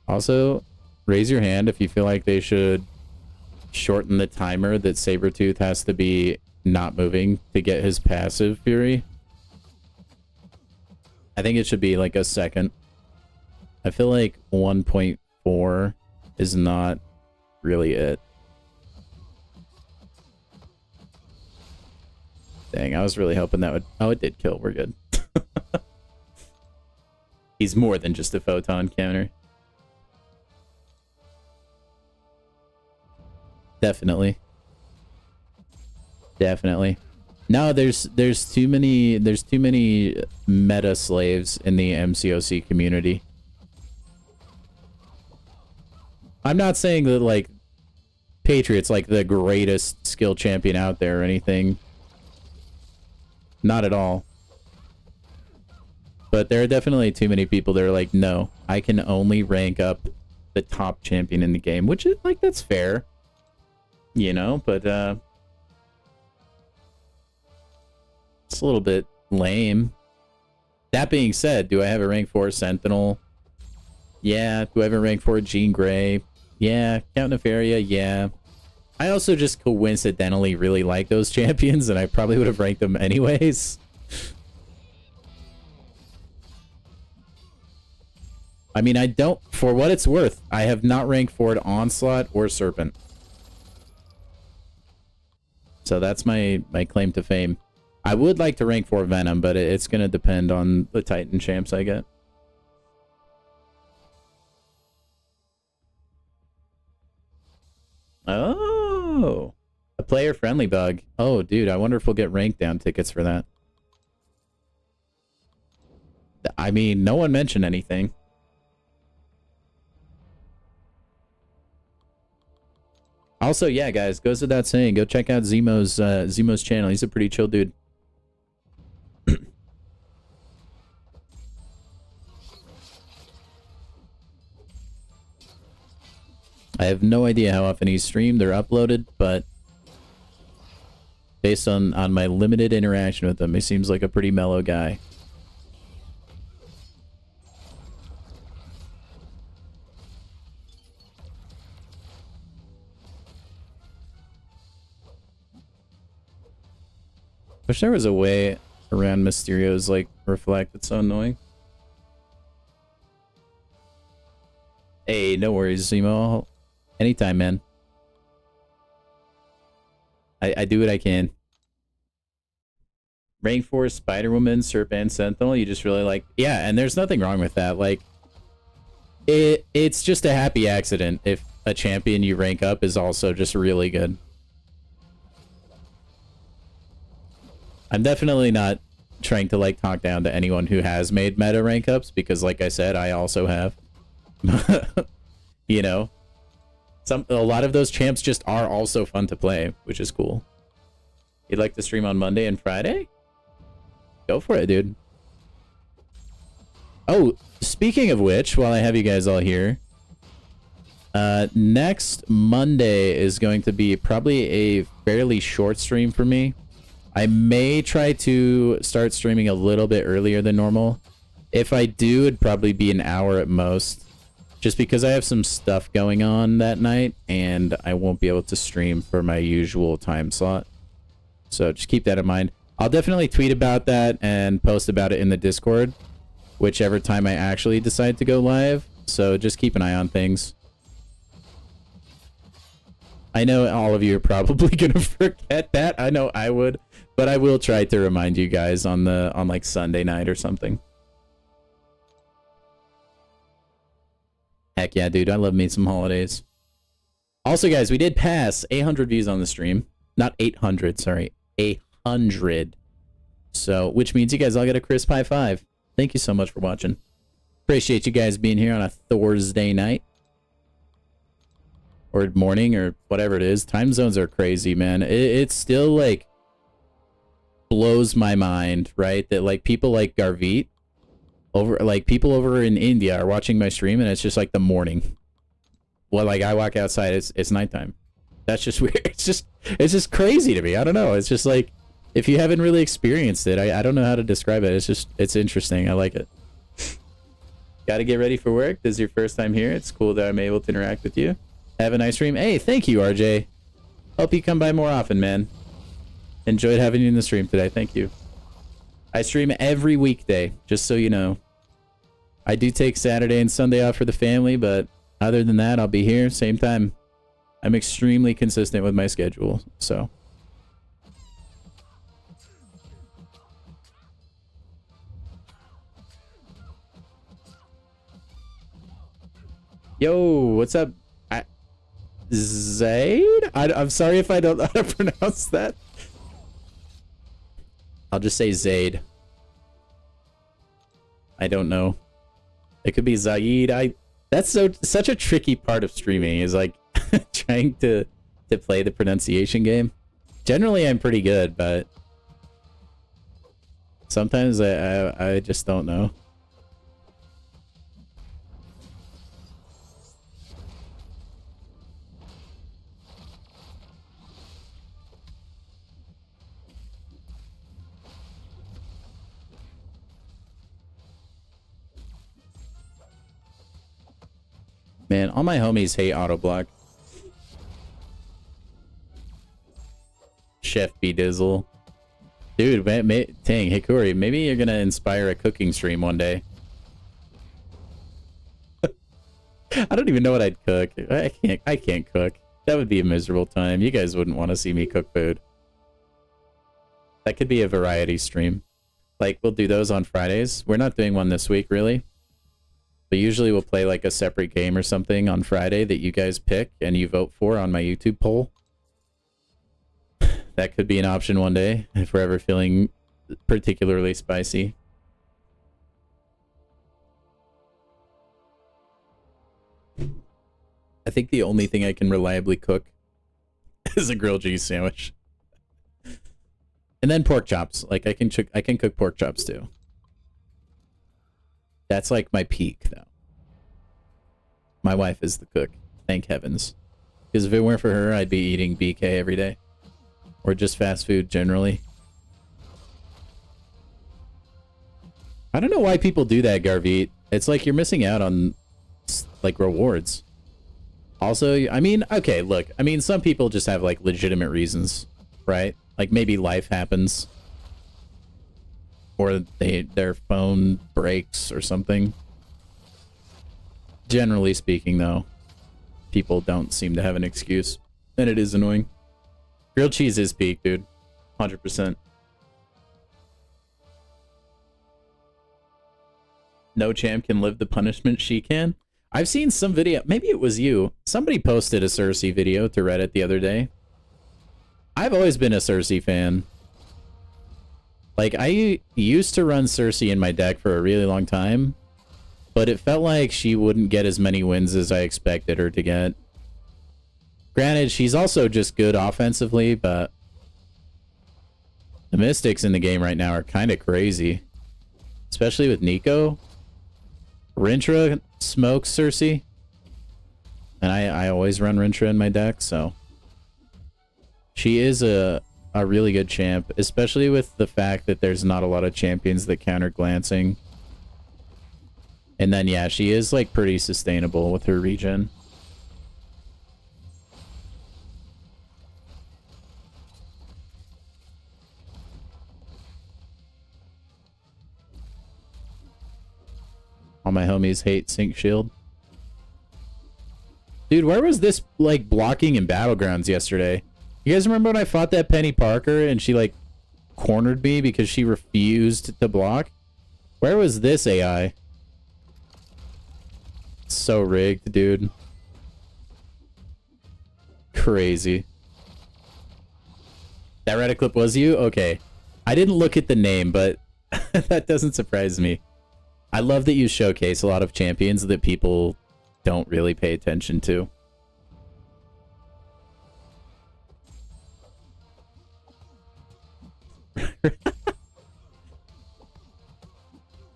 Also, raise your hand if you feel like they should shorten the timer that Sabretooth has to be not moving to get his passive fury. I think it should be like a second. I feel like 1.4 is not really it. Dang, I was really hoping that would... Oh, it did kill. We're good. He's more than just a photon counter. Definitely. Definitely. No, there's too many meta slaves in the MCOC community. I'm not saying that like Patriot's like the greatest skill champion out there or anything. Not at all. But there are definitely too many people that are like, no, I can only rank up the top champion in the game, which is like, that's fair. You know, but it's a little bit lame. That being said, do I have a rank 4 Sentinel? Yeah. Do I have a rank 4 Jean Grey? Yeah. Count Nefaria? Yeah. I also just coincidentally really like those champions, and I probably would have ranked them anyways. I mean, I don't... For what it's worth, I have not ranked forward Onslaught or Serpent. So that's my claim to fame. I would like to rank for Venom, but it's going to depend on the Titan champs I get. Oh, a player-friendly bug. Oh, dude, I wonder if we'll get rank down tickets for that. I mean, no one mentioned anything. Also, yeah, guys, goes without saying, go check out Zemo's channel. He's a pretty chill dude. I have no idea how often he's streamed or uploaded, but based on my limited interaction with him, he seems like a pretty mellow guy. Wish there was a way around Mysterio's, like, reflect. It's so annoying. Hey, no worries, Zemo. Anytime, man. I do what I can. Rank 4, Spider-Woman, Serpent, Sentinel, you just really like... Yeah, and there's nothing wrong with that. Like, it's just a happy accident if a champion you rank up is also just really good. I'm definitely not trying to, like, talk down to anyone who has made meta rank ups, because, like I said, I also have. You know? A lot of those champs just are also fun to play, which is cool. You'd like to stream on Monday and Friday? Go for it, dude. Oh, speaking of which, while I have you guys all here, next Monday is going to be probably a fairly short stream for me. I may try to start streaming a little bit earlier than normal. If I do, it'd probably be an hour at most. Just because I have some stuff going on that night, and I won't be able to stream for my usual time slot. So just keep that in mind. I'll definitely tweet about that and post about it in the Discord, whichever time I actually decide to go live. So just keep an eye on things. I know all of you are probably gonna forget that. I know I would, but I will try to remind you guys on like Sunday night or something. Heck yeah, dude. I love me some holidays. Also, guys, we did pass 800 views on the stream. Not 800, sorry. 100. So, which means you guys all get a crisp high five. Thank you so much for watching. Appreciate you guys being here on a Thursday night. Or morning, or whatever it is. Time zones are crazy, man. It still, like, blows my mind, right? That, like, people like Garvit, people over in India are watching my stream, and it's just, like, the morning. Well, like, I walk outside, it's nighttime. That's just weird. It's just crazy to me. I don't know. It's just, like, if you haven't really experienced it, I don't know how to describe it. It's interesting. I like it. Gotta get ready for work. This is your first time here. It's cool that I'm able to interact with you. Have a nice stream. Hey, thank you, RJ. Hope you come by more often, man. Enjoyed having you in the stream today. Thank you. I stream every weekday, just so you know. I do take Saturday and Sunday off for the family, but other than that, I'll be here same time. I'm extremely consistent with my schedule, so. Yo, what's up? Zaid? I'm sorry if I don't know how to pronounce that. I'll just say Zaid. I don't know. It could be Zaid. That's such a tricky part of streaming, is like trying to play the pronunciation game. Generally I'm pretty good, but sometimes I just don't know. Man, all my homies hate Autoblock. Chef B Dizzle. Dude, dang, Hikuri, maybe you're gonna inspire a cooking stream one day. I don't even know what I'd cook. I can't cook. That would be a miserable time. You guys wouldn't want to see me cook food. That could be a variety stream. Like, we'll do those on Fridays. We're not doing one this week, really. But usually we'll play like a separate game or something on Friday that you guys pick and you vote for on my YouTube poll. That could be an option one day if we're ever feeling particularly spicy. I think the only thing I can reliably cook is a grilled cheese sandwich. And then pork chops. Like I can cook pork chops too. That's like my peak, though. My wife is the cook. Thank heavens. Because if it weren't for her, I'd be eating BK every day. Or just fast food, generally. I don't know why people do that, Garvit. It's like you're missing out on, like, rewards. Also, I mean, okay, look. I mean, some people just have, like, legitimate reasons, right? Like, maybe life happens. Or their phone breaks or something. Generally speaking, though, people don't seem to have an excuse. And it is annoying. Grilled cheese is peak, dude. 100%. No champ can live the punishment she can. I've seen some video. Maybe it was you. Somebody posted a Cersei video to Reddit the other day. I've always been a Cersei fan. Like, I used to run Cersei in my deck for a really long time, but it felt like she wouldn't get as many wins as I expected her to get. Granted, she's also just good offensively, but The Mystics in the game right now are kind of crazy. Especially with Nico. Rintra smokes Cersei. And I always run Rintra in my deck, so... She is a really good champ, especially with the fact that there's not a lot of champions that counter glancing. And then, yeah, she is, like, pretty sustainable with her regen. All my homies hate Sync Shield. Dude, where was this, like, blocking in Battlegrounds yesterday? You guys remember when I fought that Penny Parker and she, like, cornered me because she refused to block? Where was this AI? It's so rigged, dude. Crazy. That Reddit clip was you? Okay. I didn't look at the name, but that doesn't surprise me. I love that you showcase a lot of champions that people don't really pay attention to.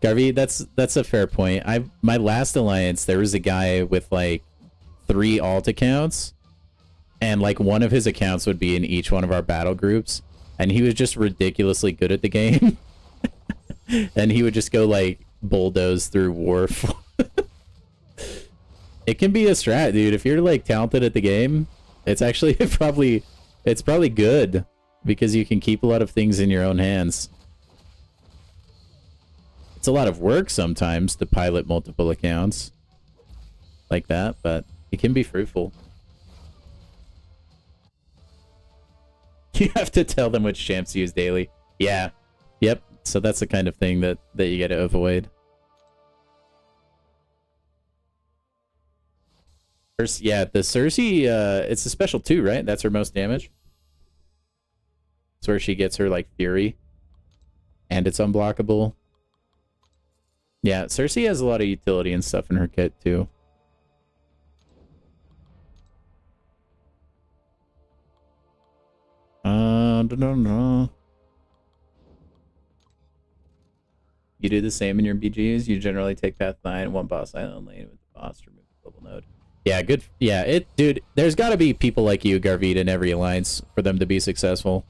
Garvey, that's a fair point. My last alliance, there was a guy with like 3 alt accounts, and like one of his accounts would be in each one of our battle groups, and he was just ridiculously good at the game. And he would just go like bulldoze through Wharf. It can be a strat, dude. If you're like talented at the game, it's actually probably good because you can keep a lot of things in your own hands. It's a lot of work sometimes to pilot multiple accounts like that, but it can be fruitful. You have to tell them which champs to use daily. Yeah. Yep. So that's the kind of thing that you got to avoid. Yeah, the Cersei, it's a special 2, right? That's her most damage. It's where she gets her, like, Fury. And it's unblockable. Yeah, Cersei has a lot of utility and stuff in her kit, too. No. You do the same in your BGs? You generally take Path 9 and one boss island lane with the boss to remove the global node. Yeah, good. Yeah, dude, there's got to be people like you, Garvit, in every alliance for them to be successful.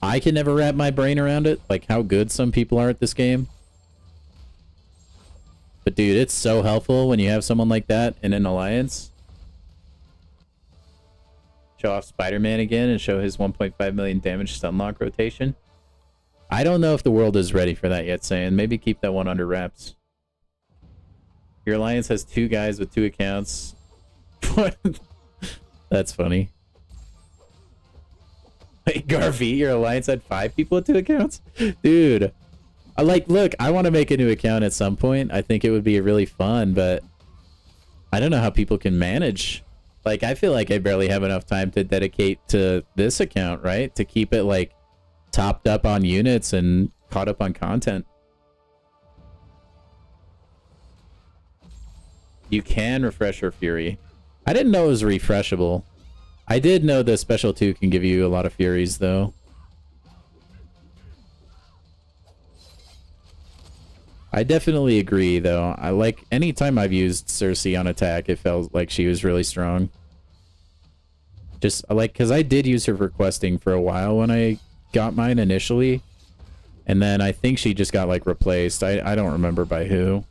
I can never wrap my brain around it, like how good some people are at this game. But dude, it's so helpful when you have someone like that in an alliance. Show off Spider-Man again and show his 1.5 million damage stunlock rotation. I don't know if the world is ready for that yet, saying maybe keep that one under wraps. Your alliance has 2 guys with 2 accounts. That's funny. Wait, Garvey, your alliance had 5 people with 2 accounts? Dude. Look, I want to make a new account at some point. I think it would be really fun, but I don't know how people can manage. Like, I feel like I barely have enough time to dedicate to this account, right? To keep it, like, topped up on units and caught up on content. You can refresh her Fury. I didn't know it was refreshable. I did know the special 2 can give you a lot of Furies, though. I definitely agree, though. I like anytime I've used Cersei on attack, it felt like she was really strong. Just like, because I did use her for questing for a while when I got mine initially, and then I think she just got like replaced. I don't remember by who.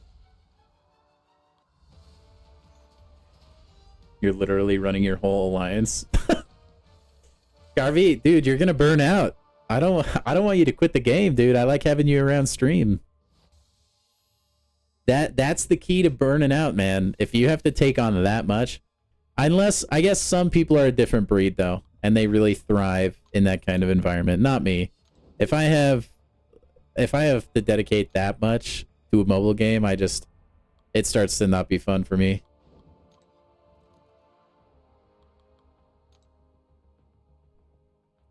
You're literally running your whole alliance. Garvey, dude, you're gonna burn out. I don't want you to quit the game, dude. I like having you around stream. That's the key to burning out, man. If you have to take on that much, unless I guess some people are a different breed though, and they really thrive in that kind of environment. Not me. If I have to dedicate that much to a mobile game, it starts to not be fun for me.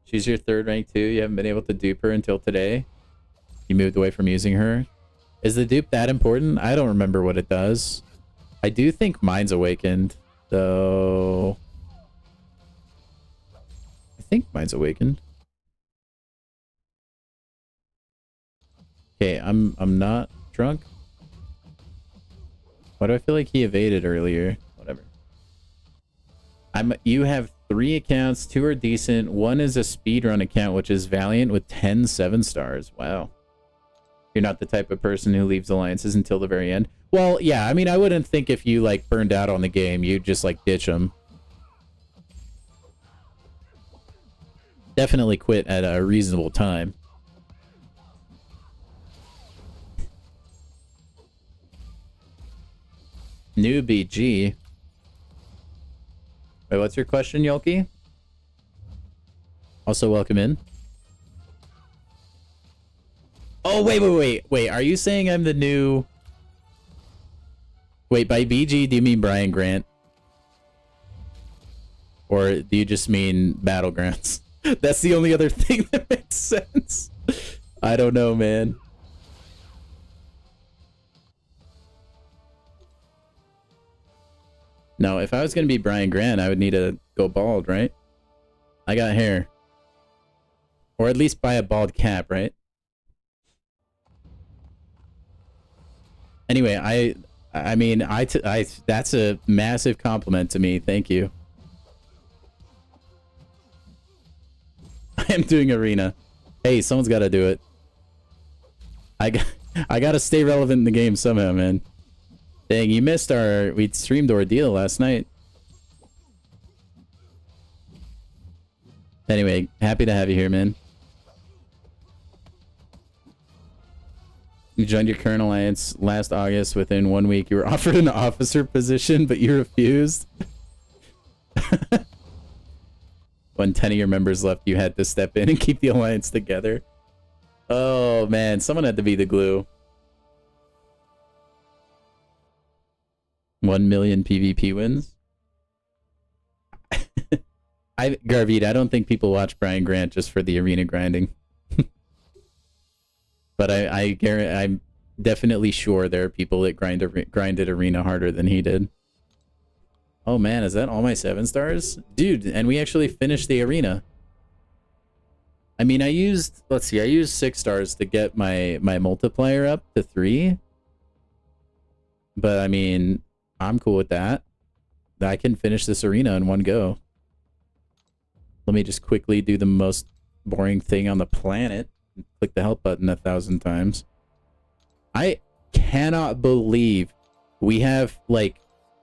She's your 3rd rank too. You haven't been able to dupe her until today. You moved away from using her. Is the dupe that important? I don't remember what it does. I do think Mind's Awakened, though. think mine's awakened. Okay, I'm not drunk. Why do I feel like he evaded earlier? Whatever. You have 3 accounts, 2 are decent, 1 is a speedrun account, which is Valiant with 10 7-stars. Wow. You're not the type of person who leaves alliances until the very end. Well, yeah, I mean, I wouldn't think if you, like, burned out on the game, you'd just, like, ditch them. Definitely quit at a reasonable time. New BG. Wait, what's your question, Yolki? Also, welcome in. Oh, wait. Are you saying I'm the new... Wait, by BG, do you mean Brian Grant? Or do you just mean Battlegrounds? That's the only other thing that makes sense. I don't know, man. No, if I was going to be Brian Grant, I would need to go bald, right? I got hair. Or at least buy a bald cap, right? Anyway, I mean, that's a massive compliment to me. Thank you. I am doing arena. Hey, someone's got to do it. I got to stay relevant in the game somehow, man. Dang, you missed we streamed Ordeal last night. Anyway, happy to have you here, man. You joined your current alliance last August. Within 1 week, you were offered an officer position, but you refused. When 10 of your members left, you had to step in and keep the alliance together. Oh, man. Someone had to be the glue. 1 million PvP wins. Garvid, I don't think people watch Brian Grant just for the arena grinding. But I guarantee, I'm definitely sure there are people that grinded arena harder than he did. Oh man, is that all my 7-stars? Dude, and we actually finished the arena. I mean, I used 6 stars to get my multiplier up to 3. But I mean, I'm cool with that. I can finish this arena in one go. Let me just quickly do the most boring thing on the planet. Click the help button 1,000 times. I cannot believe we have, like,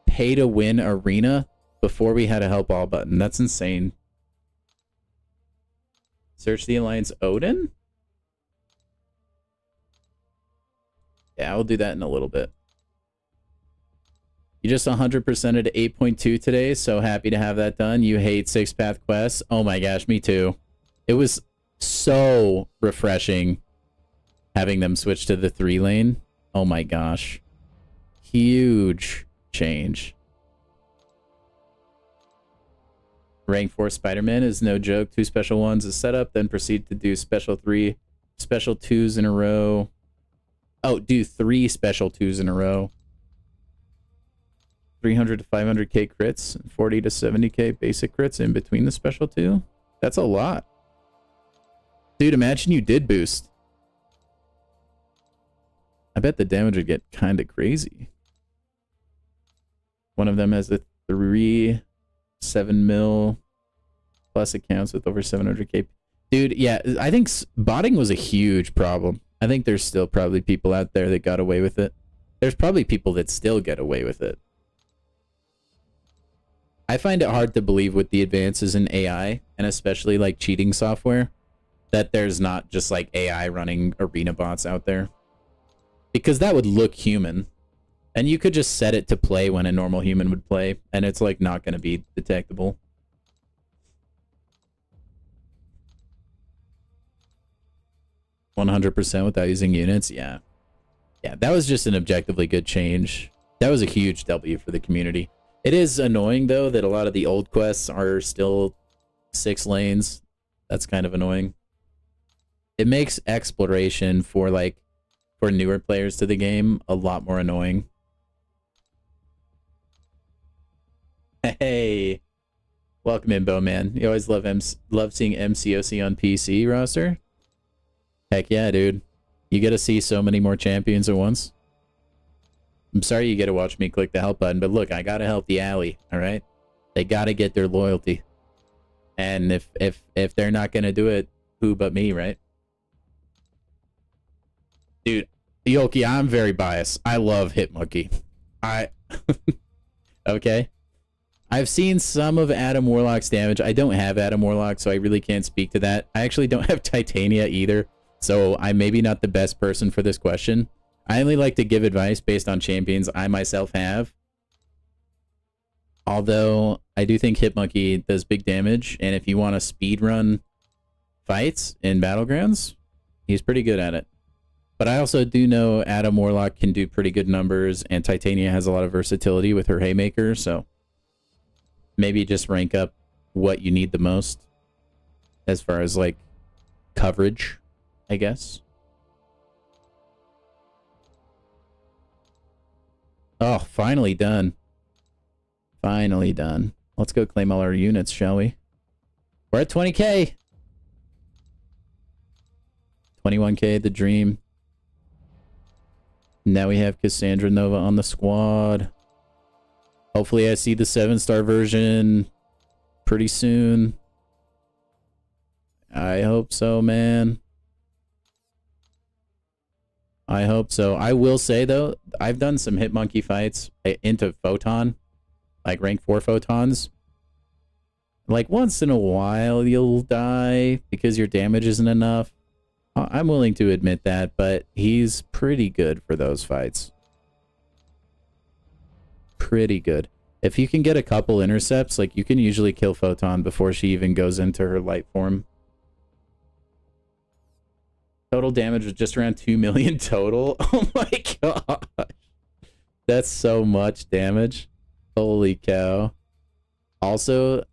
pay to win arena before we had a help all button. That's insane. Search the alliance Odin? Yeah, I'll do that in a little bit. You just 100%ed 8.2 today, so happy to have that done. You hate 6-path quests? Oh my gosh, me too. It was so refreshing having them switch to the 3-lane. Oh my gosh. Huge change. Rank 4 Spider-Man is no joke. 2 special 1s is set up, then proceed to do special 3, special 2s in a row. Oh, do 3 special 2s in a row. 300 to 500k crits, 40 to 70k basic crits in between the special 2. That's a lot. Dude, imagine you did boost. I bet the damage would get kind of crazy. One of them has a 7 mil plus accounts with over 700k. Dude, yeah, I think botting was a huge problem. I think there's still probably people out there that got away with it. There's probably people that still get away with it. I find it hard to believe with the advances in AI, and especially like cheating software, that there's not just like AI running arena bots out there. Because that would look human. And you could just set it to play when a normal human would play, and it's like not going to be detectable. %100% without using units, yeah. Yeah, that was just an objectively good change. That was a huge W for the community. It is annoying, though, that a lot of the old quests are still 6 lanes. That's kind of annoying. It makes exploration for newer players to the game a lot more annoying. Hey, Welcome in, Bowman. You always love seeing MCOC on PC roster. Heck yeah, dude. You get to see so many more champions at once. I'm sorry you get to watch me click the help button, but look, I gotta help the alley, alright? They gotta get their loyalty. And if they're not gonna do it, who but me, right? Dude, Yoki, I'm very biased. I love Hitmonkey. Okay. I've seen some of Adam Warlock's damage. I don't have Adam Warlock, so I really can't speak to that. I actually don't have Titania either, so I'm maybe not the best person for this question. I only like to give advice based on champions I myself have. Although, I do think Hitmonkey does big damage, and if you want to speedrun fights in Battlegrounds, he's pretty good at it. But I also do know Adam Warlock can do pretty good numbers, and Titania has a lot of versatility with her Haymaker, so maybe just rank up what you need the most as far as, like, coverage, I guess. Oh, finally done. Finally done. Let's go claim all our units, shall we? We're at 20k! 21k, the dream. Now we have Cassandra Nova on the squad. Hopefully I see the 7-star version pretty soon. I hope so, man. I hope so. I will say, though, I've done some Hitmonkey fights into Photon. Like rank 4 Photons. Like once in a while you'll die because your damage isn't enough. I'm willing to admit that, but he's pretty good for those fights. Pretty good. If you can get a couple intercepts, like you can usually kill Photon before she even goes into her light form. Total damage was just around 2 million total. Oh my god. That's so much damage. Holy cow. Also,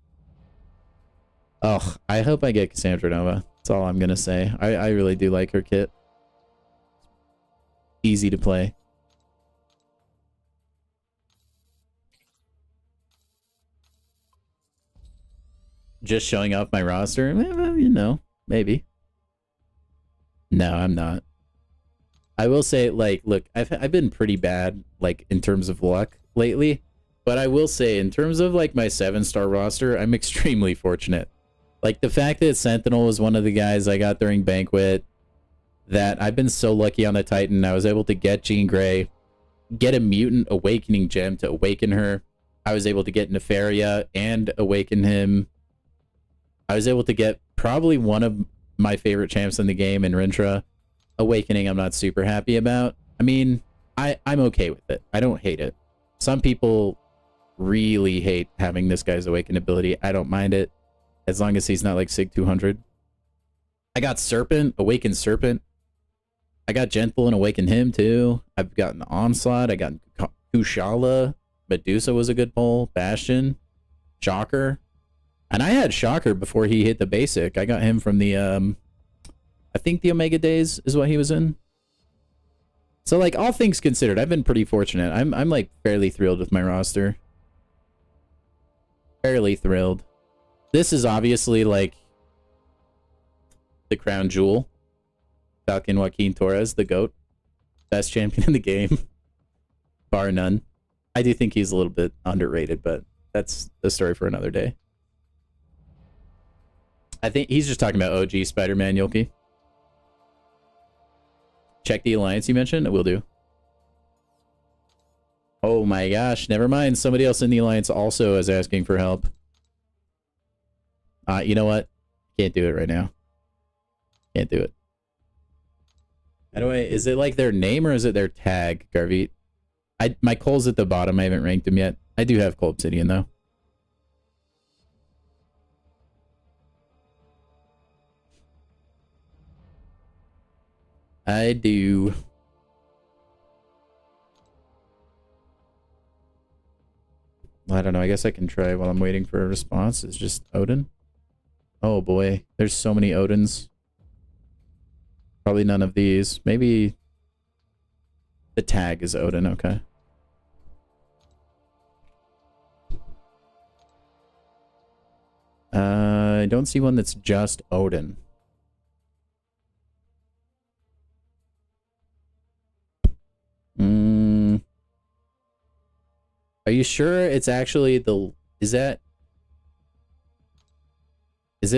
oh, I hope I get Cassandra Nova. That's all I'm going to say. I really do like her kit. Easy to play. Just showing off my roster? Well, you know, maybe. No, I'm not. I will say, like, look, I've been pretty bad, like, in terms of luck lately. But I will say, in terms of, like, my 7-star roster, I'm extremely fortunate. Like, the fact that Sentinel was one of the guys I got during Banquet, that I've been so lucky on the Titan. I was able to get Jean Grey, get a Mutant Awakening Gem to awaken her. I was able to get Nefaria and awaken him. I was able to get probably one of my favorite champs in the game in Rintra. Awakening, I'm not super happy about. I mean, I'm okay with it. I don't hate it. Some people really hate having this guy's awakened ability. I don't mind it, as long as he's not like Sig 200. I got Serpent, Awakened Serpent. I got Gentle and Awakened him too. I've gotten Onslaught. I got Kushala. Medusa was a good pull. Bastion. Shocker. And I had Shocker before he hit the basic. I got him from the, I think the Omega Days is what he was in. So, like, all things considered, I've been pretty fortunate. I'm like, fairly thrilled with my roster. Fairly thrilled. This is obviously, like, the crown jewel. Falcon Joaquin Torres, the GOAT. Best champion in the game. Bar none. I do think he's a little bit underrated, but that's a story for another day. I think he's just talking about OG Spider-Man, Yolki. Check the alliance you mentioned? It will do. Oh my gosh, never mind. Somebody else in the alliance also is asking for help. You know what? Can't do it right now. Can't do it. How do I... Is it like their name or is it their tag, Garvit? My Cole's at the bottom. I haven't ranked him yet. I do have Cole Obsidian, though. I do. I don't know. I guess I can try while I'm waiting for a response. It's just Odin. Oh boy. There's so many Odins. Probably none of these. Maybe the tag is Odin. Okay. I don't see one that's just Odin. Are you sure it's actually the... Is it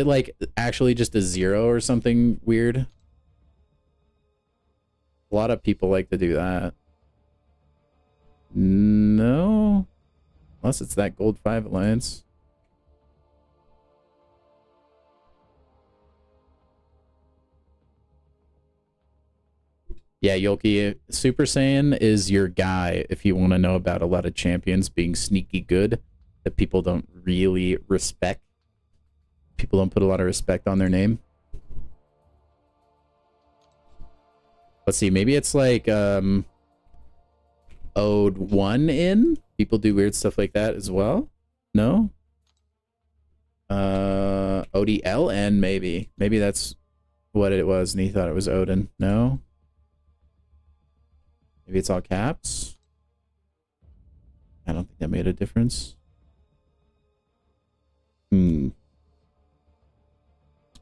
like actually just a 0 or something weird? A lot of people like to do that. No? Unless it's that Gold 5 Alliance. Yeah, Yoki, Super Saiyan is your guy if you want to know about a lot of champions being sneaky good that people don't really respect. People don't put a lot of respect on their name. Let's see, maybe it's like Ode 1 in? People do weird stuff like that as well? No? ODLN maybe. Maybe that's what it was and he thought it was Odin. No? Maybe it's all caps? I don't think that made a difference. I'm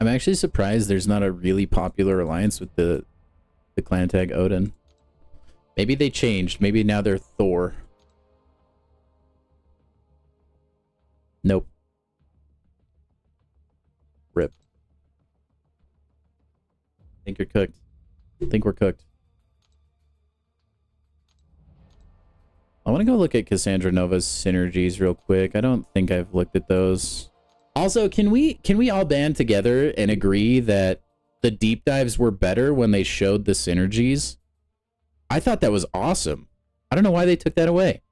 actually surprised there's not a really popular alliance with the clan tag Odin. Maybe they changed. Maybe now they're Thor. Nope. Rip. Think you're cooked. Think we're cooked. I want to go look at Cassandra Nova's synergies real quick. I don't think I've looked at those. Also, can we all band together and agree that the deep dives were better when they showed the synergies? I thought that was awesome. I don't know why they took that away.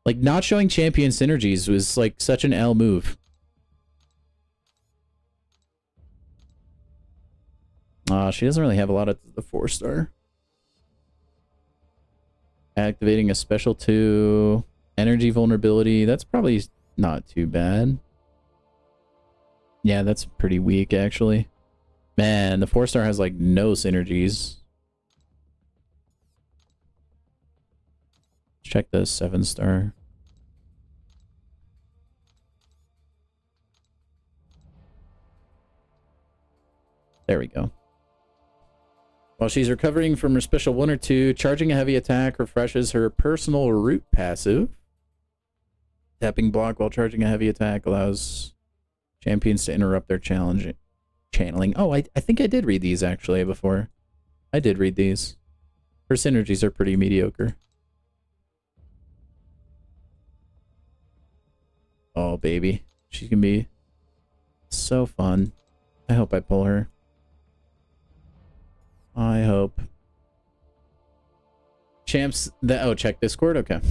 Like, not showing champion synergies was like such an L move. She doesn't really have a lot of the 4-star. Activating a special 2. Energy vulnerability. That's probably not too bad. Yeah, that's pretty weak, actually. Man, the 4-star has, like, no synergies. Let's check the 7-star. There we go. While she's recovering from her special 1 or 2, charging a heavy attack refreshes her personal root passive. Tapping block while charging a heavy attack allows champions to interrupt their channeling. Oh, I think I did read these actually before. I did read these. Her synergies are pretty mediocre. Oh, baby. She can be so fun. I hope I pull her. I hope. Champs, oh, check Discord? Okay.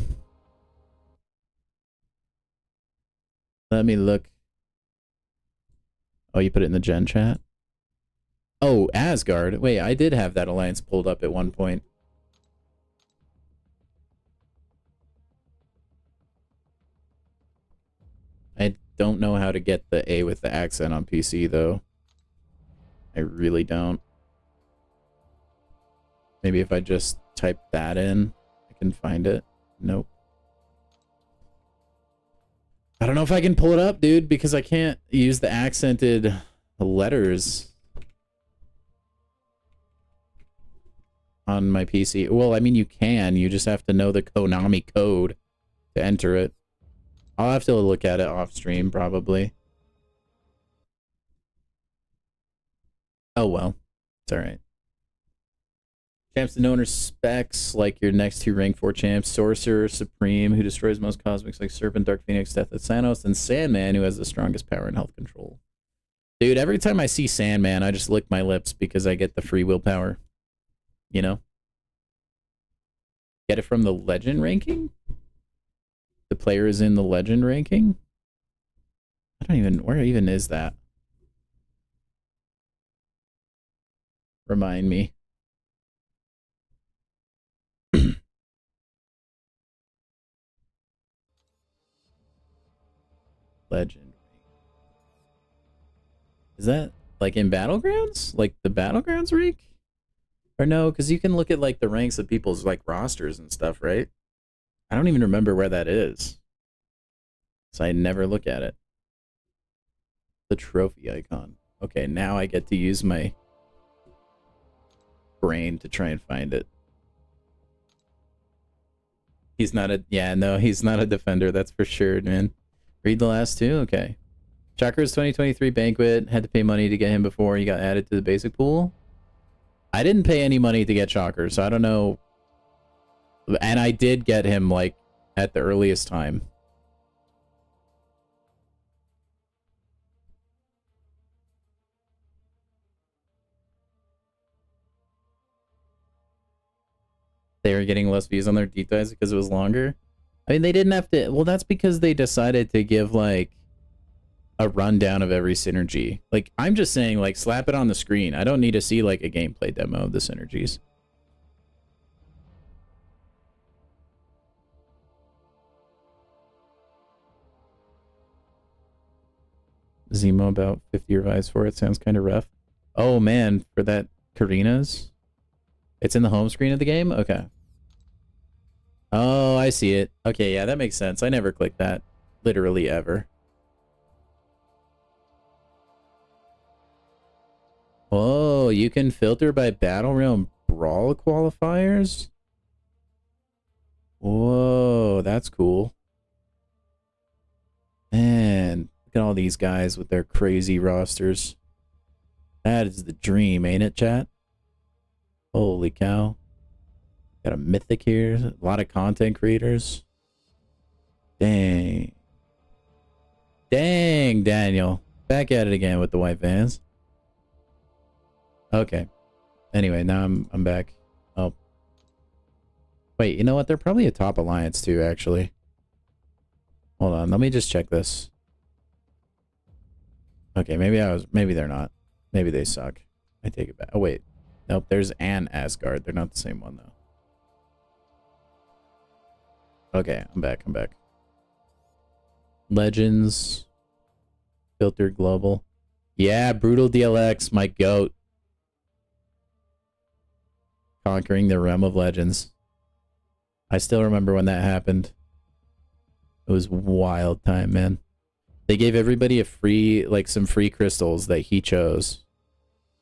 Let me look. Oh, you put it in the gen chat? Oh, Asgard. Wait, I did have that alliance pulled up at one point. I don't know how to get the A with the accent on PC, though. I really don't. Maybe if I just type that in, I can find it. Nope. I don't know if I can pull it up, dude, because I can't use the accented letters on my PC. Well, I mean, you can. You just have to know the Konami code to enter it. I'll have to look at it off stream, probably. Oh, well. It's all right. Champs to known specs like your next 2 rank 4 champs, Sorcerer Supreme, who destroys most cosmics like Serpent, Dark Phoenix, Death of Thanos, and Sandman, who has the strongest power and health control. Dude, every time I see Sandman, I just lick my lips because I get the free willpower. You know? Get it from the legend ranking? The player is in the legend ranking? I don't even... Where even is that? Remind me. Legend. Is that like in Battlegrounds? Like the Battlegrounds rank? Or no, because you can look at like the ranks of people's like rosters and stuff, right? I don't even remember where that is. So I never look at it. The trophy icon. Okay, now I get to use my brain to try and find it. He's not a... Yeah, no, he's not a defender. That's for sure, man. Read the last two? Okay. Chakra's 2023 banquet. Had to pay money to get him before he got added to the basic pool. I didn't pay any money to get Chakra, so I don't know. And I did get him, like, at the earliest time. They were getting less views on their deep dives because it was longer. I mean, they didn't have to... Well, that's because they decided to give, like, a rundown of every synergy. Like, I'm just saying, like, slap it on the screen. I don't need to see, like, a gameplay demo of the synergies. Zemo about 50 revives for it. Sounds kind of rough. Oh, man. For that Karina's? It's in the home screen of the game? Okay. Oh, I see it. Okay, yeah, that makes sense. I never clicked that. Literally ever. Oh, you can filter by Battle Realm Brawl qualifiers? Whoa, that's cool. Man, look at all these guys with their crazy rosters. That is the dream, ain't it, chat? Holy cow. Got a mythic here. A lot of content creators. Dang. Dang, Daniel. Back at it again with the white vans. Okay. Anyway, now I'm back. Oh. Wait, you know what? They're probably a top alliance too, actually. Hold on, let me just check this. Okay, maybe they're not. Maybe they suck. I take it back. Oh wait. Nope, there's an Asgard. They're not the same one though. Okay, I'm back. Legends. Filtered global. Yeah, Brutal DLX, my goat. Conquering the realm of legends. I still remember when that happened. It was wild time, man. They gave everybody a free, like some free crystals that he chose.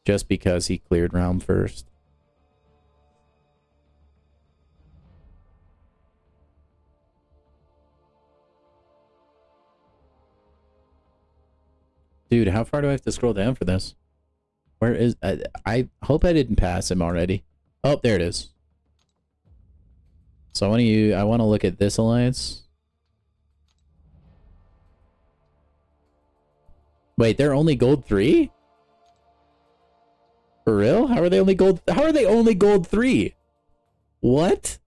Just because he cleared realm first. Dude, how far do I have to scroll down for this? Where is... I hope I didn't pass him already. Oh, there it is. So I want to look at this alliance. Wait, they're only gold 3? For real? How are they only gold 3? What?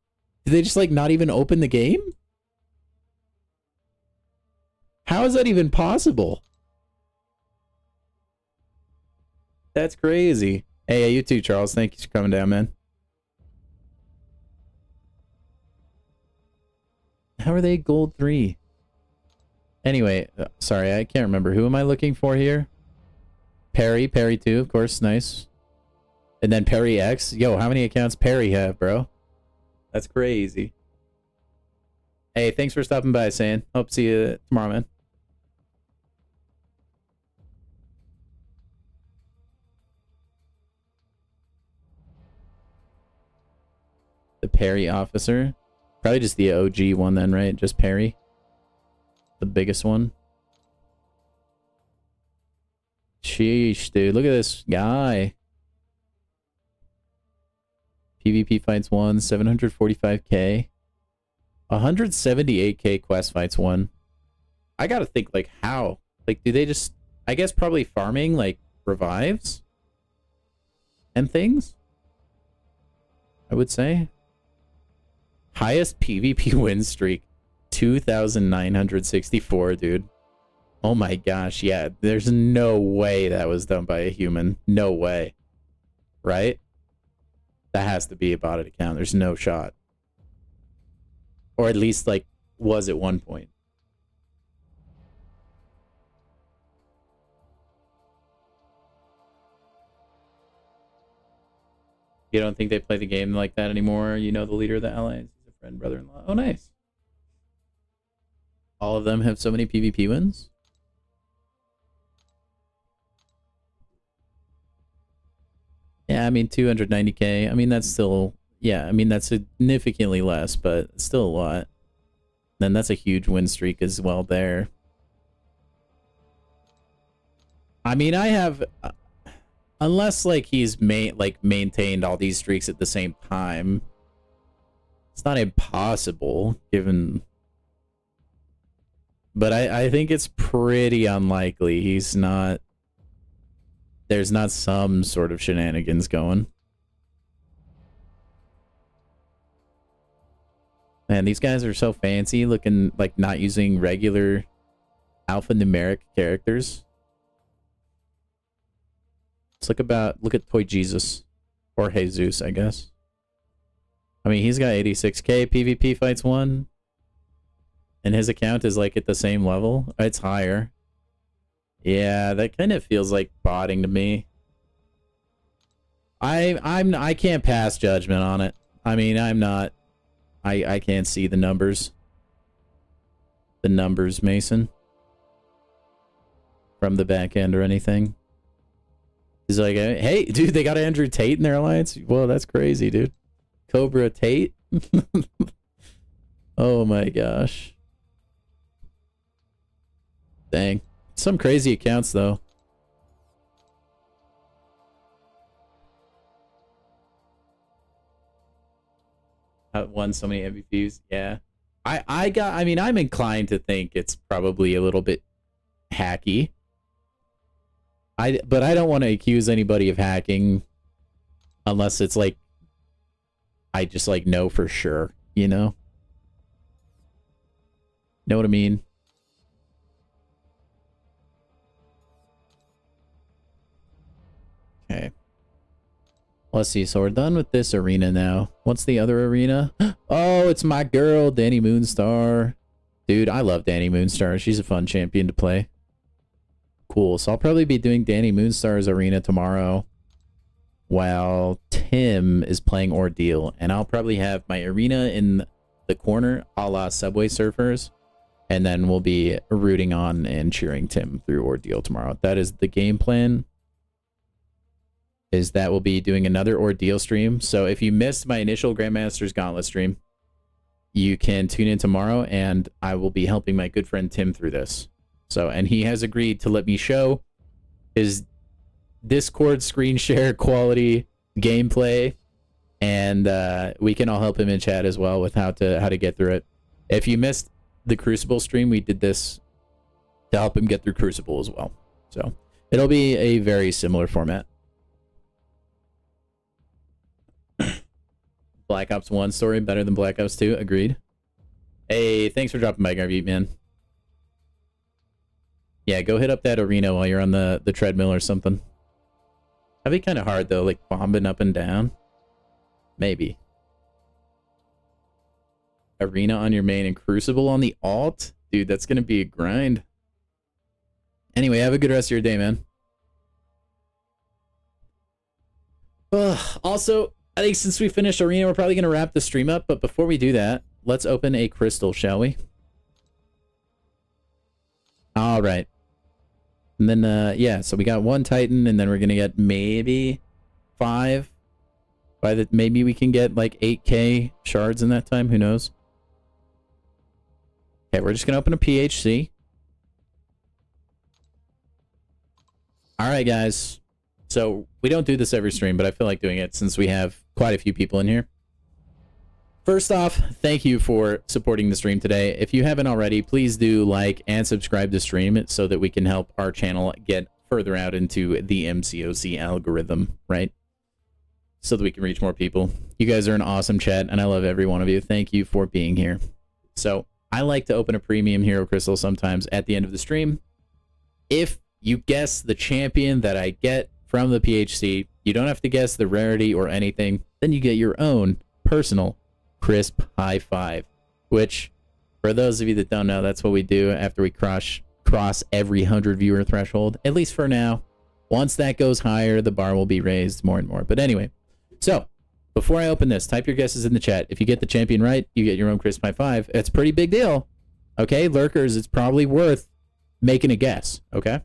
Did they just like not even open the game? How is that even possible? That's crazy. Hey, you too, Charles. Thank you for coming down, man. How are they gold 3? Anyway, sorry, I can't remember. Who am I looking for here? Perry 2, of course, nice. And then Perry X. Yo, how many accounts Perry have, bro? That's crazy. Hey, thanks for stopping by, San. Hope to see you tomorrow, man. The Perry officer. Probably just the OG one then, right? Just Perry. The biggest one. Sheesh, dude. Look at this guy. PvP fights 1, 745k. 178k quest fights 1. I gotta think, like, how? Like, do they just... I guess probably farming, like, revives? And things? I would say. Highest PvP win streak. 2,964, dude. Oh my gosh, yeah. There's no way that was done by a human. No way. Right? That has to be a botted account. There's no shot. Or at least, like, was at one point. You don't think they play the game like that anymore? You know the leader of the allies? He's a friend, brother-in-law. Oh, nice. All of them have so many PvP wins? Yeah, I mean 290k. I mean that's still, yeah, I mean that's significantly less, but still a lot. Then that's a huge win streak as well there. I mean, I have, unless like he's maintained all these streaks at the same time, it's not impossible given, but I think it's pretty unlikely he's not, there's not some sort of shenanigans going. Man, these guys are so fancy looking, like not using regular alphanumeric characters. Let's look at Toy Jesus. Or Jesus, I guess. I mean, he's got 86k PvP fights won. And his account is like at the same level. It's higher. Yeah, that kind of feels like botting to me. I can't pass judgment on it. I mean, I'm not, I can't see the numbers. The numbers, Mason. From the back end or anything. He's like, hey, dude, they got Andrew Tate in their alliance? Whoa, that's crazy, dude. Cobra Tate? Oh my gosh. Dang. Some crazy accounts, though. Won so many MVPs. Yeah. I mean, I'm inclined to think it's probably a little bit hacky. But I don't want to accuse anybody of hacking unless it's like I just like know for sure, you know? Know what I mean? Okay. Let's see. So we're done with this arena now. What's the other arena? Oh, it's my girl, Danny Moonstar. Dude, I love Danny Moonstar. She's a fun champion to play. Cool. So I'll probably be doing Danny Moonstar's arena tomorrow while Tim is playing Ordeal. And I'll probably have my arena in the corner a la Subway Surfers. And then we'll be rooting on and cheering Tim through Ordeal tomorrow. That is the game plan. Is that we'll be doing another Ordeal stream. So if you missed my initial Grandmaster's Gauntlet stream, you can tune in tomorrow and I will be helping my good friend Tim through this. So, and he has agreed to let me show his Discord screen share quality gameplay, and we can all help him in chat as well with how to get through it. If you missed the Crucible stream, we did this to help him get through Crucible as well. So it'll be a very similar format. Black Ops 1 story better than Black Ops 2. Agreed. Hey, thanks for dropping by, Garvey, man. Yeah, go hit up that arena while you're on the treadmill or something. That'd be kind of hard, though, like bombing up and down. Maybe. Arena on your main and Crucible on the alt? Dude, that's going to be a grind. Anyway, have a good rest of your day, man. Also, I think since we finished Arena, we're probably going to wrap the stream up. But before we do that, let's open a crystal, shall we? All right. And then, yeah, so we got 1 Titan, and then we're going to get maybe 5. Maybe we can get like 8k shards in that time. Who knows? Okay, we're just going to open a PHC. All right, guys. So we don't do this every stream, but I feel like doing it since we have quite a few people in here. First off, thank you for supporting the stream today. If you haven't already, please do like and subscribe to stream so that we can help our channel get further out into the MCOC algorithm, right? So that we can reach more people. You guys are an awesome chat, and I love every one of you. Thank you for being here. So I like to open a premium hero crystal sometimes at the end of the stream. If you guess the champion that I get from the PHC, you don't have to guess the rarity or anything. Then you get your own personal crisp high five, which for those of you that don't know, that's what we do after we cross every 100 viewer threshold, at least for now. Once that goes higher, the bar will be raised more and more. But anyway, so before I open this, type your guesses in the chat. If you get the champion right, you get your own crisp high five. It's a pretty big deal. Okay, lurkers, it's probably worth making a guess. Okay,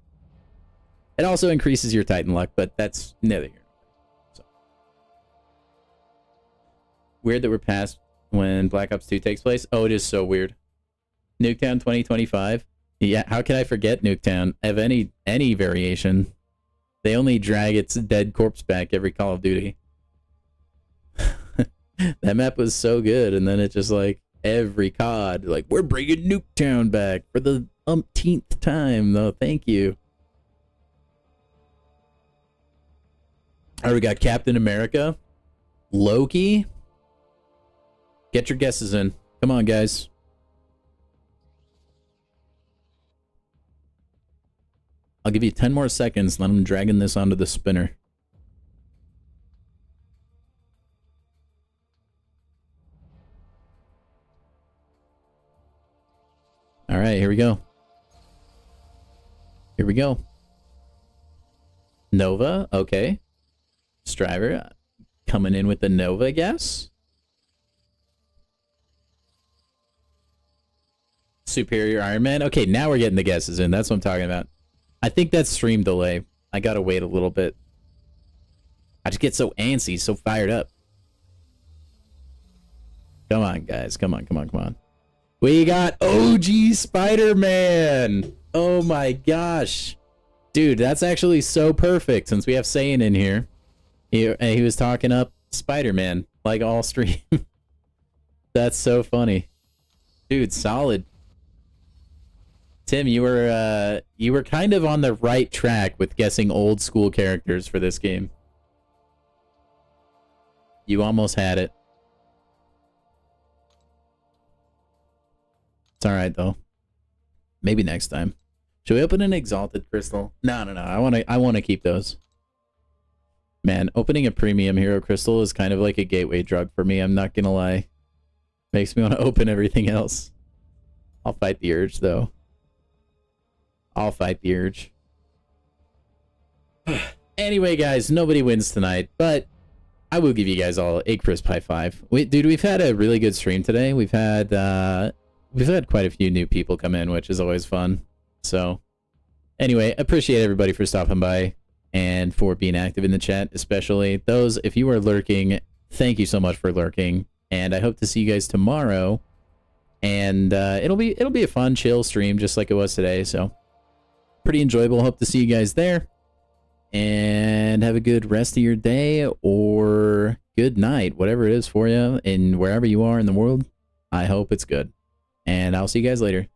it also increases your Titan luck, but that's neither here. So Weird that we're past when Black Ops 2 takes place. Oh, it is so weird. Nuketown 2025. Yeah, how can I forget Nuketown? Of any variation. They only drag its dead corpse back every Call of Duty. That map was so good, and then it just like every COD, like, we're bringing Nuketown back for the umpteenth time, though. Thank you. Alright, we got Captain America. Loki. Get your guesses in. Come on, guys. I'll give you 10 more seconds, and I'm dragging this onto the spinner. All right, here we go. Here we go. Nova, okay. Striver coming in with the Nova guess. Superior Iron Man. Okay, now we're getting the guesses in. That's what I'm talking about. I think that's stream delay. I gotta wait a little bit. I just get so antsy, so fired up. Come on, guys. Come on, come on, come on. We got OG Spider-Man. Oh my gosh. Dude, that's actually so perfect since we have Saiyan in here. He was talking up Spider-Man like all stream. That's so funny. Dude, solid. Tim, you were kind of on the right track with guessing old school characters for this game. You almost had it. It's all right though. Maybe next time. Should we open an exalted crystal? No. I want to keep those. Man, opening a premium hero crystal is kind of like a gateway drug for me. I'm not gonna lie. Makes me want to open everything else. I'll fight the urge though. I'll fight the urge. Anyway, guys, nobody wins tonight, but I will give you guys all a crisp high five. Dude, we've had a really good stream today. We've had quite a few new people come in, which is always fun. So, anyway, appreciate everybody for stopping by and for being active in the chat, especially those, if you are lurking, thank you so much for lurking, and I hope to see you guys tomorrow. And it'll be a fun, chill stream, just like it was today. So, pretty enjoyable. Hope to see you guys there, and have a good rest of your day or good night, whatever it is for you, and wherever you are in the world. I hope it's good. And I'll see you guys later.